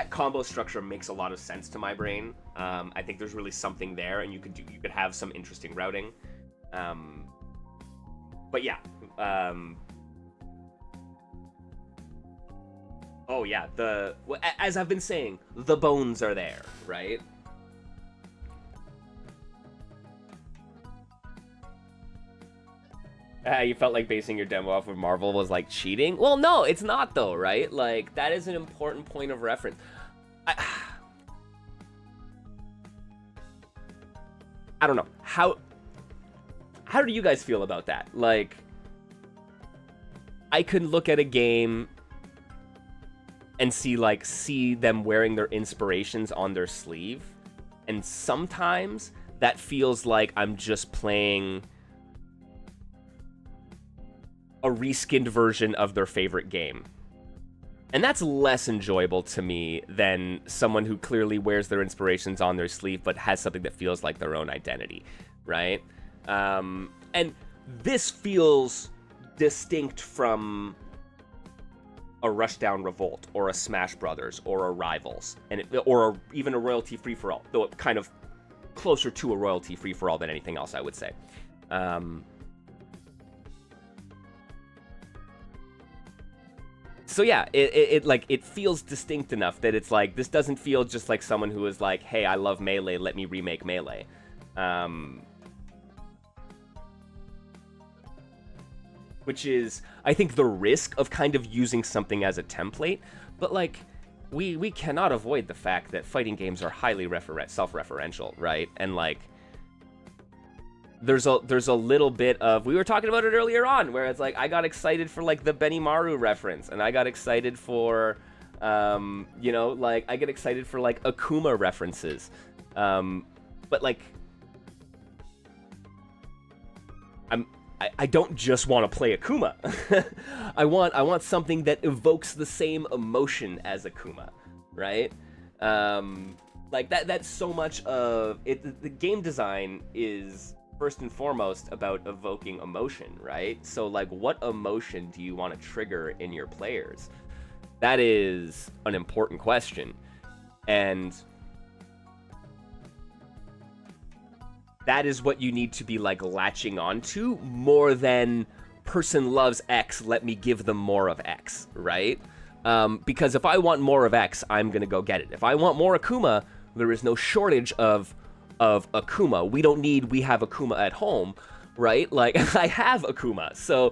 combo structure makes a lot of sense to my brain. I think there's really something there, and you could have some interesting routing. But yeah, oh yeah, as I've been saying, the bones are there, right? You felt like basing your demo off of Marvel was like cheating? Well, no, it's not though, right? Like, that is an important point of reference. I don't know. How do you guys feel about that? Like, I could look at a game and see them wearing their inspirations on their sleeve, and sometimes that feels like I'm just playing a reskinned version of their favorite game. And that's less enjoyable to me than someone who clearly wears their inspirations on their sleeve but has something that feels like their own identity, right? And this feels distinct from a Rushdown Revolt or a Smash Brothers or a Rivals, or even a royalty free-for-all, though it kind of closer to a royalty free-for-all than anything else, I would say. So yeah, it feels distinct enough that it's like, this doesn't feel just like someone who is like, hey, I love Melee, let me remake Melee. Which is, I think, the risk of kind of using something as a template, but like, we cannot avoid the fact that fighting games are highly self-referential, right? And like, there's a little bit of, we were talking about it earlier on, where it's like, I got excited for like the Benimaru reference, and I got excited for, you know, like, I get excited for like Akuma references, but like, I don't just want to play Akuma. I want something that evokes the same emotion as Akuma, right? Like that's so much of it. The game design is first and foremost about evoking emotion, right? So like, what emotion do you want to trigger in your players? That is an important question. And that is what you need to be like latching onto more than person loves X, let me give them more of X, right? Because if I want more of X, I'm gonna go get it. If I want more Akuma, there is no shortage of Akuma. We have Akuma at home, right? Like, I have Akuma, so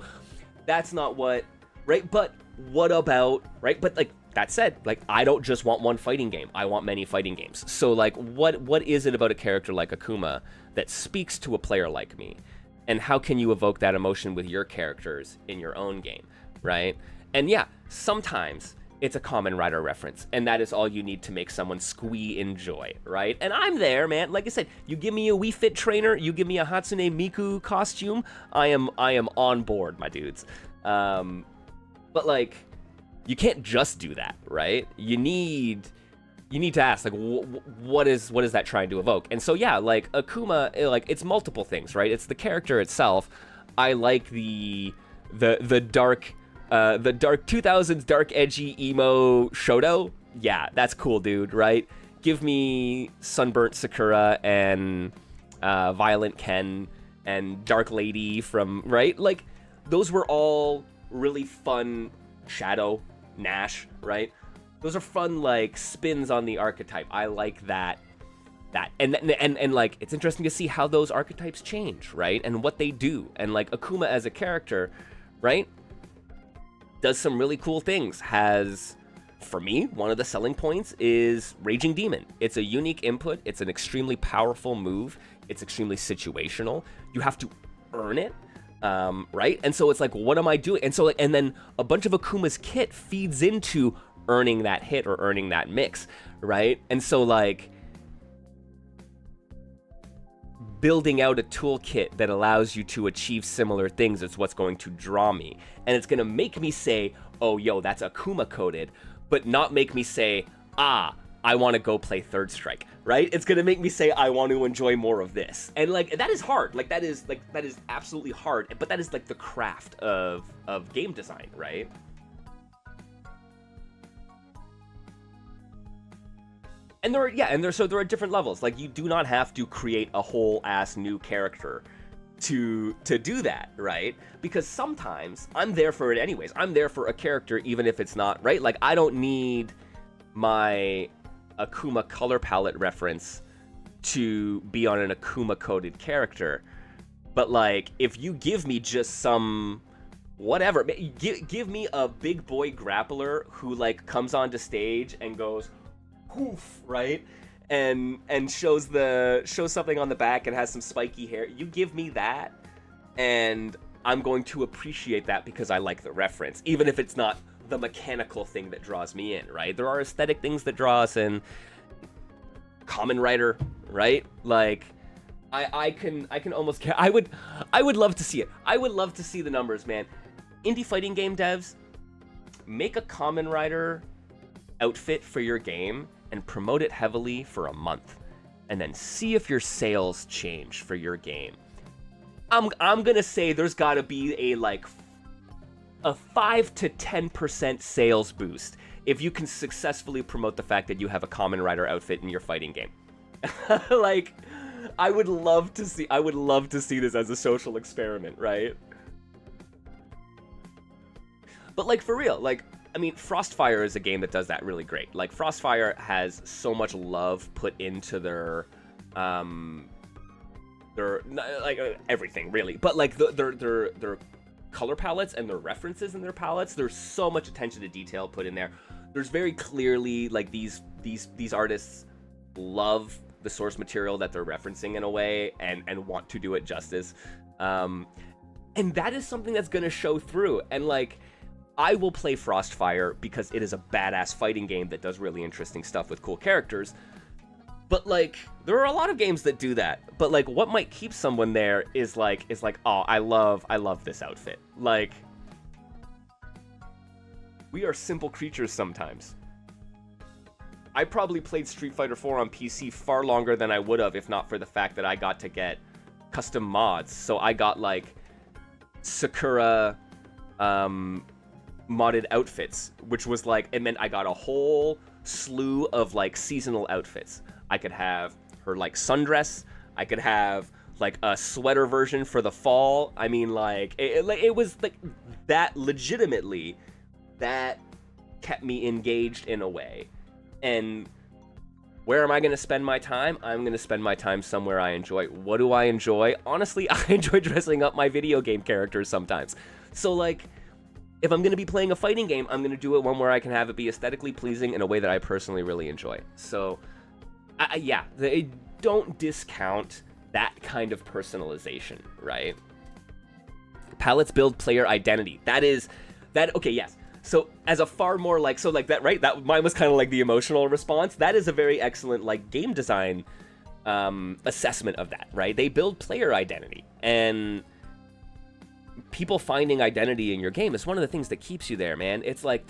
that's not what, right? But what about, right? But like, that said, like, I don't just want one fighting game. I want many fighting games. So like, what is it about a character like Akuma that speaks to a player like me? And how can you evoke that emotion with your characters in your own game, right? And yeah, sometimes it's a Kamen Rider reference, and that is all you need to make someone squee enjoy, right? And I'm there, man. Like I said, you give me a Wii Fit trainer, you give me a Hatsune Miku costume, I am on board, my dudes. But like, you can't just do that, right? You need to ask, like, what is that trying to evoke? And so yeah, like Akuma, like, it's multiple things, right? It's the character itself. I like the dark 2000s dark edgy emo Shoto. Yeah, that's cool, dude, right? Give me Sunburnt Sakura and Violent Ken and Dark Lady from, right? Like, those were all really fun. Shadow, Nash, right? Those are fun, like, spins on the archetype. I like that that. And like, it's interesting to see how those archetypes change, right? And what they do. And like Akuma as a character, right, does some really cool things. Has, for me, one of the selling points is Raging Demon. It's a unique input. It's an extremely powerful move. It's extremely situational. You have to earn it, right? And so it's like, what am I doing? And so, and then a bunch of Akuma's kit feeds into earning that hit or earning that mix, right? And so like, building out a toolkit that allows you to achieve similar things is what's going to draw me. And it's going to make me say, oh, yo, that's Akuma coded, but not make me say, ah, I want to go play Third Strike, right? It's going to make me say, I want to enjoy more of this. And like, that is hard. Like, that is absolutely hard, but that is like the craft of game design, right? And there are different levels. Like, you do not have to create a whole ass new character to do that, right? Because sometimes I'm there for it anyways. I'm there for a character even if it's not, right? Like, I don't need my Akuma color palette reference to be on an Akuma coded character. But like, if you give me just some whatever, give me a big boy grappler who like comes onto stage and goes poof, right? And shows something on the back and has some spiky hair. You give me that, and I'm going to appreciate that because I like the reference, even if it's not the mechanical thing that draws me in, right? There are aesthetic things that draw us in. Kamen Rider, right? Like, I can almost I would love to see it. I would love to see the numbers, man. Indie fighting game devs, make a Kamen Rider outfit for your game and promote it heavily for a month, and then see if your sales change for your game. I'm gonna say there's gotta be a 5 to 10% sales boost if you can successfully promote the fact that you have a Kamen Rider outfit in your fighting game. Like, I would love to see this as a social experiment, right? But like, for real, like, I mean, Frostfire is a game that does that really great. Like, Frostfire has so much love put into their like everything really, but like their color palettes and their references in their palettes. There's so much attention to detail put in there. There's very clearly like these artists love the source material that they're referencing in a way and want to do it justice. And that is something that's gonna show through. And like, I will play Frostfire because it is a badass fighting game that does really interesting stuff with cool characters. But like, there are a lot of games that do that. But like, what might keep someone there is like, oh, I love this outfit. Like, we are simple creatures sometimes. I probably played Street Fighter 4 on PC far longer than I would have if not for the fact that I got to get custom mods. So I got like Sakura modded outfits, which was like, it meant I got a whole slew of like seasonal outfits. I could have her like sundress, I could have like a sweater version for the fall. I mean, like, it was like that. Legitimately, that kept me engaged in a way. And where am I going to spend my time? I'm going to spend my time somewhere I enjoy. What do I enjoy? Honestly, I enjoy dressing up my video game characters sometimes. So like, if I'm going to be playing a fighting game, I'm going to do it one where I can have it be aesthetically pleasing in a way that I personally really enjoy. So, yeah, don't discount that kind of personalization, right? Palettes build player identity. Okay, yes. So as a far more like, so like that, right? That mine was kind of like the emotional response. That is a very excellent like game design assessment of that, right? They build player identity, and people finding identity in your game is one of the things that keeps you there, man. It's like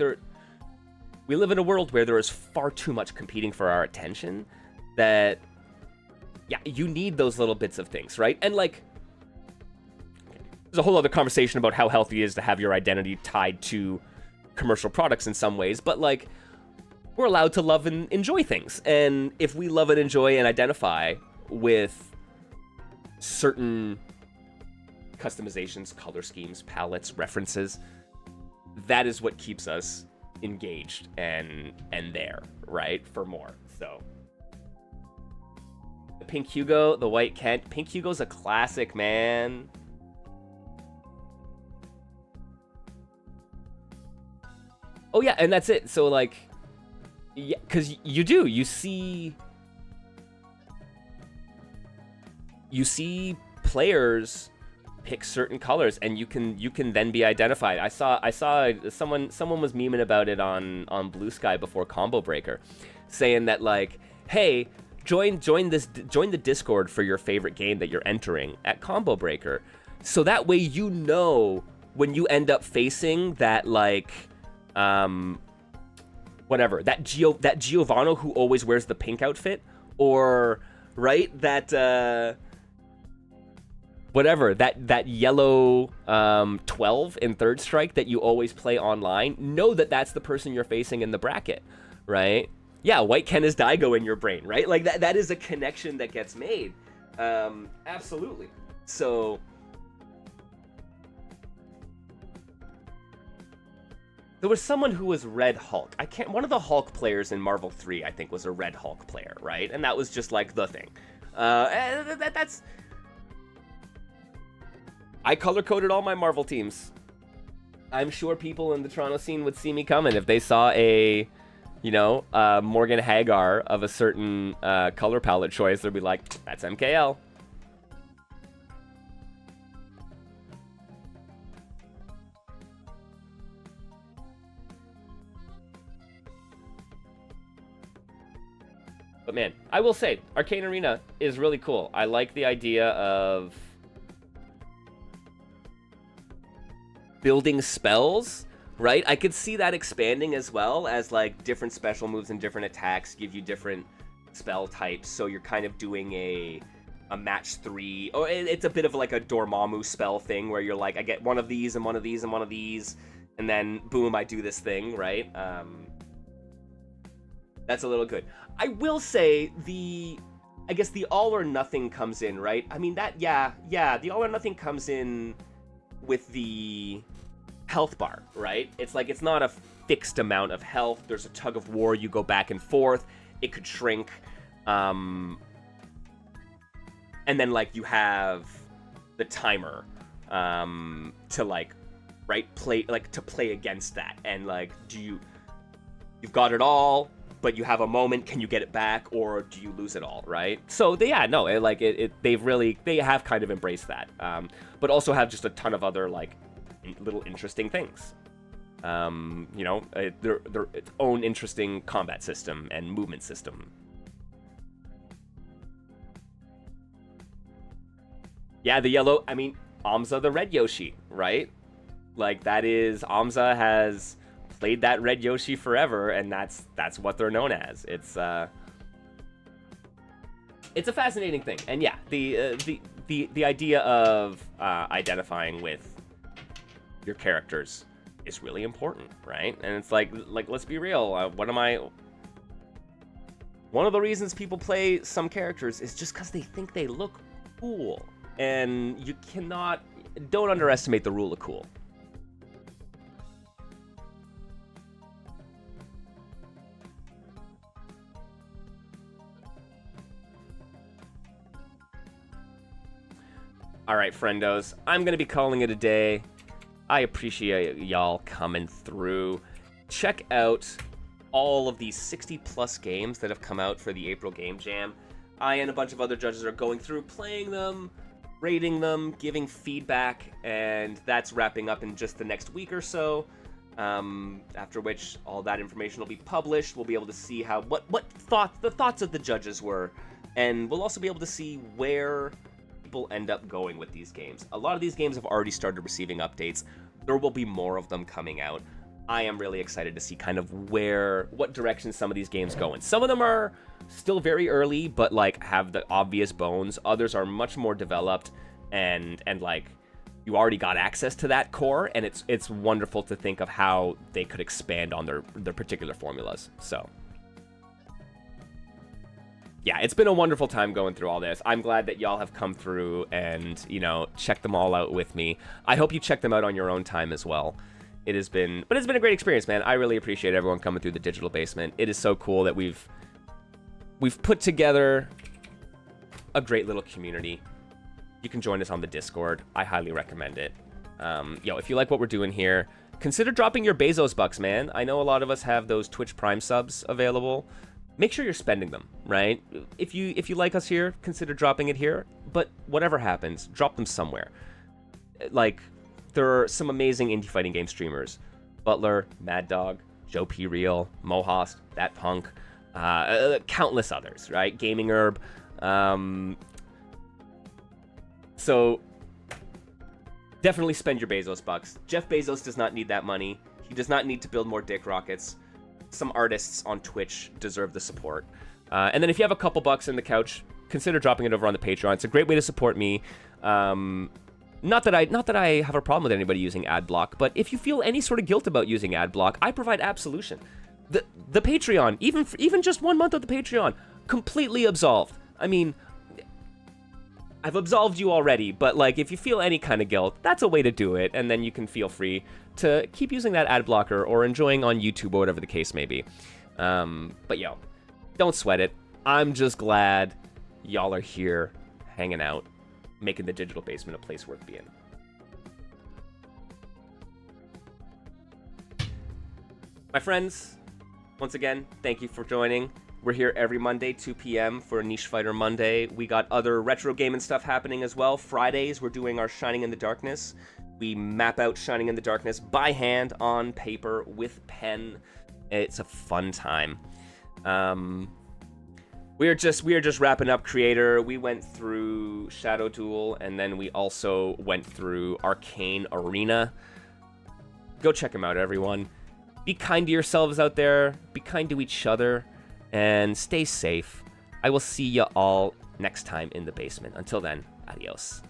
we live in a world where there is far too much competing for our attention that, yeah, you need those little bits of things, right? And like, there's a whole other conversation about how healthy it is to have your identity tied to commercial products in some ways, but like, we're allowed to love and enjoy things. And if we love and enjoy and identify with certain customizations, color schemes, palettes, references, that is what keeps us engaged and there, right? For more. So The pink Hugo, the white Kent. Pink Hugo's a classic, man. Oh yeah, and that's it. So like, yeah, because you see players pick certain colors, and you can then be identified. I saw someone was memeing about it on Blue Sky before Combo Breaker, saying that like, hey, join the Discord for your favorite game that you're entering at Combo Breaker, so that way you know when you end up facing that like whatever, that Giovanni who always wears the pink outfit, or right, that whatever, that yellow 12 in Third Strike that you always play online, know that that's the person you're facing in the bracket, right? Yeah, white Ken is Daigo in your brain, right? Like that is a connection that gets made. Absolutely. So there was someone who was Red Hulk. One of the Hulk players in Marvel 3, I think, was a Red Hulk player, right? And that was just like the thing. That's... I color-coded all my Marvel teams. I'm sure people in the Toronto scene would see me coming if they saw a, Morgan Hagar of a certain color palette choice. They'd be like, that's MKL. But man, I will say, Arcane Arena is really cool. I like the idea of building spells, right? I could see that expanding as well, as like different special moves and different attacks give you different spell types. So you're kind of doing a match 3, or it's a bit of like a Dormammu spell thing where you're like, I get one of these and one of these and one of these, and then boom, I do this thing, right? That's a little good. I will say I guess the all or nothing comes in, right? I mean, the all or nothing comes in with the health bar, right? It's like, it's not a fixed amount of health. There's a tug of war. You go back and forth. It could shrink. And then like you have the timer to like, right, play against that. And like, you've got it all, but you have a moment, can you get it back, or do you lose it all, right? So they have kind of embraced that, but also have just a ton of other like little interesting things. Their its own interesting combat system and movement system. Yeah, the yellow, I mean, Amza the red Yoshi, right? Like that is, Amza has played that red Yoshi forever, and that's what they're known as. It's a fascinating thing, and yeah, the idea of identifying with your characters is really important, right? And it's like let's be real. One of the reasons people play some characters is just because they think they look cool, and you don't underestimate the rule of cool. All right, friendos, I'm gonna be calling it a day. I appreciate y'all coming through. Check out all of these 60+ games that have come out for the April Game Jam. I and a bunch of other judges are going through, playing them, rating them, giving feedback, and that's wrapping up in just the next week or so. After which all that information will be published. We'll be able to see the thoughts of the judges were, and we'll also be able to see where people end up going with these games. A lot of these games have already started receiving updates. There will be more of them coming out. I am really excited to see kind of what direction some of these games go in. Some of them are still very early, but like have the obvious bones. Others are much more developed, and like you already got access to that core, and it's wonderful to think of how they could expand on their particular formulas. So yeah, it's been a wonderful time going through all this. I'm glad that y'all have come through and, checked them all out with me. I hope you check them out on your own time as well. It's been a great experience, man. I really appreciate everyone coming through the digital basement. It is so cool that we've put together a great little community. You can join us on the Discord. I highly recommend it. Yo, if you like what we're doing here, consider dropping your Bezos bucks, man. I know a lot of us have those Twitch Prime subs available. Make sure you're spending them, right? If you like us here, consider dropping it here. But whatever happens, drop them somewhere. Like, there are some amazing indie fighting game streamers. Butler, Mad Dog, Joe P. Real, Mohost, That Punk, countless others, right? Gaming Herb. So, definitely spend your Bezos bucks. Jeff Bezos does not need that money. He does not need to build more dick rockets. Some artists on Twitch deserve the support. And then if you have a couple bucks in the couch, consider dropping it over on the Patreon. It's a great way to support me. Not that I have a problem with anybody using AdBlock, but if you feel any sort of guilt about using AdBlock, I provide absolution. The Patreon, even just 1 month of the Patreon, completely absolved. I mean, I've absolved you already, but like if you feel any kind of guilt, that's a way to do it, and then you can feel free to keep using that ad blocker or enjoying on YouTube or whatever the case may be. But yo, don't sweat it. I'm just glad y'all are here hanging out, making the digital basement a place worth being. My friends, once again, thank you for joining. We're here every Monday, 2 p.m. for Niche Fighter Monday. We got other retro gaming stuff happening as well. Fridays, we're doing our Shining in the Darkness. We map out Shining in the Darkness by hand on paper with pen. It's a fun time. We are just wrapping up Creator. We went through Shadow Duel, and then we also went through Arcane Arena. Go check them out, everyone. Be kind to yourselves out there. Be kind to each other. And stay safe. I will see you all next time in the basement. Until then, adios.